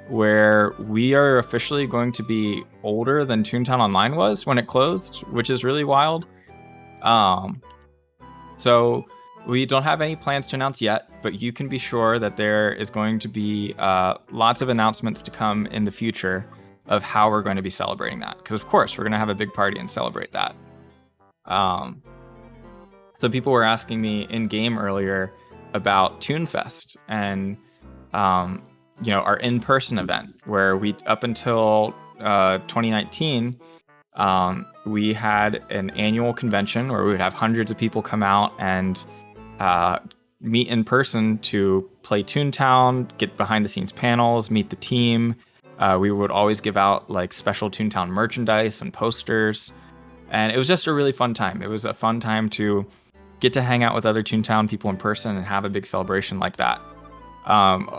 S1: where we are officially going to be older than Toontown Online was when it closed, which is really wild. So we don't have any plans to announce yet, but you can be sure that there is going to be lots of announcements to come in the future of how we're going to be celebrating that. Because of course, we're going to have a big party and celebrate that. So people were asking me in game earlier about ToonFest and our in-person event, where we, up until 2019, we had an annual convention where we would have hundreds of people come out and meet in person to play Toontown, get behind the scenes panels, meet the team. We would always give out special Toontown merchandise and posters. And it was just a really fun time. It was a fun time to get to hang out with other Toontown people in person and have a big celebration like that.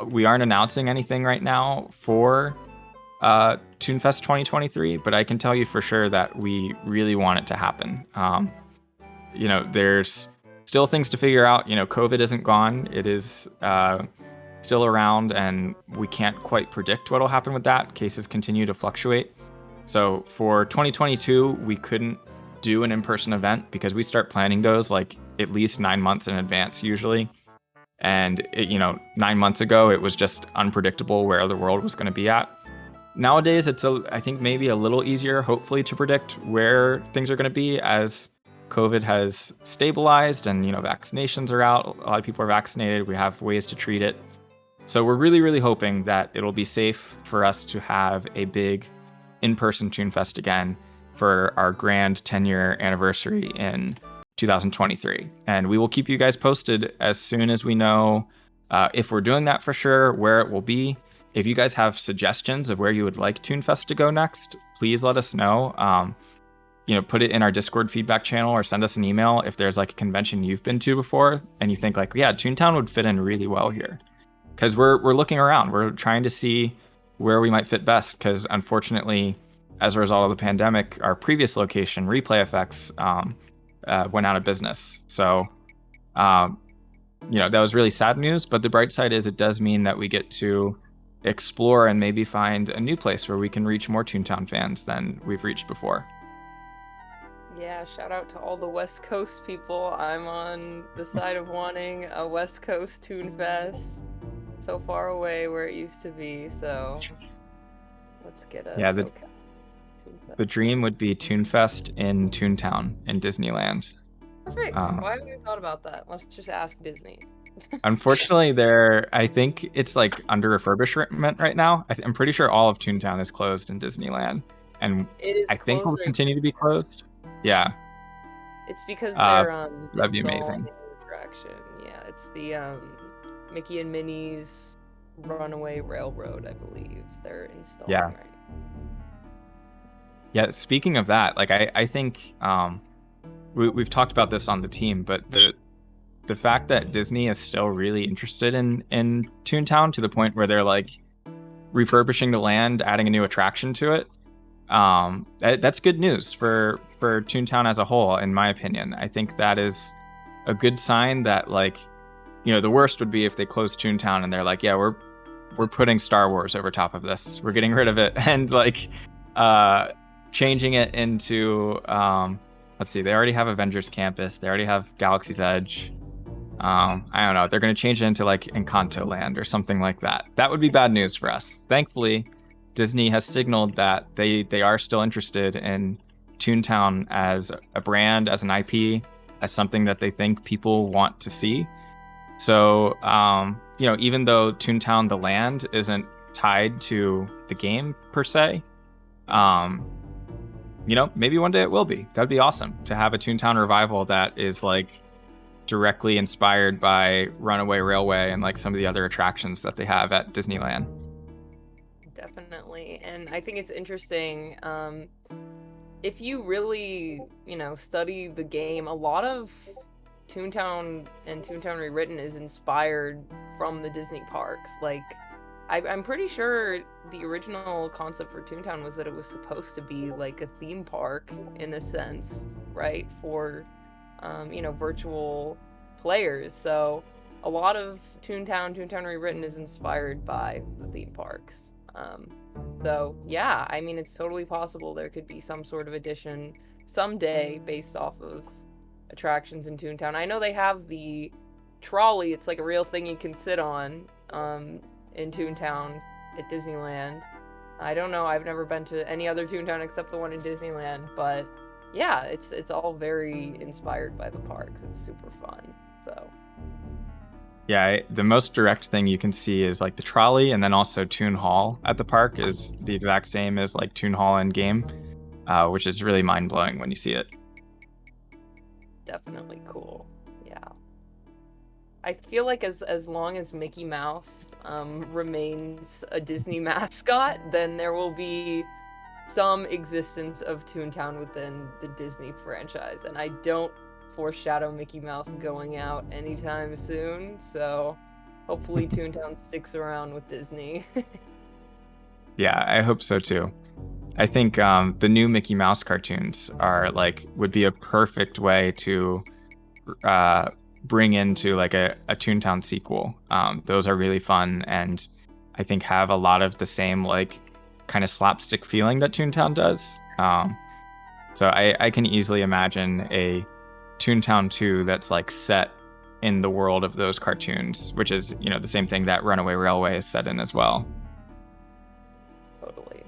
S1: We aren't announcing anything right now for ToonFest 2023, but I can tell you for sure that we really want it to happen. There's still things to figure out. COVID isn't gone. It is still around, and we can't quite predict what'll happen with that. Cases continue to fluctuate. So for 2022, we couldn't do an in-person event because we start planning those at least 9 months in advance usually. And 9 months ago, it was just unpredictable where the world was going to be at. Nowadays, it's I think maybe a little easier, hopefully, to predict where things are going to be as COVID has stabilized and vaccinations are out. A lot of people are vaccinated. We have ways to treat it. So we're really, really hoping that it'll be safe for us to have a big in-person ToonFest again for our grand 10-year anniversary in 2023. And we will keep you guys posted as soon as we know if we're doing that for sure, where it will be. If you guys have suggestions of where you would like ToonFest to go next, please let us know. put it in our Discord feedback channel or send us an email if there's like a convention you've been to before and you think like, yeah, Toontown would fit in really well here. Because we're looking around. We're trying to see where we might fit best. Because unfortunately, as a result of the pandemic, our previous location, Replay Effects, went out of business. So, that was really sad news. But the bright side is it does mean that we get to explore and maybe find a new place where we can reach more Toontown fans than we've reached before.
S3: Yeah, shout out to all the West Coast people. I'm on the side of wanting a West Coast ToonFest. So far away where it used to be, so let's get a SoCal ToonFest.
S1: The dream would be ToonFest in Toontown in Disneyland.
S3: Perfect. Why haven't we thought about that? Let's just ask Disney.
S1: Unfortunately, I think it's like under refurbishment right now. I'm pretty sure all of Toontown is closed in Disneyland, and
S3: it is
S1: I think will
S3: right
S1: continue to be closed. Yeah,
S3: it's because they're
S1: that'd be amazing.
S3: Attraction. Yeah, it's the Mickey and Minnie's Runaway Railroad, I believe they're installing right now.
S1: Yeah, speaking of that, like I think we've talked about this on the team, but the fact that Disney is still really interested in Toontown to the point where they're like refurbishing the land, adding a new attraction to it, that's good news for Toontown as a whole, in my opinion. I think that is a good sign that, like, the worst would be if they close Toontown and they're like, yeah, we're putting Star Wars over top of this. We're getting rid of it and like changing it into let's see, they already have Avengers Campus, they already have Galaxy's Edge. I don't know, they're going to change it into like Encanto Land or something like that. That would be bad news for us. Thankfully, Disney has signaled that they are still interested in Toontown as a brand, as an IP, as something that they think people want to see. So, even though Toontown, the land, isn't tied to the game per se, maybe one day it will be. That'd be awesome to have a Toontown revival that is like directly inspired by Runaway Railway and like some of the other attractions that they have at Disneyland.
S3: Definitely. And I think it's interesting, if you really, study the game, a lot of Toontown and Toontown Rewritten is inspired from the Disney parks. Like, I'm pretty sure the original concept for Toontown was that it was supposed to be like a theme park in a sense, right? For, virtual players. So a lot of Toontown Rewritten is inspired by the theme parks. So yeah, I mean, it's totally possible there could be some sort of addition someday based off of attractions in Toontown. I know they have the trolley. It's like a real thing you can sit on in Toontown at Disneyland. I don't know. I've never been to any other Toontown except the one in Disneyland, but yeah, it's all very inspired by the parks. It's super fun. So
S1: yeah, the most direct thing you can see is like the trolley, and then also Toon Hall at the park is the exact same as like Toon Hall in game, which is really mind-blowing when you see it.
S3: Definitely cool. Yeah. I feel like as long as Mickey Mouse remains a Disney mascot, then there will be some existence of Toontown within the Disney franchise. And I don't foreshadow Mickey Mouse going out anytime soon, so hopefully Toontown sticks around with Disney.
S1: Yeah, I hope so too. I think the new Mickey Mouse cartoons would be a perfect way to bring into like a Toontown sequel. Those are really fun, and I think have a lot of the same like kind of slapstick feeling that Toontown does. So I can easily imagine a Toontown 2 that's like set in the world of those cartoons, which is, the same thing that Runaway Railway is set in as well.
S3: Totally.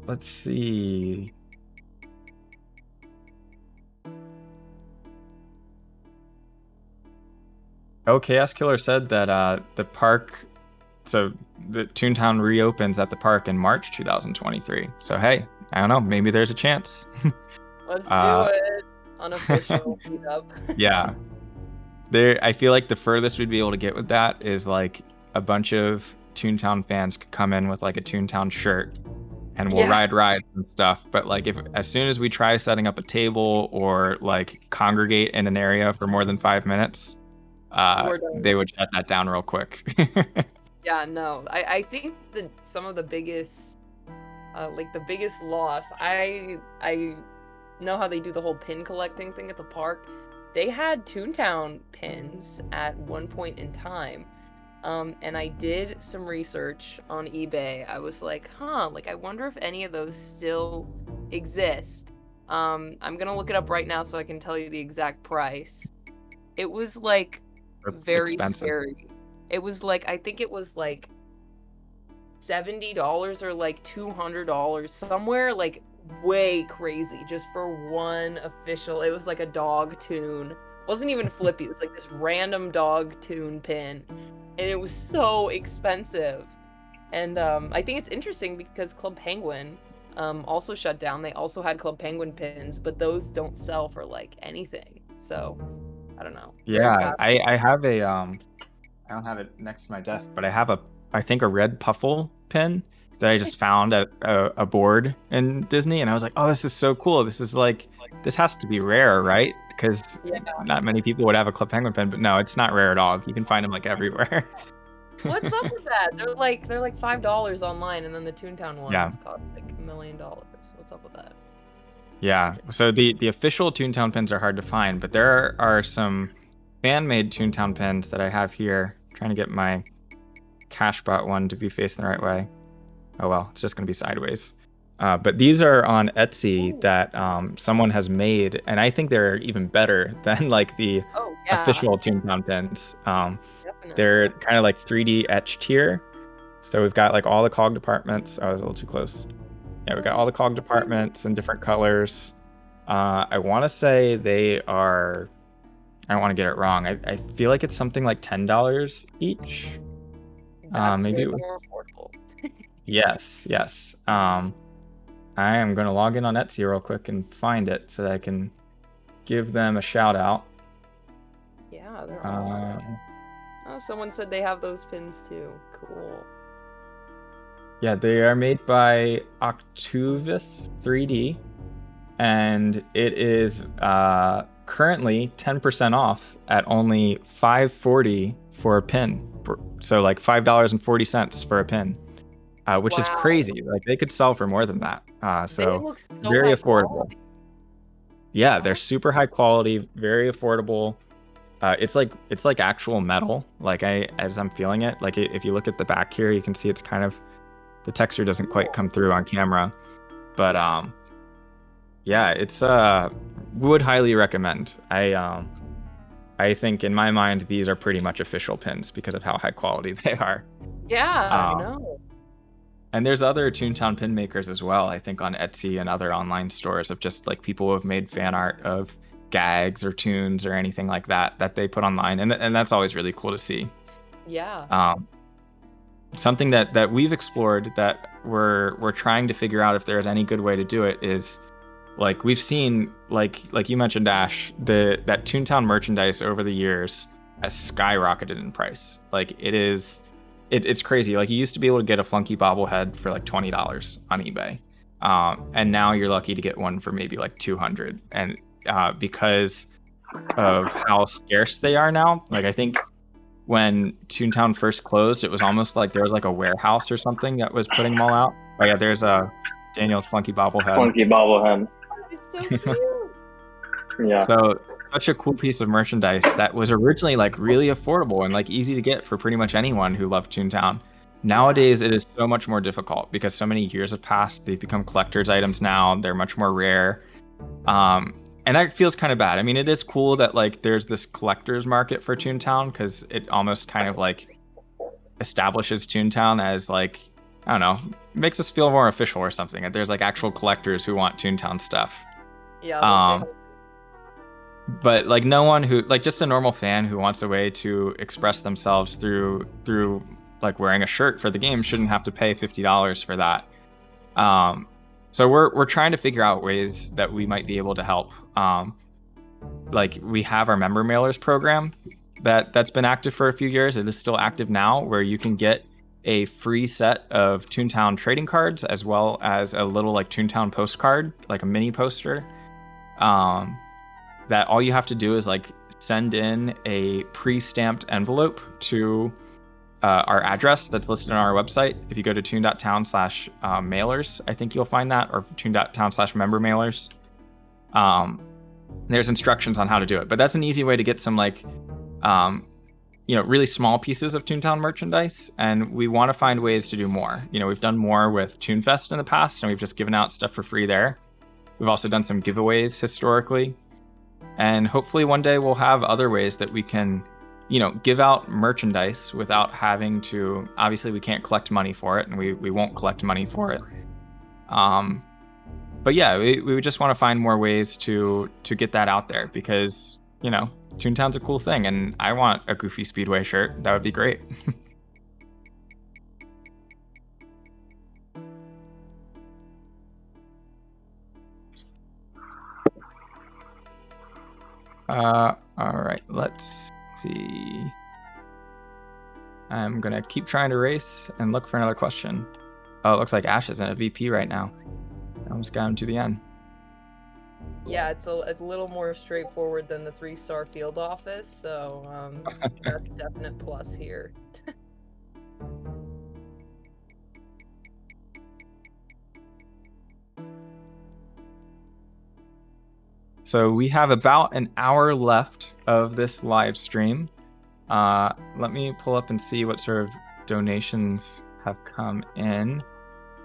S1: Let's see. Oh, Chaos Killer said that the park, so the Toontown reopens at the park in March 2023. So hey, I don't know, maybe there's a chance.
S3: Let's do it. Unofficial meetup.
S1: Yeah. I feel like the furthest we'd be able to get with that is like a bunch of Toontown fans could come in with like a Toontown shirt and we'll ride rides and stuff. But like if as soon as we try setting up a table or like congregate in an area for more than 5 minutes, they would shut that down real quick.
S3: Yeah, no. I think that some of the biggest like the biggest loss, I know how they do the whole pin collecting thing at the park. They had Toontown pins at one point in time. And I did some research on eBay. I was like, like I wonder if any of those still exist. I'm gonna look it up right now so I can tell you the exact price. It was like very
S1: Expensive.
S3: scary. It was like, I think it was like $70 or like $200, somewhere like way crazy, just for one official. It was like a dog toon. It wasn't even Flippy. It was like this random dog toon pin, and it was so expensive. And I think it's interesting because Club Penguin also shut down. They also had Club Penguin pins, but those don't sell for like anything. So I don't know.
S1: Yeah, I have a I don't have it next to my desk, but I have I think a red puffle pin that I just found at a board in Disney, and I was like, oh, this is so cool. This is like, this has to be rare, right? Because not many people would have a Club Penguin pin, but no, it's not rare at all. You can find them like everywhere.
S3: What's up with that? They're like $5 online, and then the Toontown ones cost like $1 million. What's up with that?
S1: Yeah. So the official Toontown pins are hard to find, but there are some fan-made Toontown pins that I have here. I'm trying to get my Cashbot one to be facing the right way. Oh well, it's just gonna be sideways. But these are on Etsy that someone has made, and I think they're even better than like the official Toontown pins. They're kind of like 3D etched here. So we've got like all the cog departments. Oh, I was a little too close. Yeah, we've got all the cog departments in different colors. I want to say they are, I don't want to get it wrong. I feel like it's something like $10 each.
S3: That's
S1: maybe
S3: way more affordable.
S1: Yes. I am going to log in on Etsy real quick and find it so that I can give them a shout out.
S3: Yeah, they're awesome. Oh, someone said they have those pins too. Cool.
S1: Yeah, they are made by Octuvis 3D, and it is currently 10% off at only $5.40 for a pin. So like $5.40 for a pin, which is crazy. Like they could sell for more than that. So very affordable.
S3: Quality.
S1: Yeah, they're super high quality, very affordable. It's like actual metal. Like as I'm feeling it, like if you look at the back here, you can see it's kind of, the texture doesn't quite come through on camera, but yeah, it's would highly recommend. I think in my mind these are pretty much official pins because of how high quality they are.
S3: Yeah, I know.
S1: And there's other Toontown pin makers as well, I think on Etsy and other online stores, of just like people who have made fan art of gags or tunes or anything like that they put online, and that's always really cool to see.
S3: Yeah.
S1: Something that we've explored that we're trying to figure out if there's any good way to do it is, like, we've seen, like you mentioned, Ash, that Toontown merchandise over the years has skyrocketed in price. Like it's crazy. Like you used to be able to get a Flunky bobblehead for like $20 on eBay, and now you're lucky to get one for maybe like $200. And because of how scarce they are now, like I think when Toontown first closed, it was almost like there was like a warehouse or something that was putting them all out. Oh yeah, there's a Daniel's Flunky bobblehead.
S5: Flunky bobblehead.
S3: It's so cute.
S5: Yes.
S1: So such a cool piece of merchandise that was originally like really affordable and like easy to get for pretty much anyone who loved Toontown. Nowadays, it is so much more difficult because so many years have passed. They've become collector's items now. They're much more rare. And that feels kind of bad. I mean, it is cool that like there's this collector's market for Toontown because it almost kind of like establishes Toontown as like, I don't know, makes us feel more official or something. That there's like actual collectors who want Toontown stuff.
S3: Yeah.
S1: But like no one who, like just a normal fan who wants a way to express themselves through like wearing a shirt for the game shouldn't have to pay $50 for that. So we're trying to figure out ways that we might be able to help. Like we have our member mailers program that's been active for a few years. It is still active now, where you can get a free set of Toontown trading cards, as well as a little like Toontown postcard, like a mini poster. That all you have to do is like send in a pre-stamped envelope to our address that's listed on our website. If you go to toon.town/mailers, I think you'll find that, or toon.town/member mailers. There's instructions on how to do it, but that's an easy way to get some like really small pieces of Toontown merchandise, and we want to find ways to do more. We've done more with ToonFest in the past, and we've just given out stuff for free there. We've also done some giveaways historically, and hopefully one day we'll have other ways that we can give out merchandise without having to. Obviously we can't collect money for it, and we won't collect money for it. But yeah, we would just want to find more ways to get that out there, because Toontown's a cool thing, and I want a Goofy Speedway shirt. That would be great. All right, let's see. I'm gonna keep trying to race and look for another question. Oh, it looks like Ash is in a VP right now. I almost got him to the end.
S3: Yeah, it's a little more straightforward than the 3-star field office, so that's a definite plus here.
S1: So we have about an hour left of this live stream. Let me pull up and see what sort of donations have come in.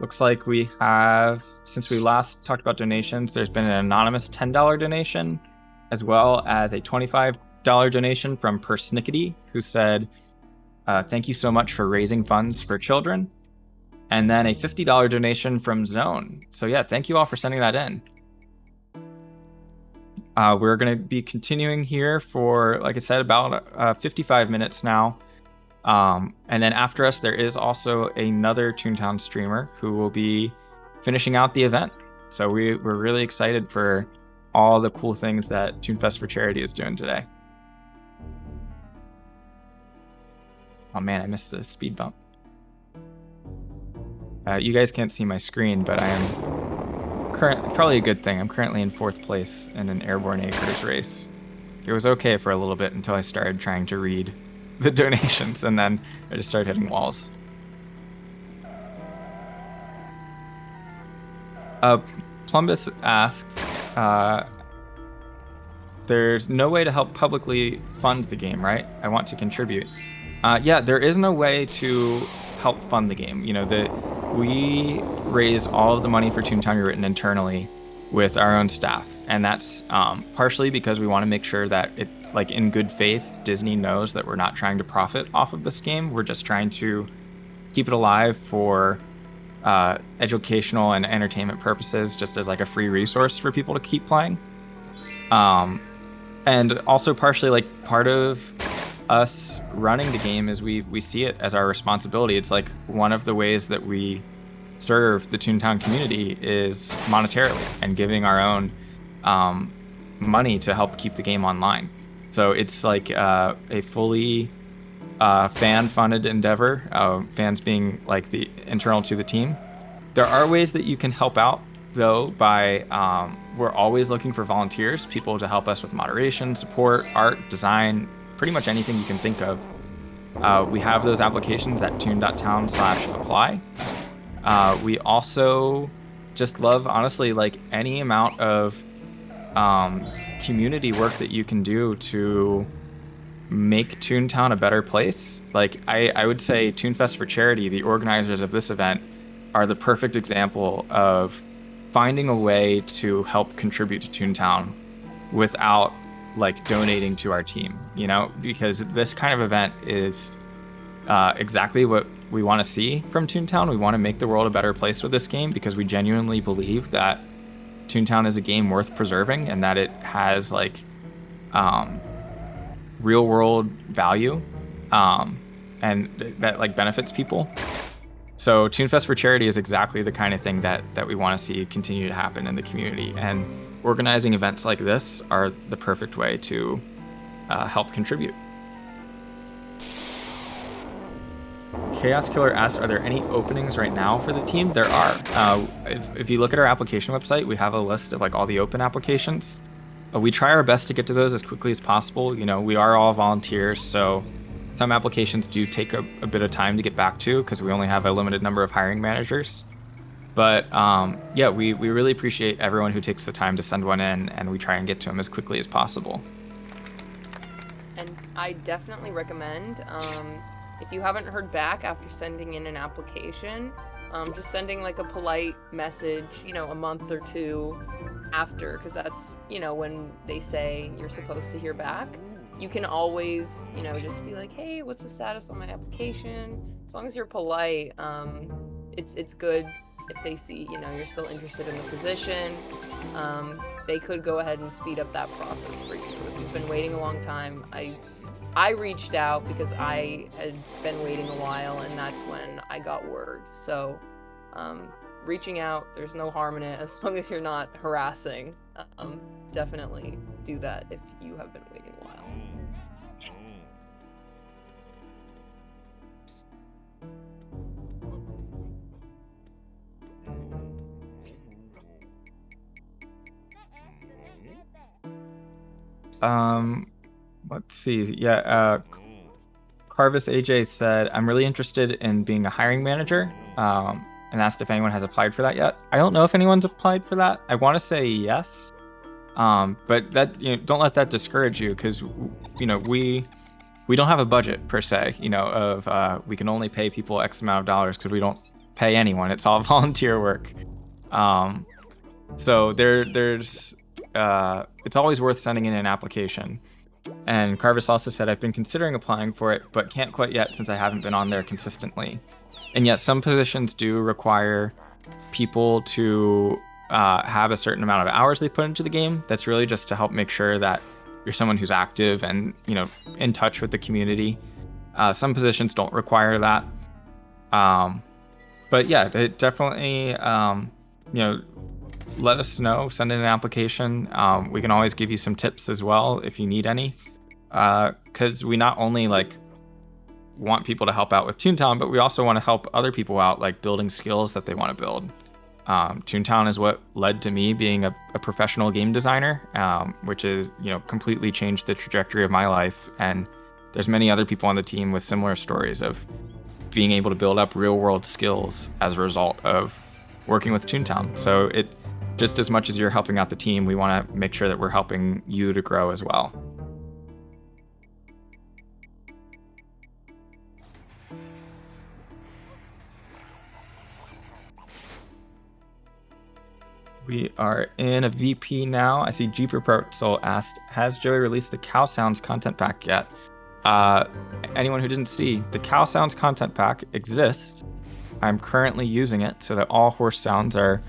S1: Looks like we have, since we last talked about donations, there's been an anonymous $10 donation, as well as a $25 donation from Persnickety, who said, thank you so much for raising funds for children. And then a $50 donation from Zone. So yeah, thank you all for sending that in. We're going to be continuing here for, like I said, about 55 minutes now. And then after us, there is also another Toontown streamer who will be finishing out the event. So we're really excited for all the cool things that ToonFest for Charity is doing today. Oh man, I missed the speed bump. You guys can't see my screen, but I am probably a good thing. I'm currently in 4th place in an Airborne Acres race. It was okay for a little bit until I started trying to read the donations, and then I just started hitting walls. Plumbus asks, there's no way to help publicly fund the game, right? I want to contribute. Yeah, there is no way to help fund the game. We raise all of the money for Toontown Rewritten internally with our own staff, and that's partially because we want to make sure that it, like, in good faith, Disney knows that we're not trying to profit off of this game. We're just trying to keep it alive for educational and entertainment purposes, just as like a free resource for people to keep playing. And also partially, like, part of us running the game is we see it as our responsibility. It's like one of the ways that we serve the Toontown community is monetarily, and giving our own money to help keep the game online. So it's like a fully fan-funded endeavor, fans being like the internal to the team. There are ways that you can help out, though, by we're always looking for volunteers, people to help us with moderation, support, art, design, pretty much anything you can think of. We have those applications at toon.town/apply. We also just love, honestly, like any amount of community work that you can do to make Toontown a better place. Like I would say ToonFest for Charity, the organizers of this event, are the perfect example of finding a way to help contribute to Toontown without like donating to our team, because this kind of event is exactly what we want to see from Toontown. We want to make the world a better place with this game, because we genuinely believe that Toontown is a game worth preserving, and that it has like real world value, and that like benefits people. So ToonFest for Charity is exactly the kind of thing that we want to see continue to happen in the community, and organizing events like this are the perfect way to help contribute. Chaos Killer asked, are there any openings right now for the team? There are. If you look at our application website, we have a list of like all the open applications. We try our best to get to those as quickly as possible. You know, we are all volunteers, so some applications do take a bit of time to get back to because we only have a limited number of hiring managers. But yeah, we really appreciate everyone who takes the time to send one in, and we try and get to them as quickly as possible.
S3: And I definitely recommend, if you haven't heard back after sending in an application, just sending like a polite message, you know, a month or two after, because that's, you know, when they say you're supposed to hear back. You can always, you know, just be like, hey, what's the status on my application? As long as you're polite, it's good if they see, you know, you're still interested in the position. They could go ahead and speed up that process for you. If you've been waiting a long time, I reached out because I had been waiting a while, and that's when I got word. So reaching out, there's no harm in it as long as you're not harassing. Definitely do that if you have been waiting a while.
S1: Let's see. Yeah, Carvis AJ said, I'm really interested in being a hiring manager, and asked if anyone has applied for that yet. I don't know if anyone's applied for that. I want to say yes. But that, you know, don't let that discourage you, because, you know, we don't have a budget per se, you know, of we can only pay people X amount of dollars because we don't pay anyone. It's all volunteer work. So there's it's always worth sending in an application. And Carvis also said, I've been considering applying for it, but can't quite yet since I haven't been on there consistently. And yet some positions do require people to have a certain amount of hours they put into the game. That's really just to help make sure that you're someone who's active and, you know, in touch with the community. Some positions don't require that. But yeah, it definitely, you know, let us know, send in an application. We can always give you some tips as well if you need any, because we not only like want people to help out with Toontown, but we also want to help other people out, like building skills that they want to build. Toontown is what led to me being a professional game designer, which is, you know, completely changed the trajectory of my life. And there's many other people on the team with similar stories of being able to build up real world skills as a result of working with Toontown. So it, just as much as you're helping out the team, we want to make sure that we're helping you to grow as well. We are in a VP now. I see Jeeper Pretzel asked, has Joey released the Cow Sounds content pack yet? Anyone who didn't see, the Cow Sounds content pack exists. I'm currently using it so that all horse sounds are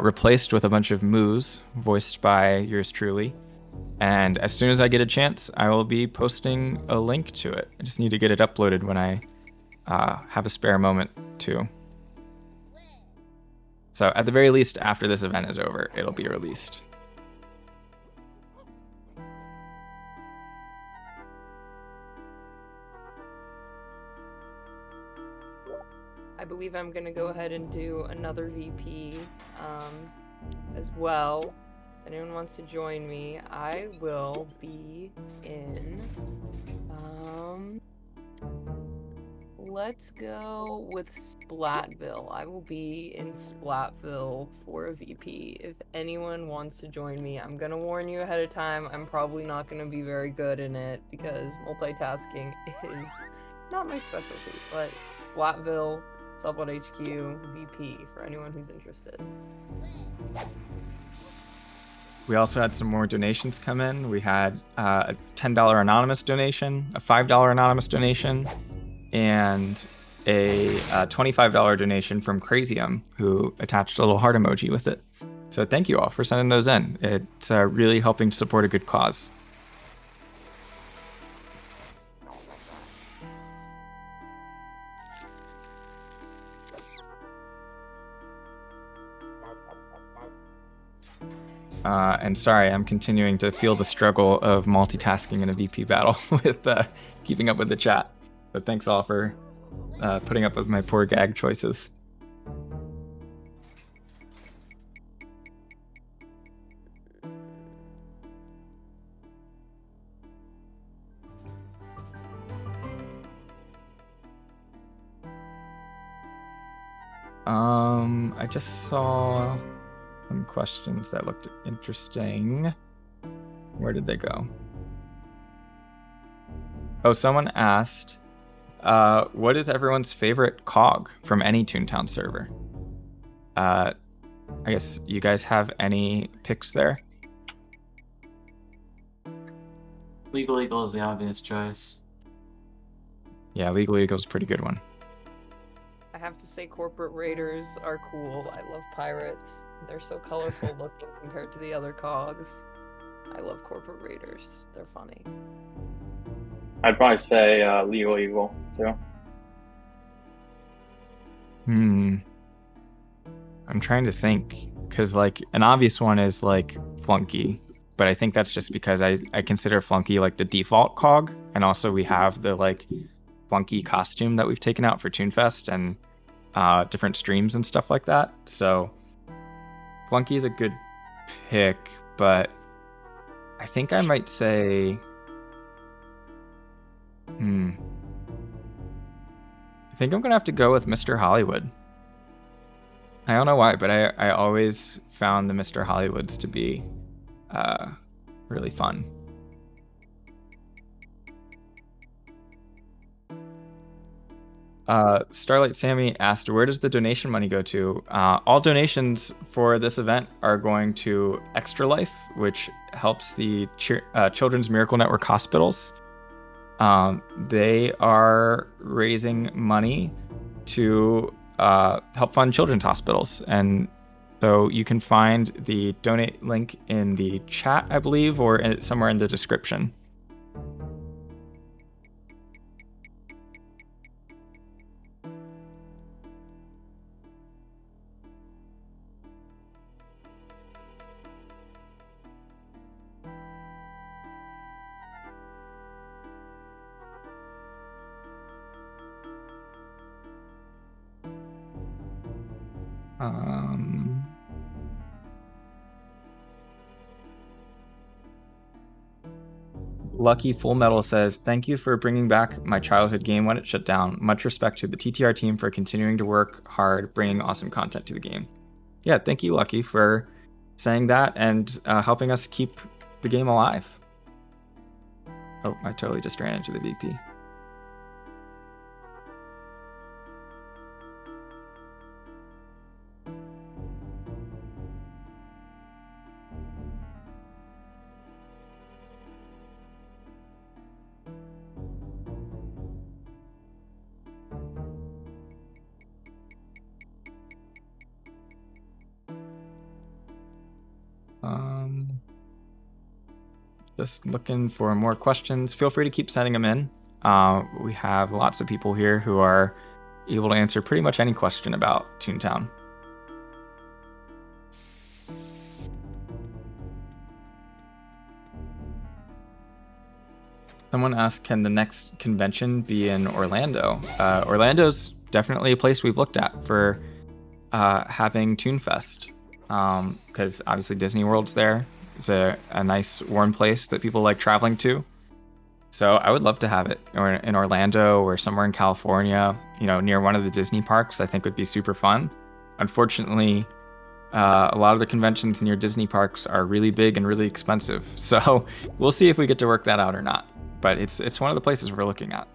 S1: replaced with a bunch of moos voiced by yours truly. And as soon as I get a chance, I will be posting a link to it. I just need to get it uploaded when I have a spare moment too. So at the very least, after this event is over, it'll be released.
S3: I believe I'm gonna go ahead and do another VP as well. If anyone wants to join me, I will be in, let's go with Splatville. I will be in Splatville for a VP. If anyone wants to join me, I'm gonna warn you ahead of time, I'm probably not gonna be very good in it because multitasking is not my specialty, but Splatville, Subwhat HQ, VP for anyone who's interested.
S1: We also had some more donations come in. We had a $10 anonymous donation, a $5 anonymous donation, and a $25 donation from Crazium, who attached a little heart emoji with it. So thank you all for sending those in. It's really helping to support a good cause. And sorry, I'm continuing to feel the struggle of multitasking in a VP battle with keeping up with the chat. But thanks all for putting up with my poor gag choices. I just saw some questions that looked interesting. Where did they go? Oh, someone asked, what is everyone's favorite cog from any Toontown server? I guess you guys have any picks there?
S2: Legal Eagle is the obvious choice.
S1: Yeah, Legal Eagle's a pretty good one.
S3: I have to say corporate raiders are cool. I love pirates. They're so colorful looking compared to the other cogs. I love corporate raiders. They're funny.
S5: I'd probably say Legal Eagle too.
S1: I'm trying to think, because like an obvious one is like Flunky, but I think that's just because I consider Flunky like the default cog, and also we have the like Flunky costume that we've taken out for ToonFest and different streams and stuff like that. So Flunky is a good pick, but I think I might say, I think I'm gonna have to go with Mr. Hollywood. I don't know why, but I always found the Mr. Hollywoods to be really fun. Starlight Sammy asked, where does the donation money go to? All donations for this event are going to Extra Life, which helps the Children's Miracle Network hospitals. They are raising money to help fund children's hospitals. And so you can find the donate link in the chat, I believe, or somewhere in the description. Lucky Full Metal says, thank you for bringing back my childhood game when it shut down. Much respect to the TTR team for continuing to work hard, bringing awesome content to the game. Yeah, thank you, Lucky, for saying that and helping us keep the game alive. Oh, I totally just ran into the VP. Just looking for more questions. Feel free to keep sending them in. We have lots of people here who are able to answer pretty much any question about Toontown. Someone asked, can the next convention be in Orlando? Orlando's definitely a place we've looked at for having ToonFest, because obviously Disney World's there. It's a nice, warm place that people like traveling to. So I would love to have it in Orlando or somewhere in California, near one of the Disney parks. I think would be super fun. Unfortunately, a lot of the conventions near Disney parks are really big and really expensive. So we'll see if we get to work that out or not. But it's one of the places we're looking at.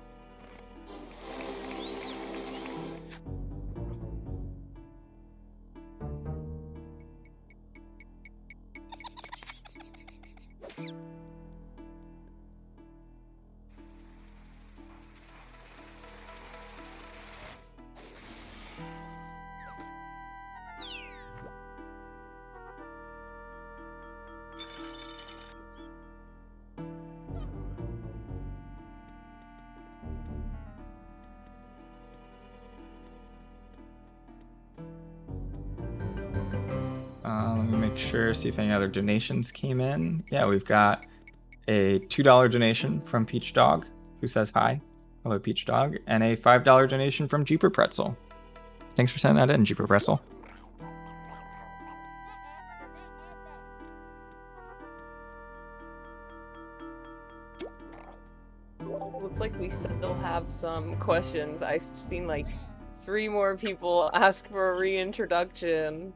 S1: Let me make sure, see if any other donations came in. Yeah, we've got a $2 donation from Peach Dog, who says hi. Hello, Peach Dog. And a $5 donation from Jeeper Pretzel. Thanks for sending that in, Jeeper Pretzel.
S3: Looks like we still have some questions. I've seen like 3 more people ask for a reintroduction.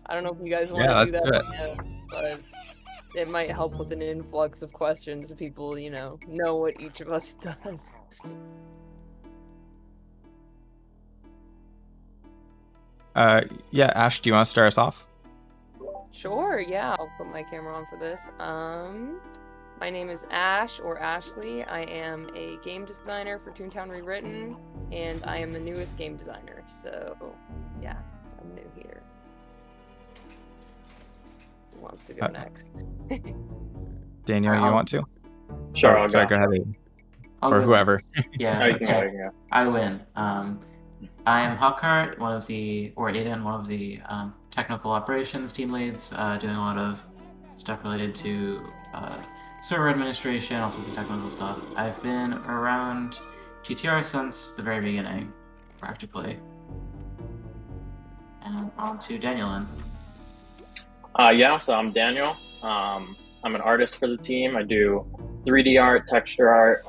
S3: I don't know if you guys want to do that yet, but it might help with an influx of questions if people, know what each of us does.
S1: Yeah, Ash, do you want to start us off?
S3: Sure, yeah. I'll put my camera on for this. My name is Ash, or Ashley. I am a game designer for Toontown Rewritten, and I am the newest game designer. So, yeah, I'm new here. Who wants to go next?
S1: Daniel, you want to?
S5: Sure,
S1: I'll
S5: go.
S1: Go ahead. Or whoever.
S2: Yeah,
S5: you can go, you can go.
S2: I win. I am Hawkheart, Aiden, one of the technical operations team leads, doing a lot of stuff related to server administration, all sorts of technical stuff. I've been around TTR since the very beginning, practically. And on to Daniel.
S5: Yeah, so I'm Daniel. I'm an artist for the team. I do 3D art, texture art,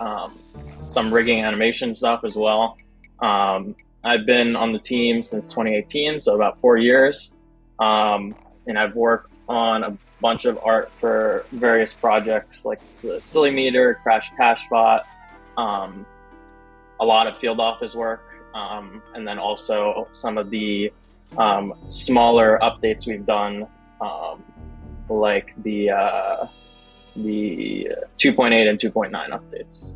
S5: some rigging animation stuff as well. I've been on the team since 2018, so about 4 years. And I've worked on a bunch of art for various projects like the Silly Meter, Crash Cashbot, a lot of field office work, and then also some of the smaller updates we've done, like the 2.8 and 2.9 updates.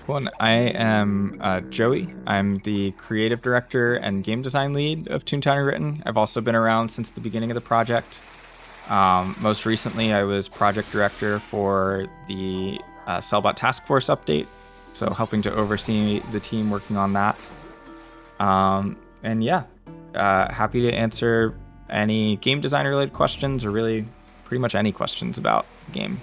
S1: Well, I am Joey. I'm the creative director and game design lead of Toontown Rewritten. I've also been around since the beginning of the project. Most recently, I was project director for the Cellbot Task Force update, so helping to oversee the team working on that. And yeah, happy to answer any game design related questions, or really pretty much any questions about the game.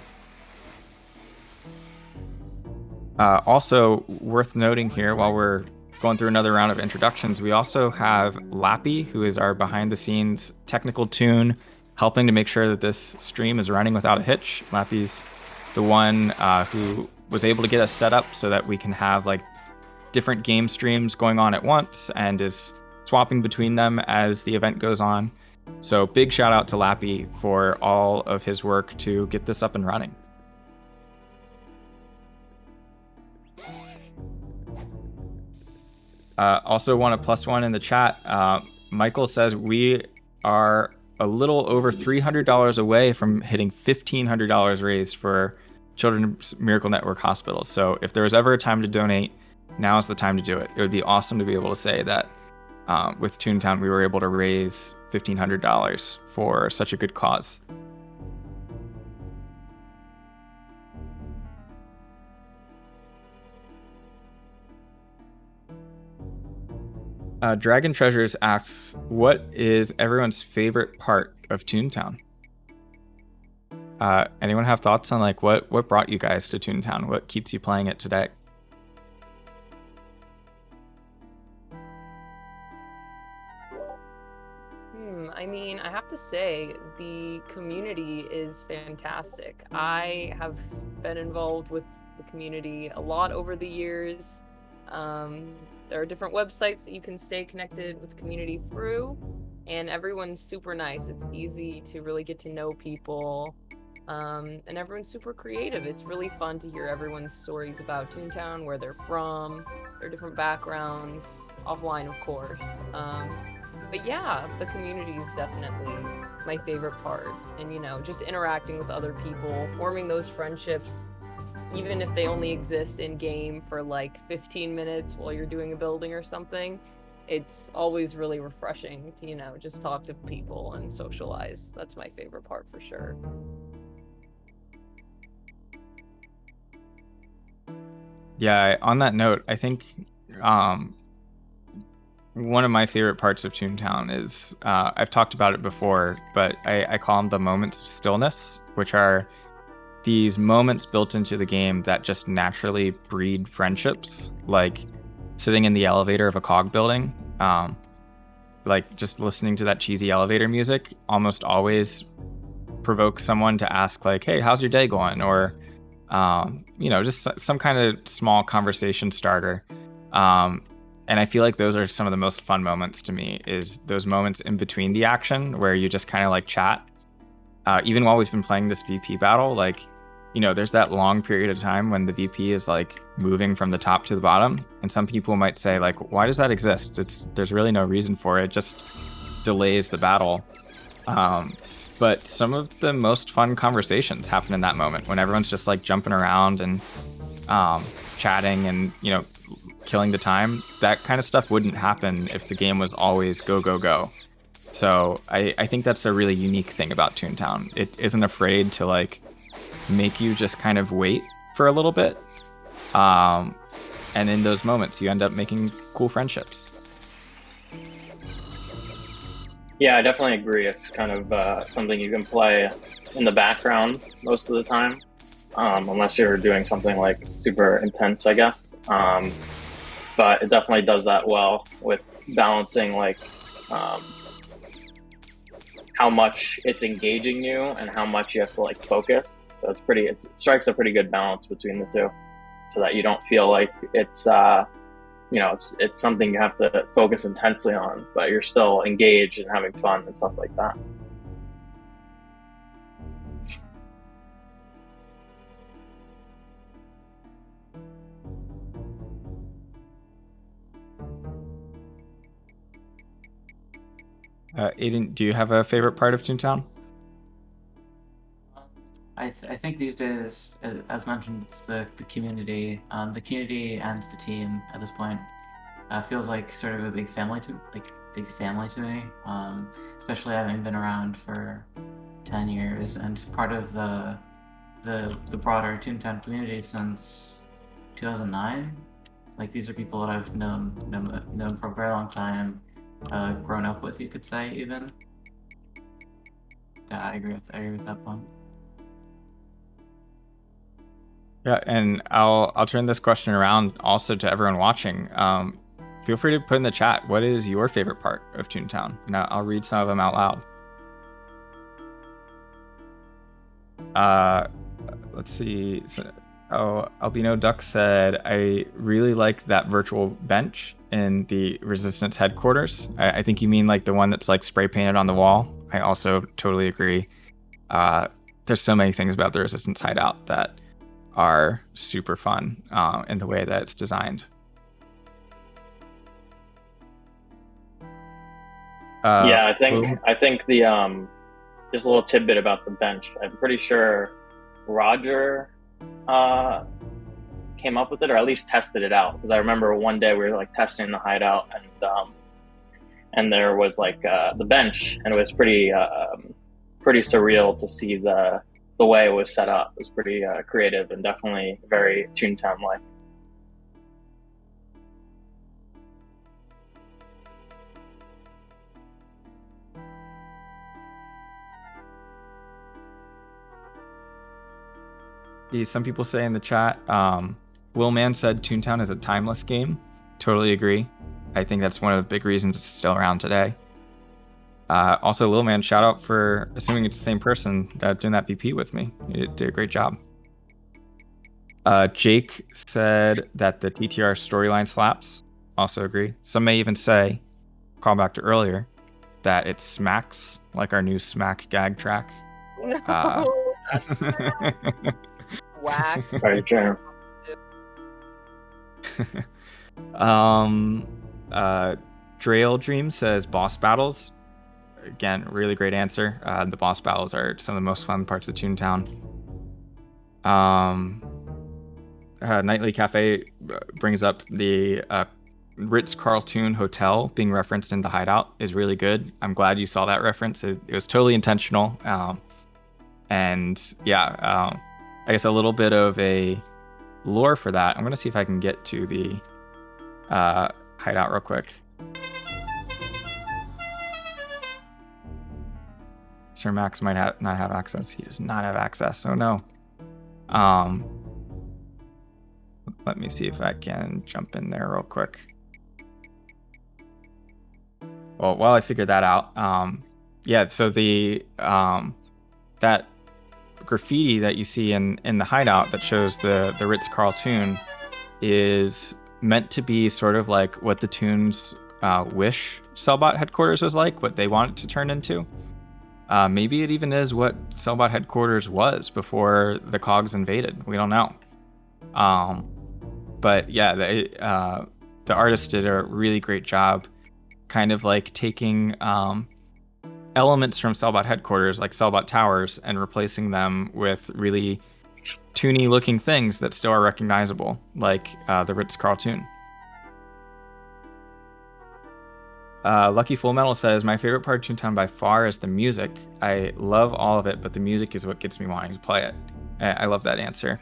S1: Also worth noting here, while we're going through another round of introductions, we also have Lappy, who is our behind the scenes technical toon, helping to make sure that this stream is running without a hitch. Lappy's the one who was able to get us set up so that we can have like different game streams going on at once and is swapping between them as the event goes on. So big shout out to Lappy for all of his work to get this up and running. Also want a +1 in the chat. Michael says we are a little over $300 away from hitting $1,500 raised for Children's Miracle Network hospitals. So if there was ever a time to donate, now is the time to do it. It would be awesome to be able to say that with Toontown we were able to raise $1,500 for such a good cause. Dragon Treasures asks, what is everyone's favorite part of Toontown? Anyone have thoughts on like what brought you guys to Toontown? What keeps you playing it today?
S3: I mean, I have to say the community is fantastic. I have been involved with the community a lot over the years. There are different websites that you can stay connected with the community through, and everyone's super nice. It's easy to really get to know people, and everyone's super creative. It's really fun to hear everyone's stories about Toontown, where they're from, their different backgrounds, offline, of course. But yeah, the community is definitely my favorite part. And, just interacting with other people, forming those friendships, even if they only exist in game for like 15 minutes while you're doing a building or something, it's always really refreshing to, just talk to people and socialize. That's my favorite part for sure.
S1: Yeah, on that note, I think one of my favorite parts of Toontown is, I've talked about it before, but I call them the moments of stillness, which are these moments built into the game that just naturally breed friendships, like sitting in the elevator of a cog building, like just listening to that cheesy elevator music almost always provokes someone to ask like, hey, how's your day going? Or just some kind of small conversation starter. And I feel like those are some of the most fun moments to me, is those moments in between the action where you just kind of like chat. Even while we've been playing this VP battle, like, there's that long period of time when the VP is like moving from the top to the bottom. And some people might say like, why does that exist? There's really no reason for it. It just delays the battle. But some of the most fun conversations happen in that moment when everyone's just like jumping around and chatting and, killing the time. That kind of stuff wouldn't happen if the game was always go, go, go. So I think that's a really unique thing about Toontown. It isn't afraid to like make you just kind of wait for a little bit. And in those moments, you end up making cool friendships.
S5: Yeah, I definitely agree. It's kind of something you can play in the background most of the time, unless you're doing something like super intense, I guess. But it definitely does that well with balancing like how much it's engaging you and how much you have to like focus. So it strikes a pretty good balance between the two, so that you don't feel like it's it's something you have to focus intensely on, but you're still engaged and having fun and stuff like that.
S1: Aiden, do you have a favorite part of Toontown?
S2: I think these days, as mentioned, it's the community. The community and the team at this point feels like sort of a big family to me. Especially having been around for 10 years and part of the broader Toontown community since 2009. Like, these are people that I've known for a very long time, grown up with, you could say, even. Yeah, I agree with that point.
S1: Yeah, and I'll turn this question around also to everyone watching. Feel free to put in the chat, what is your favorite part of Toontown? And I'll read some of them out loud. Let's see. Albino Duck said, I really like that virtual bench in the Resistance headquarters. I think you mean like the one that's like spray painted on the wall. I also totally agree. There's so many things about the Resistance hideout that are super fun in the way that it's designed.
S5: Yeah, I think the just a little tidbit about the bench. I'm pretty sure Roger came up with it, or at least tested it out, because I remember one day we were like testing the hideout, and there was like the bench, and it was pretty surreal to see the way it was set up. It was pretty creative and definitely very Toontown like.
S1: Some people say in the chat, Will Man said Toontown is a timeless game. Totally agree. I think that's one of the big reasons it's still around today. Also, Lil Man, shout out for assuming it's the same person doing that VP with me. You did a great job. Jake said that the TTR storyline slaps. Also agree. Some may even say, call back to earlier, that it smacks like our new Smack gag track.
S3: No, that's whack.
S5: Very true.
S1: Drail Dream says boss battles. Again, really great answer. The boss battles are some of the most fun parts of Toontown. Nightly Cafe brings up the Ritz-Carlton Hotel being referenced in the hideout is really good. I'm glad you saw that reference. It was totally intentional. And yeah, I guess a little bit of a lore for that. I'm going to see if I can get to the hideout real quick. Sir Max might not have access. He does not have access. Oh no. Um, let me see if I can jump in there real quick. Well, while I figure that out, yeah. So the that graffiti that you see in the hideout that shows the Ritz Carlton is meant to be sort of like what the Toons wish Cellbot headquarters was like, what they want it to turn into. Maybe it even is what Cellbot headquarters was before the Cogs invaded. We don't know. But yeah, the artist did a really great job, kind of like taking elements from Cellbot headquarters, like Cellbot towers, and replacing them with really toony looking things that still are recognizable, like the Ritz Carlton. Lucky Full Metal says, my favorite part of Toontown by far is the music. I love all of it, but the music is what gets me wanting to play it. I love that answer.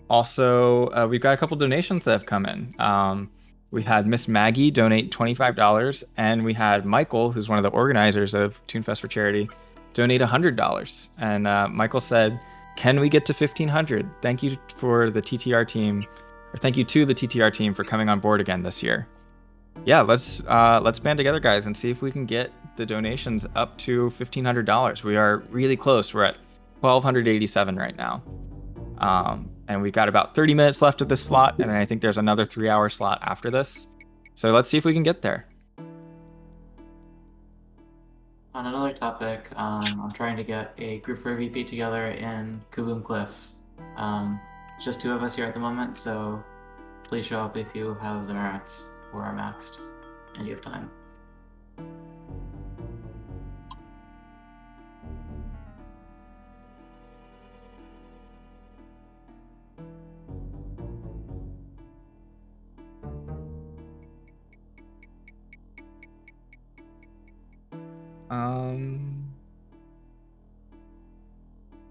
S1: Also, we've got a couple donations that have come in. We had Miss Maggie donate $25, and we had Michael, who's one of the organizers of ToonFest for Charity, donate $100. And Michael said, "Can we get to 1,500? Thank you for the TTR team, or thank you to the TTR team for coming on board again this year." Yeah, let's band together, guys, and see if we can get the donations up to $1,500. We are really close. We're at 1,287 right now. And we've got about 30 minutes left of this slot, and I think there's another 3-hour slot after this. So let's see if we can get there.
S2: On another topic, I'm trying to get a group for VP together in Kaboom Cliffs. It's just 2 of us here at the moment, so please show up if you have the merits or are maxed and you have time.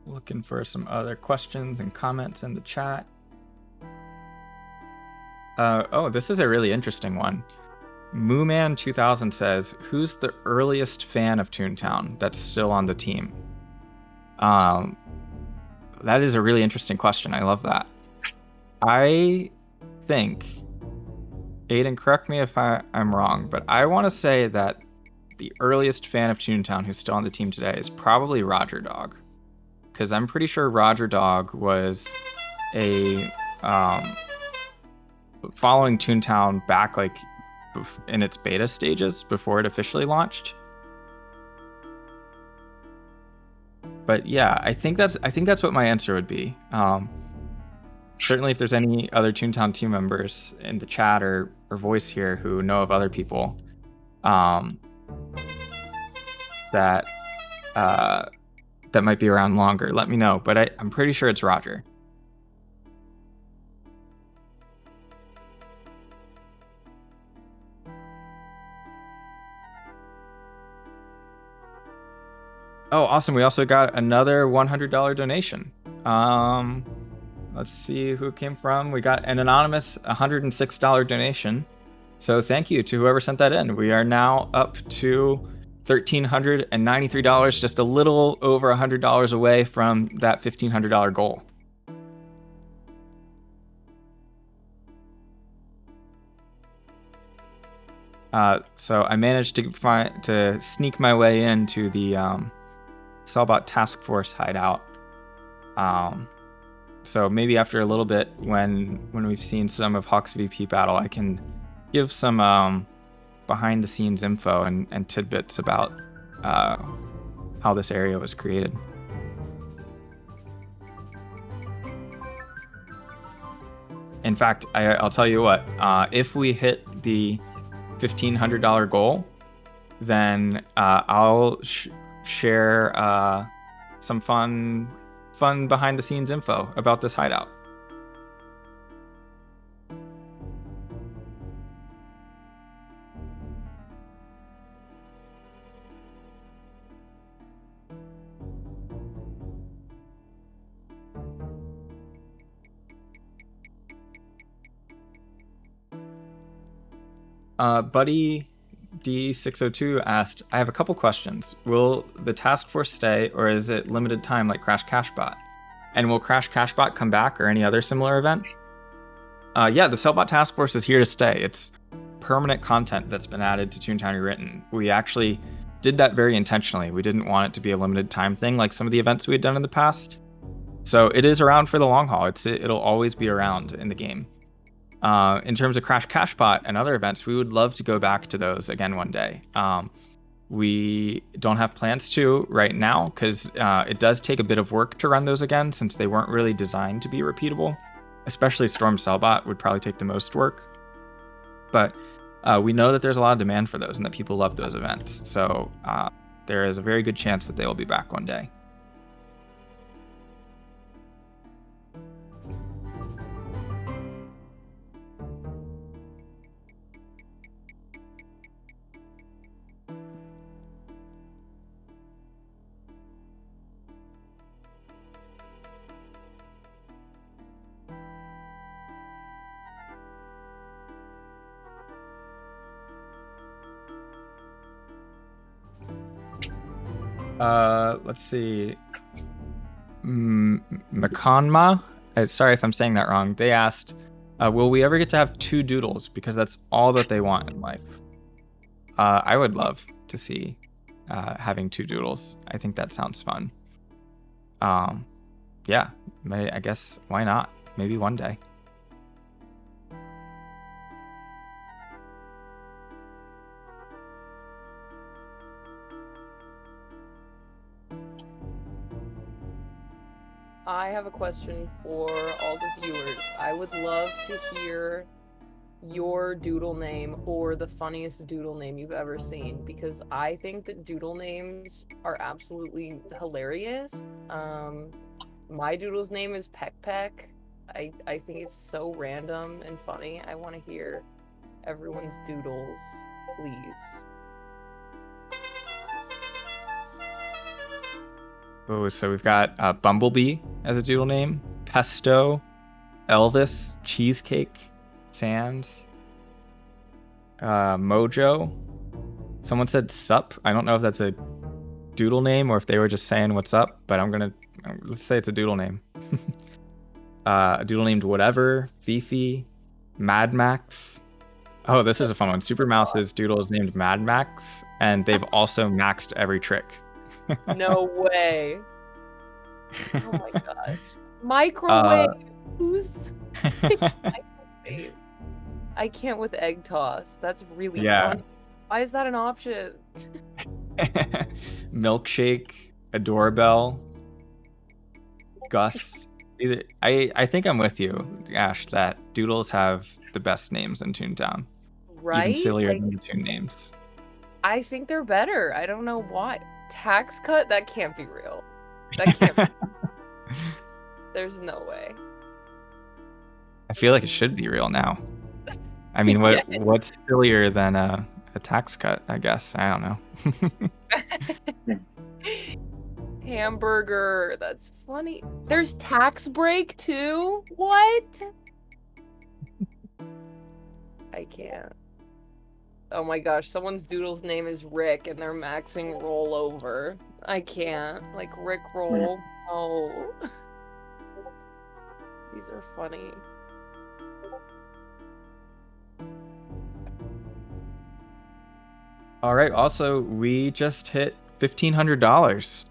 S1: Looking for some other questions and comments in the chat. Oh, this is a really interesting one. Mooman2000 says, who's the earliest fan of Toontown that's still on the team? That is a really interesting question. I love that. I think, Aiden, correct me if I'm wrong, but I want to say that the earliest fan of Toontown who's still on the team today is probably Roger Dog. Because I'm pretty sure Roger Dog was a following Toontown back like in its beta stages before it officially launched. But yeah, I think that's what my answer would be. Certainly, if there's any other Toontown team members in the chat or voice here who know of other people that might be around longer, let me know. But I'm pretty sure it's Roger. Oh, awesome. We also got another $100 donation. Let's see who it came from. We got an anonymous $106 donation. So thank you to whoever sent that in. We are now up to $1,393, just a little over $100 away from that $1,500 goal. So I managed to sneak my way into the Cellbot Task Force hideout. So maybe after a little bit, when we've seen some of Hawk's VP battle, I can give some behind the scenes info and tidbits about how this area was created. In fact, I'll tell you what, if we hit the $1,500 goal, then I'll share some fun behind the scenes info about this hideout. Buddy D602 asked, I have a couple questions. Will the task force stay, or is it limited time like Crash Cashbot? And will Crash Cashbot come back or any other similar event? Yeah, the Cellbot task force is here to stay. It's permanent content that's been added to Toontown Rewritten. We actually did that very intentionally. We didn't want it to be a limited time thing like some of the events we had done in the past. So it is around for the long haul. It'll always be around in the game. In terms of Crash Cashbot and other events, we would love to go back to those again one day. We don't have plans to right now because it does take a bit of work to run those again since they weren't really designed to be repeatable. Especially Storm Cellbot would probably take the most work. But we know that there's a lot of demand for those and that people love those events. So there is a very good chance that they will be back one day. Let's see. Makanma, sorry if I'm saying that wrong. They asked, will we ever get to have 2 doodles? Because that's all that they want in life. I would love to see having 2 doodles. I think that sounds fun. Yeah, I guess why not? Maybe one day.
S3: I have a question for all the viewers. I would love to hear your doodle name or the funniest doodle name you've ever seen, because I think that doodle names are absolutely hilarious. My doodle's name is Peck Peck. I think it's so random and funny. I want to hear everyone's doodles, please.
S1: Oh, so we've got Bumblebee as a doodle name, Pesto, Elvis, Cheesecake, Sands, Mojo. Someone said Sup. I don't know if that's a doodle name or if they were just saying what's up, but let's say it's a doodle name. A doodle named Whatever, Fifi, Mad Max. Oh, this is a fun one. Super Mouse's doodle is named Mad Max, and they've also maxed every trick.
S3: No way. Oh my gosh. Microwave. Who's microwave? I can't with egg toss. That's really fun. Why is that an option?
S1: Milkshake, a doorbell, Gus. I think I'm with you, Ash, that doodles have the best names in Toontown.
S3: Right?
S1: Even sillier than the Toon names.
S3: I think they're better. I don't know why. Tax cut? That can't be real. That can't be. There's no way.
S1: I feel like it should be real now. I mean, what's sillier than a tax cut, I guess? I don't know.
S3: Hamburger. That's funny. There's tax break too? What? I can't. Oh my gosh, someone's doodle's name is Rick and they're maxing rollover. I can't. Like Rick roll. Oh. These are funny.
S1: All right. Also, we just hit $1,500.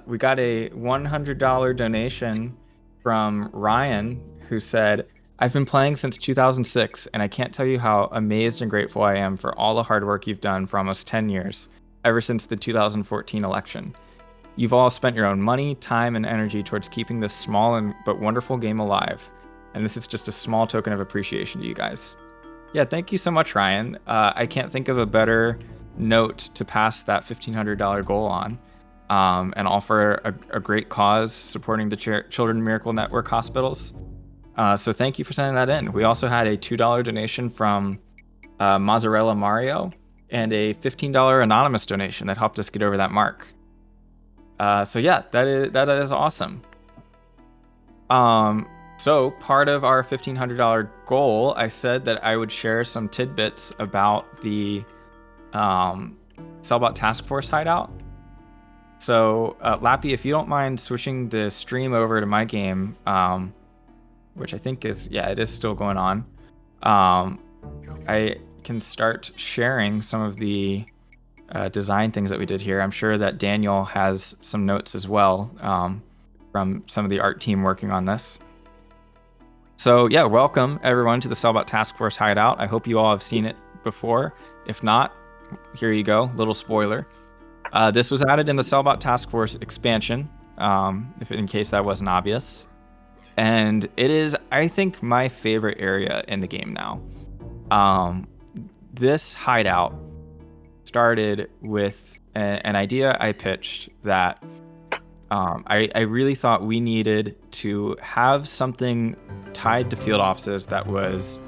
S1: We got a $100 donation from Ryan, who said, I've been playing since 2006, and I can't tell you how amazed and grateful I am for all the hard work you've done for almost 10 years, ever since the 2014 election. You've all spent your own money, time, and energy towards keeping this small but wonderful game alive, and this is just a small token of appreciation to you guys. Yeah, thank you so much, Ryan. I can't think of a better note to pass that $1,500 goal on, and all for a great cause supporting the Children Miracle Network hospitals. So thank you for sending that in. We also had a $2 donation from Mozzarella Mario and a $15 anonymous donation that helped us get over that mark. So yeah, that is awesome. So part of our $1,500 goal, I said that I would share some tidbits about the Cellbot Task Force hideout. So, Lappy, if you don't mind switching the stream over to my game, which I think is, yeah, it is still going on, I can start sharing some of the design things that we did here. I'm sure that Daniel has some notes as well from some of the art team working on this. So yeah, welcome everyone to the Cellbot Task Force hideout. I hope you all have seen it before. If not, here you go, little spoiler. This was added in the Cellbot Task Force expansion, if in case that wasn't obvious. And it is, I think, my favorite area in the game now. This hideout started with an idea I pitched that I really thought we needed to have something tied to field offices that was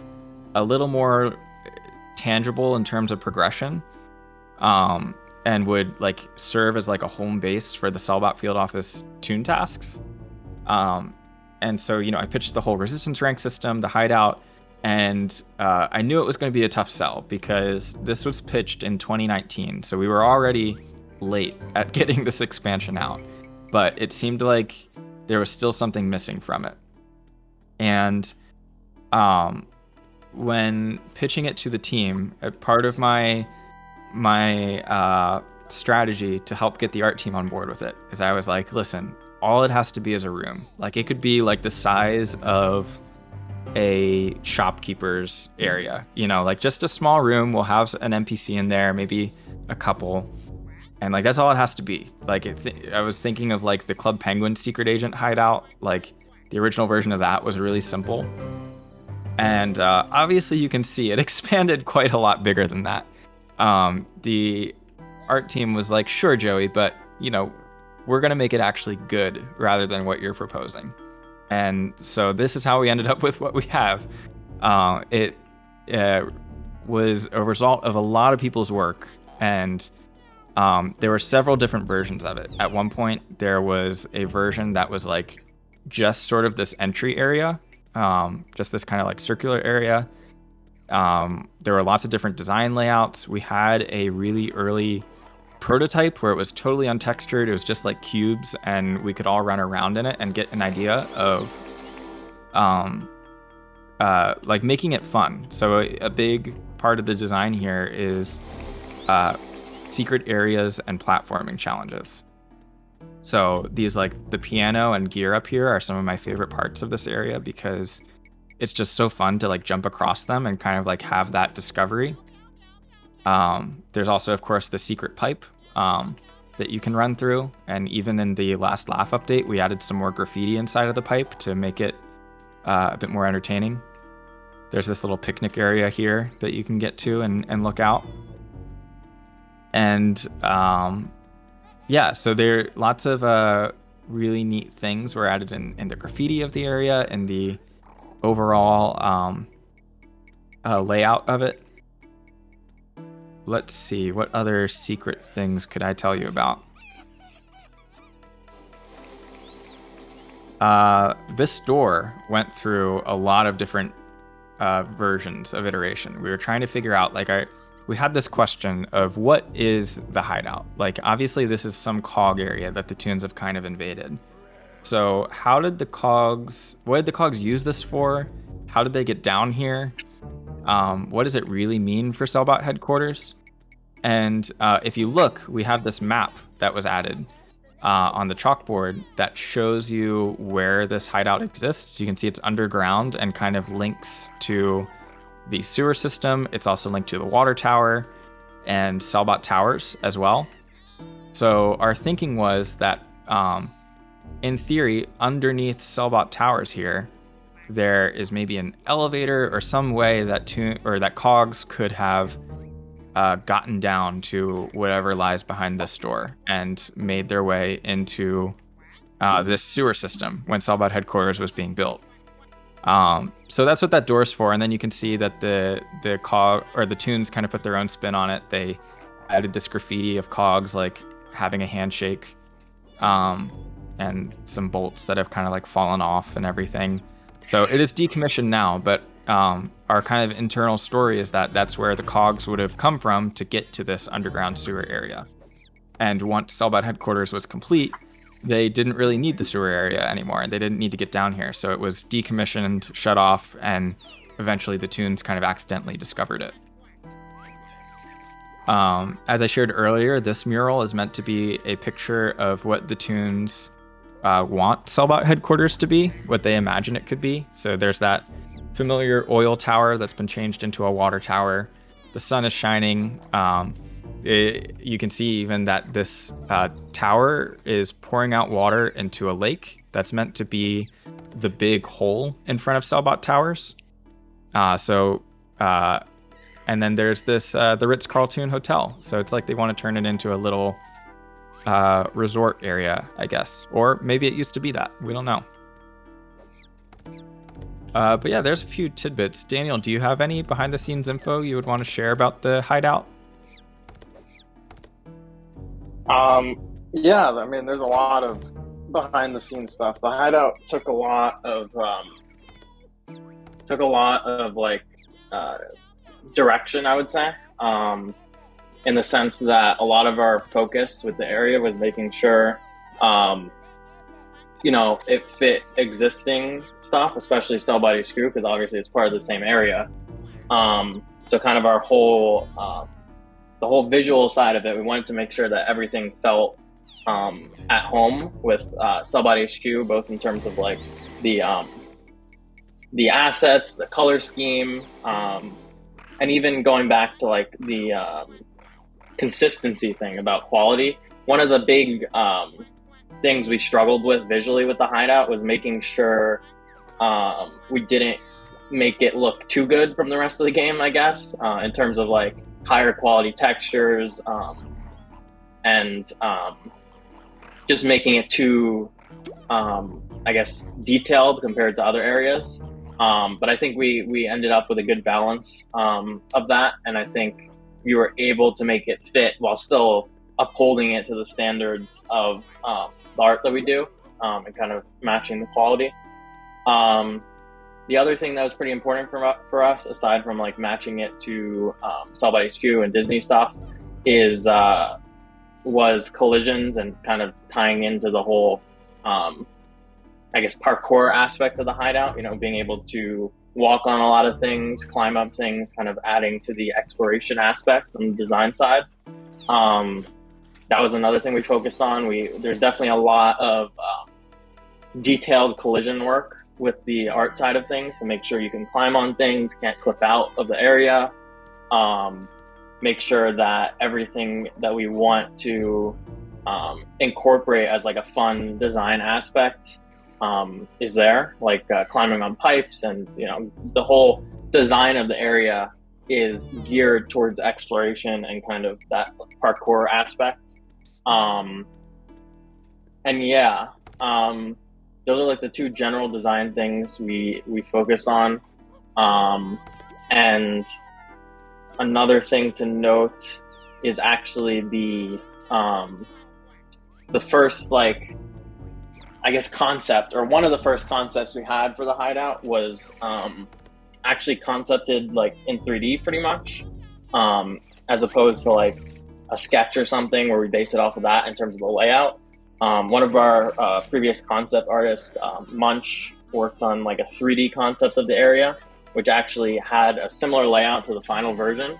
S1: a little more tangible in terms of progression, and would like serve as like a home base for the Cellbot field office toon tasks. And so, I pitched the whole resistance rank system, the hideout, and I knew it was going to be a tough sell because this was pitched in 2019. So we were already late at getting this expansion out, but it seemed like there was still something missing from it. And when pitching it to the team, part of my strategy to help get the art team on board with it is I was like, listen, all it has to be is a room. Like, it could be like the size of a shopkeeper's area, like just a small room. We'll have an NPC in there, maybe a couple, and like that's all it has to be. Like, I was thinking of like the Club Penguin secret agent hideout. Like, the original version of that was really simple, and obviously you can see it expanded quite a lot bigger than that. The art team was like, sure, Joey, but we're gonna make it actually good rather than what you're proposing. And so this is how we ended up with what we have. It was a result of a lot of people's work, and there were several different versions of it. At one point, there was a version that was like just sort of this entry area, just this kind of like circular area. There were lots of different design layouts. We had a really early prototype where it was totally untextured. It was just like cubes, and we could all run around in it and get an idea of like making it fun. So a big part of the design here is secret areas and platforming challenges. So these, like the piano and gear up here, are some of my favorite parts of this area because it's just so fun to like jump across them and kind of like have that discovery. There's also, of course, the secret pipe that you can run through. And even in the last Laugh update, we added some more graffiti inside of the pipe to make it a bit more entertaining. There's this little picnic area here that you can get to and look out. And yeah, so there are lots of really neat things were added in the graffiti of the area and the overall layout of it. Let's see, what other secret things could I tell you about? This door went through a lot of different versions of iteration. We were trying to figure out, like, we had this question of what is the hideout? Like, obviously this is some cog area that the Toons have kind of invaded. So what did the cogs use this for? How did they get down here? What does it really mean for Cellbot headquarters? And if you look, we have this map that was added on the chalkboard that shows you where this hideout exists. You can see it's underground and kind of links to the sewer system. It's also linked to the water tower and Cellbot towers as well. So our thinking was that in theory, underneath Cellbot towers here, there is maybe an elevator or some way that cogs could have gotten down to whatever lies behind this door and made their way into this sewer system when Cellbot headquarters was being built. So that's what that door's for. And then you can see that the cog or the Toons kind of put their own spin on it. They added this graffiti of cogs like having a handshake, and some bolts that have kind of like fallen off and everything. So it is decommissioned now, but our kind of internal story is that that's where the cogs would have come from to get to this underground sewer area. And once Cellbot headquarters was complete, they didn't really need the sewer area anymore, and they didn't need to get down here. So it was decommissioned, shut off, and eventually the Toons kind of accidentally discovered it. As I shared earlier, this mural is meant to be a picture of what the Toons want Cellbot headquarters to be, what they imagine it could be. So there's that familiar oil tower that's been changed into a water tower. The sun is shining. You can see even that this tower is pouring out water into a lake that's meant to be the big hole in front of Cellbot Towers. And then there's this the Ritz-Carlton Hotel. So it's like they want to turn it into a little resort area, I guess. Or maybe it used to be that. We don't know. But yeah, there's a few tidbits. Daniel, do you have any behind-the-scenes info you would want to share about the hideout?
S5: Yeah, I mean, there's a lot of behind-the-scenes stuff. The hideout took a lot of like direction, I would say, in the sense that a lot of our focus with the area was making sure, it fit existing stuff, especially Cellbot HQ, because obviously it's part of the same area. So kind of our whole, the whole visual side of it, we wanted to make sure that everything felt at home with Cellbot HQ, both in terms of like the assets, the color scheme, and even going back to like the consistency thing about quality. One of the big things we struggled with visually with the hideout was making sure we didn't make it look too good from the rest of the game, I guess, in terms of like higher quality textures and just making it too, I guess, detailed compared to other areas. But I think we ended up with a good balance of that, and I think we were able to make it fit while still upholding it to the standards of the art that we do, and kind of matching the quality. The other thing that was pretty important for us, aside from like matching it to Cellbot HQ and Disney stuff, was collisions and kind of tying into the whole, I guess, parkour aspect of the hideout. Being able to walk on a lot of things, climb up things, kind of adding to the exploration aspect on the design side. That was another thing we focused on. There's definitely a lot of detailed collision work with the art side of things to make sure you can climb on things, can't clip out of the area. Make sure that everything that we want to incorporate as like a fun design aspect is there, like climbing on pipes, and the whole design of the area is geared towards exploration and kind of that parkour aspect. Those are like the two general design things we focused on. And another thing to note is actually the first, like, I guess, concept, or one of the first concepts we had for the hideout was actually concepted like in 3D pretty much, as opposed to like a sketch or something where we base it off of that in terms of the layout. One of our previous concept artists, Munch, worked on like a 3D concept of the area, which actually had a similar layout to the final version.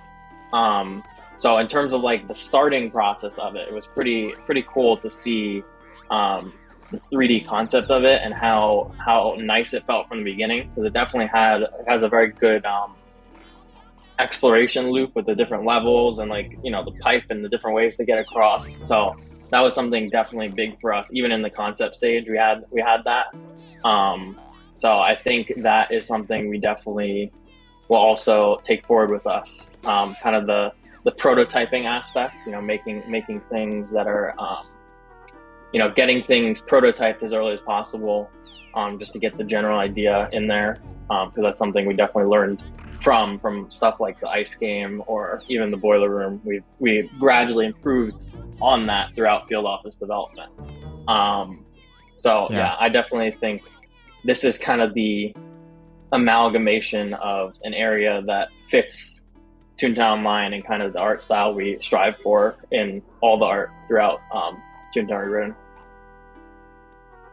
S5: So in terms of like the starting process of it, it was pretty cool to see the 3D concept of it and how nice it felt from the beginning, because it definitely has a very good exploration loop with the different levels and like the pipe and the different ways to get across. So that was something definitely big for us. Even in the concept stage, we had that. So I think that is something we definitely will also take forward with us. Kind of the prototyping aspect, making things that are, getting things prototyped as early as possible, just to get the general idea in there. Because that's something we definitely learned from stuff like the ice game or even the boiler room. We gradually improved on that throughout field office development. Yeah, I definitely think this is kind of the amalgamation of an area that fits Toontown line and kind of the art style we strive for in all the art throughout Toontown Rewritten.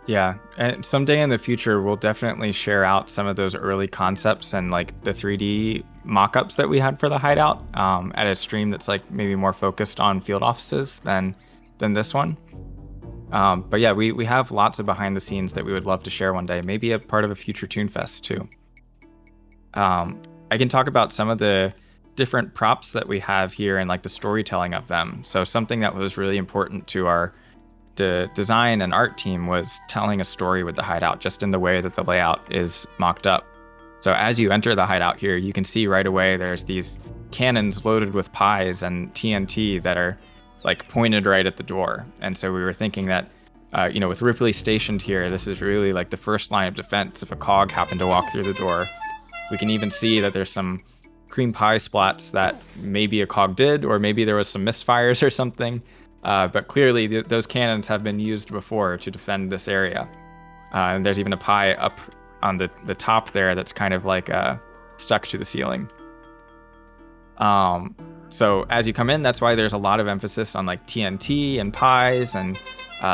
S1: Yeah, and someday in the future, we'll definitely share out some of those early concepts and like the 3D mock-ups that we had for the hideout at a stream that's like maybe more focused on field offices than this one. But yeah, we have lots of behind the scenes that we would love to share one day, maybe a part of a future ToonFest too. I can talk about some of the different props that we have here and like the storytelling of them. So something that was really important to our design and art team was telling a story with the hideout, just in the way that the layout is mocked up. So as you enter the hideout here, you can see right away there's these cannons loaded with pies and TNT that are like pointed right at the door. And so we were thinking that, with Ripley stationed here, this is really like the first line of defense if a cog happened to walk through the door. We can even see that there's some cream pie splats that maybe a cog did, or maybe there was some misfires or something. But clearly, those cannons have been used before to defend this area. And there's even a pie up on the top there that's kind of like stuck to the ceiling. So as you come in, that's why there's a lot of emphasis on like TNT and pies and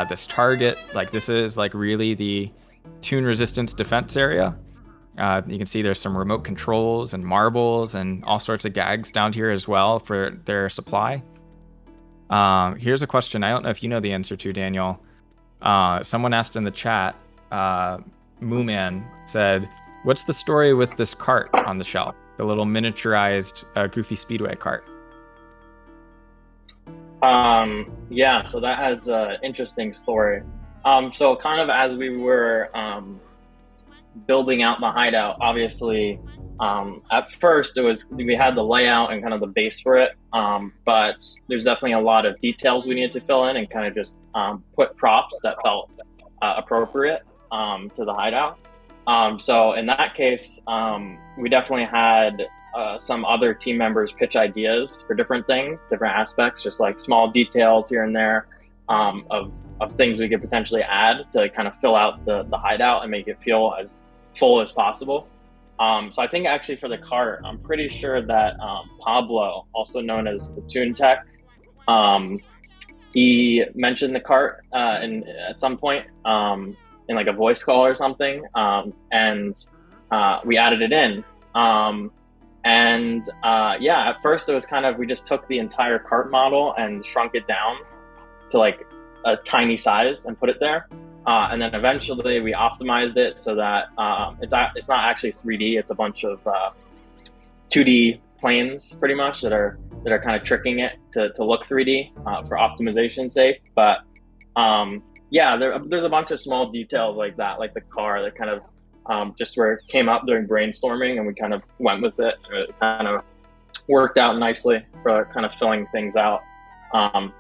S1: this target. Like this is like really the Toon resistance defense area. You can see there's some remote controls and marbles and all sorts of gags down here as well for their supply. Here's a question I don't know if you know the answer to, Daniel. Someone asked in the chat, Mooman said, what's the story with this cart on the shelf? The little miniaturized Goofy Speedway cart.
S5: Yeah, so that has an interesting story. So kind of as we were building out the hideout, obviously, at first we had the layout and kind of the base for it, but there's definitely a lot of details we needed to fill in and kind of just put props that felt appropriate to the hideout. So in that case, we definitely had some other team members pitch ideas for different things, different aspects, just like small details here and there of things we could potentially add to kind of fill out the hideout and make it feel as full as possible. So I think actually for the cart, I'm pretty sure that Pablo, also known as the Toon Tech, he mentioned the cart at some point in like a voice call or something, and we added it in. Yeah, at first it was kind of, we just took the entire cart model and shrunk it down to like a tiny size and put it there. And then eventually we optimized it so that it's not actually 3D. It's a bunch of 2D planes pretty much that are kind of tricking it to look 3D for optimization's sake. But yeah, there's a bunch of small details like that, like the car that kind of just where it came up during brainstorming and we kind of went with it. It kind of worked out nicely for kind of filling things out.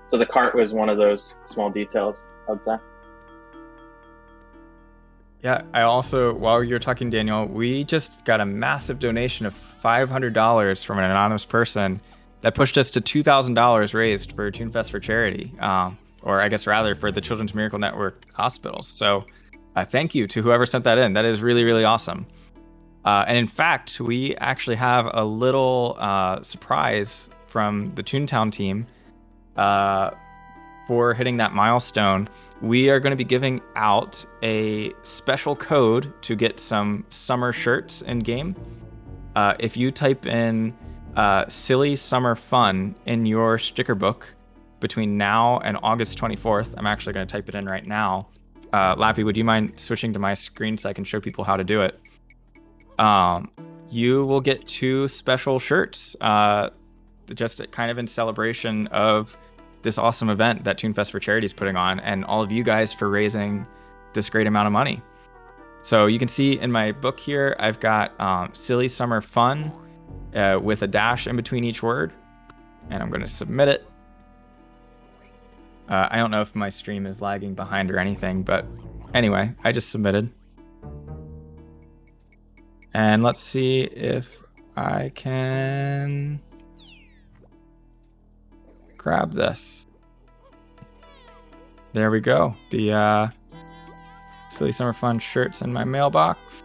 S5: So the cart was one of those small details, I'd say.
S1: Yeah, I also, while you're talking, Daniel, we just got a massive donation of $500 from an anonymous person that pushed us to $2,000 raised for ToonFest for charity, or I guess rather for the Children's Miracle Network hospitals. So thank you to whoever sent that in. That is really, really awesome. And in fact, we actually have a little surprise from the Toontown team for hitting that milestone. We are going to be giving out a special code to get some summer shirts in game. If you type in Silly Summer Fun in your sticker book between now and August 24th, I'm actually going to type it in right now. Lappy, would you mind switching to my screen so I can show people how to do it? You will get 2 special shirts, just kind of in celebration of this awesome event that ToonFest for Charity is putting on, and all of you guys for raising this great amount of money. So you can see in my book here, I've got Silly Summer Fun with a dash in between each word, and I'm going to submit it. I don't know if my stream is lagging behind or anything, but anyway, I just submitted. And let's see if I can grab this. There we go. The Silly Summer Fun shirt's in my mailbox.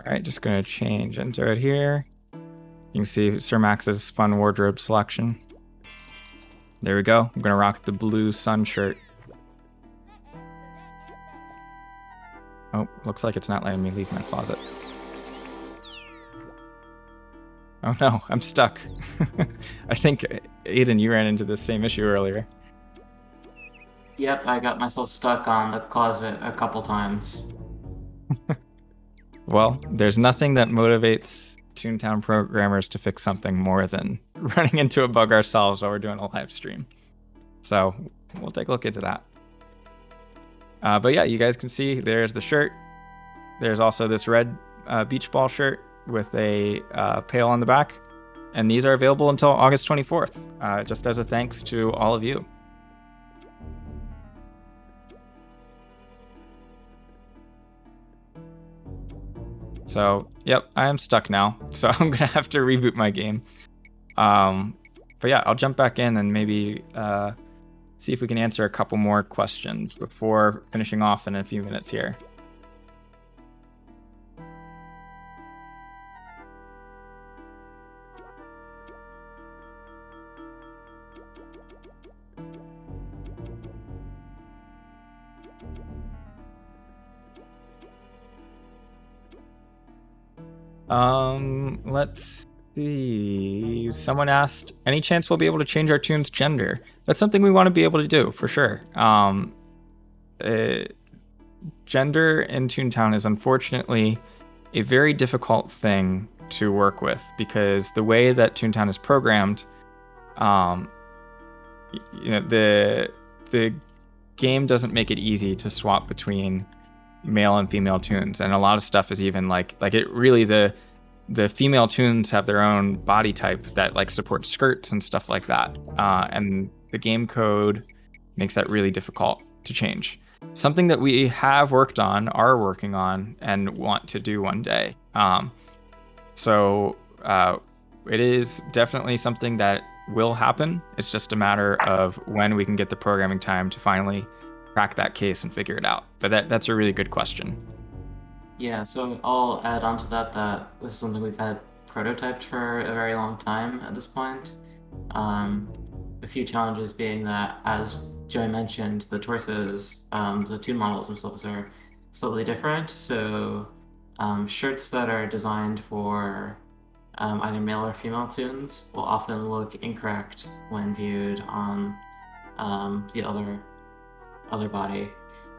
S1: All right, just gonna change into it here. You can see Sir Max's fun wardrobe selection. There we go. I'm gonna rock the blue sun shirt. Oh, looks like it's not letting me leave my closet. Oh no, I'm stuck. I think, Aiden, you ran into the same issue earlier.
S2: Yep, I got myself stuck on the closet a couple times.
S1: Well, there's nothing that motivates Toontown programmers to fix something more than running into a bug ourselves while we're doing a live stream. So we'll take a look into that. But yeah, you guys can see there's the shirt. There's also this red beach ball shirt with a pail on the back. And these are available until August 24th, just as a thanks to all of you. So, yep, I am stuck now. So I'm going to have to reboot my game. But yeah, I'll jump back in and maybe see if we can answer a couple more questions before finishing off in a few minutes here. Let's see. Someone asked, any chance we'll be able to change our toon's gender? That's something we want to be able to do for sure. Gender in Toontown is unfortunately a very difficult thing to work with because the way that Toontown is programmed, the game doesn't make it easy to swap between male and female toons, and a lot of stuff is even like it really the female toons have their own body type that like supports skirts and stuff like that, and the game code makes that really difficult to change. Something that we have worked on, are working on, and want to do one day. So it is definitely something that will happen. It's just a matter of when we can get the programming time to finally crack that case and figure it out. But that's a really good question.
S2: Yeah, so I'll add on to that this is something we've had prototyped for a very long time at this point. A few challenges being that, as Joey mentioned, the torsos, the toon models themselves are slightly different. So shirts that are designed for either male or female toons will often look incorrect when viewed on the other body,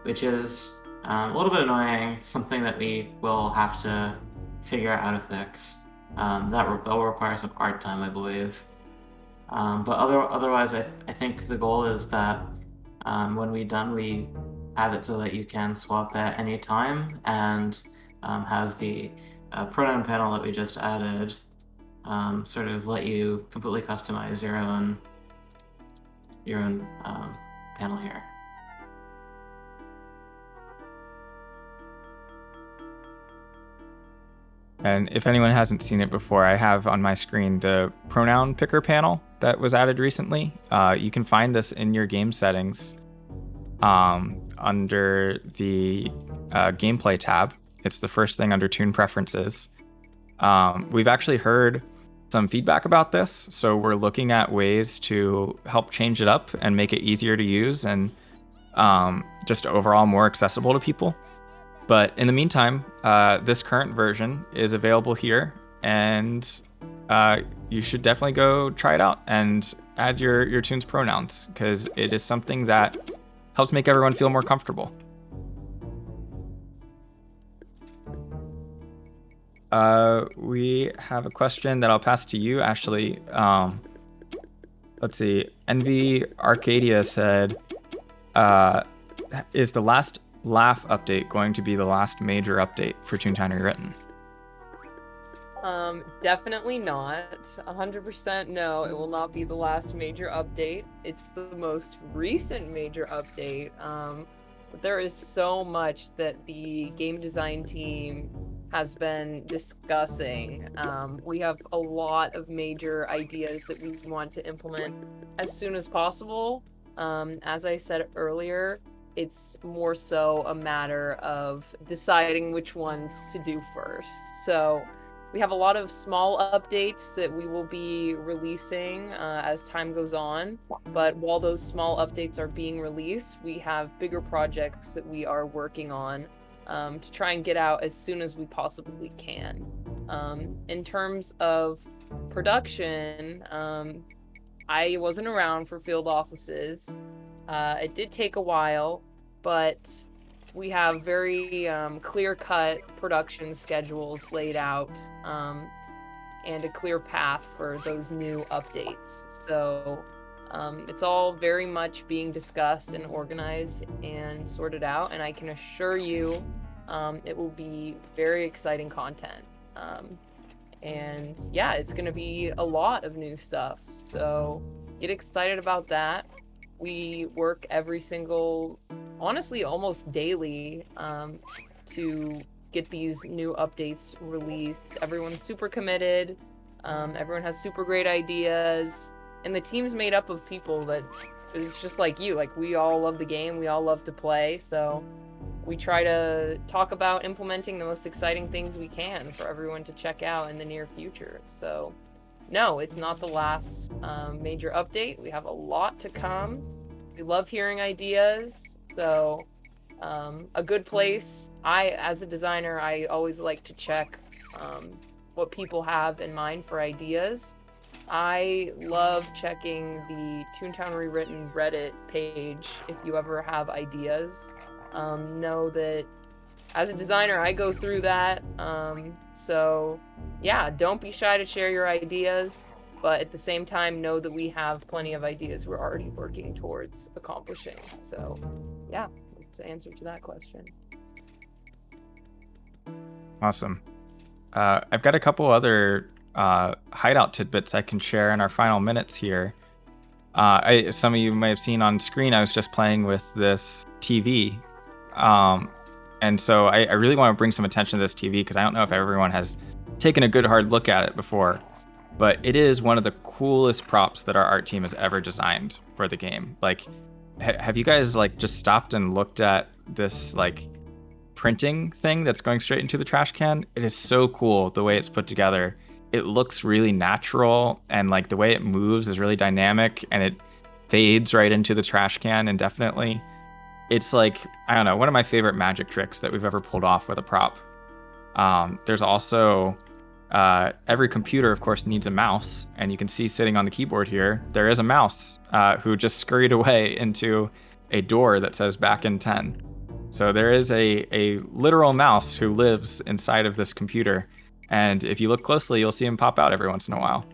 S2: which is a little bit annoying, something that we will have to figure out how to fix. That will require some art time, I believe. But otherwise, I think the goal is that when we're done, we have it so that you can swap at any time and have the pronoun panel that we just added sort of let you completely customize your own panel here.
S1: And if anyone hasn't seen it before, I have on my screen the pronoun picker panel that was added recently. You can find this in your game settings under the gameplay tab. It's the first thing under Toon Preferences. We've actually heard some feedback about this, so we're looking at ways to help change it up and make it easier to use and just overall more accessible to people. But in the meantime, this current version is available here, and you should definitely go try it out and add your toon's pronouns, because it is something that helps make everyone feel more comfortable. We have a question that I'll pass to you, Ashley. Let's see. Envy Arcadia said, is the last Laugh update going to be the last major update for Toontown Rewritten?
S3: Definitely not. 100% no, it will not be the last major update. It's the most recent major update. But there is so much that the game design team has been discussing. We have a lot of major ideas that we want to implement as soon as possible. As I said earlier, it's more so a matter of deciding which ones to do first. So we have a lot of small updates that we will be releasing as time goes on. But while those small updates are being released, we have bigger projects that we are working on to try and get out as soon as we possibly can. In terms of production, I wasn't around for field offices. It did take a while, but we have very clear-cut production schedules laid out and a clear path for those new updates. So it's all very much being discussed and organized and sorted out, and I can assure you it will be very exciting content. And yeah, it's going to be a lot of new stuff. So get excited about that. We work every single, honestly, almost daily to get these new updates released. Everyone's super committed. Everyone has super great ideas. And the team's made up of people that is just like you. Like, we all love the game. We all love to play. So we try to talk about implementing the most exciting things we can for everyone to check out in the near future. So no, it's not the last major update. We have a lot to come. We love hearing ideas. So a good place, as a designer, I always like to check what people have in mind for ideas. I love checking the Toontown Rewritten Reddit page if you ever have ideas. Know that as a designer, I go through that. So yeah, don't be shy to share your ideas, but at the same time, know that we have plenty of ideas we're already working towards accomplishing. So yeah, that's the answer to that question.
S1: Awesome. I've got a couple other hideout tidbits I can share in our final minutes here. Some of you may have seen on screen, I was just playing with this TV. And so I really want to bring some attention to this TV because I don't know if everyone has taken a good hard look at it before, but it is one of the coolest props that our art team has ever designed for the game. Like, have you guys like just stopped and looked at this like printing thing that's going straight into the trash can? It is so cool the way it's put together. It looks really natural, and like the way it moves is really dynamic, and it fades right into the trash can indefinitely. It's like, I don't know, one of my favorite magic tricks that we've ever pulled off with a prop. There's also every computer, of course, needs a mouse, and you can see sitting on the keyboard here, there is a mouse who just scurried away into a door that says back in 10. So there is a literal mouse who lives inside of this computer, and if you look closely, you'll see him pop out every once in a while.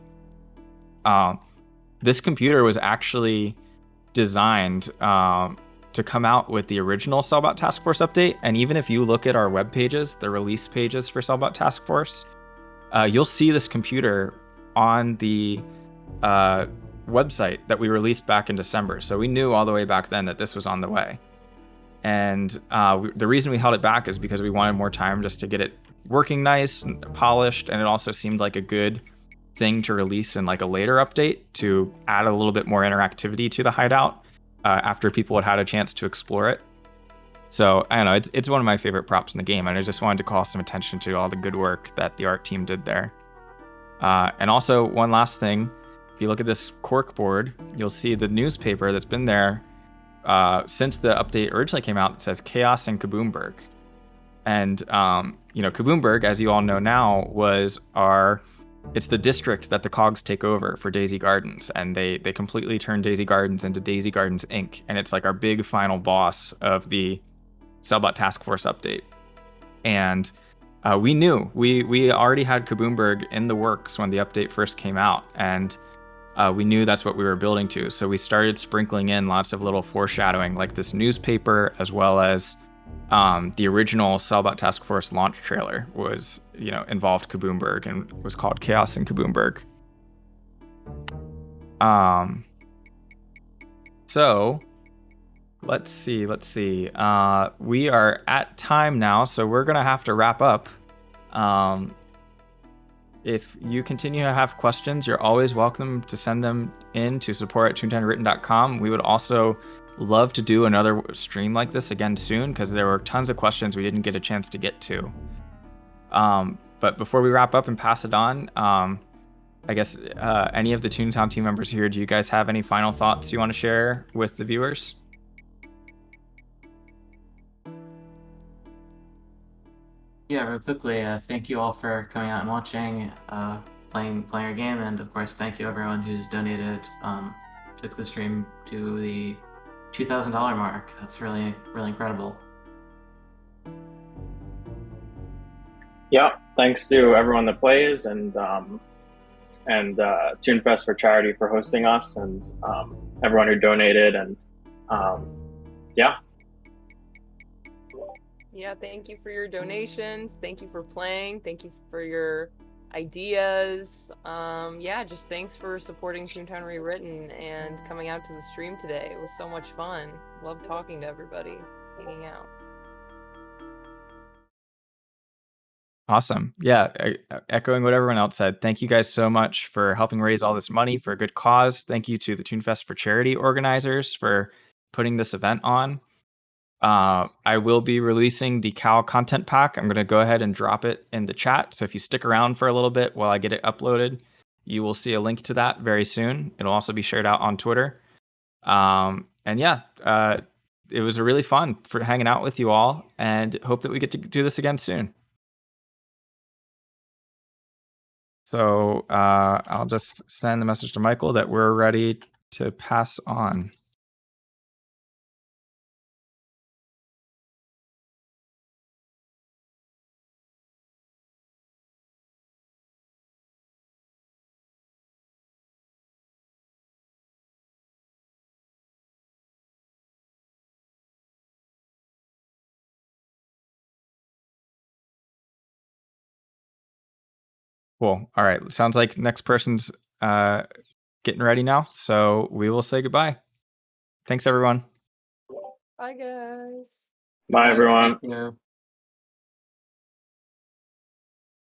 S1: This computer was actually designed to come out with the original Cellbot Task Force update, and even if you look at our web pages, the release pages for Cellbot Task Force, you'll see this computer on the website that we released back in December. So we knew all the way back then that this was on the way. And the reason we held it back is because we wanted more time just to get it working nice and polished, and it also seemed like a good thing to release in like a later update to add a little bit more interactivity to the hideout after people had had a chance to explore it. So I don't know, it's one of my favorite props in the game, and I just wanted to call some attention to all the good work that the art team did there. And also, one last thing, if you look at this cork board, you'll see the newspaper that's been there since the update originally came out that says Chaos in Kaboomburg. And, Kaboomburg, as you all know now, it's the district that the Cogs take over for Daisy Gardens, and they completely turn Daisy Gardens into Daisy Gardens Inc., and it's like our big final boss of the Cellbot Task Force update. And we knew, we already had Kaboomburg in the works when the update first came out, and we knew that's what we were building to. So we started sprinkling in lots of little foreshadowing, like this newspaper, as well as the original Cellbot Task Force launch trailer was, involved Kaboomburg and was called Chaos in Kaboomburg. So let's see. We are at time now, so we're gonna have to wrap up. If you continue to have questions, you're always welcome to send them in to support@toontownwritten.com. We would also love to do another stream like this again soon because there were tons of questions we didn't get a chance to get to. But before we wrap up and pass it on, I guess any of the Toontown team members here, do you guys have any final thoughts you want to share with the viewers?
S2: Yeah, real quickly, thank you all for coming out and watching, playing our game, and of course, thank you everyone who's donated, took the stream to the $2,000 mark. That's really, really incredible.
S5: Yeah, thanks to everyone that plays, and ToonFest for Charity for hosting us, and everyone who donated, and yeah.
S3: Yeah, thank you for your donations. Thank you for playing. Thank you for your ideas. Yeah, just thanks for supporting Toontown Rewritten and coming out to the stream today. It was so much fun. Love talking to everybody, hanging out.
S1: Awesome. Yeah, echoing what everyone else said, thank you guys so much for helping raise all this money for a good cause. Thank you to the ToonFest for Charity organizers for putting this event on. I will be releasing the Cal content pack. I'm going to go ahead and drop it in the chat. So if you stick around for a little bit while I get it uploaded, you will see a link to that very soon. It'll also be shared out on Twitter. And yeah, it was really fun for hanging out with you all, and hope that we get to do this again soon. So I'll just send the message to Michael that we're ready to pass on. Cool. All right. Sounds like next person's getting ready now. So we will say goodbye. Thanks, everyone.
S3: Bye, guys.
S5: Bye, everyone.
S2: Thank you.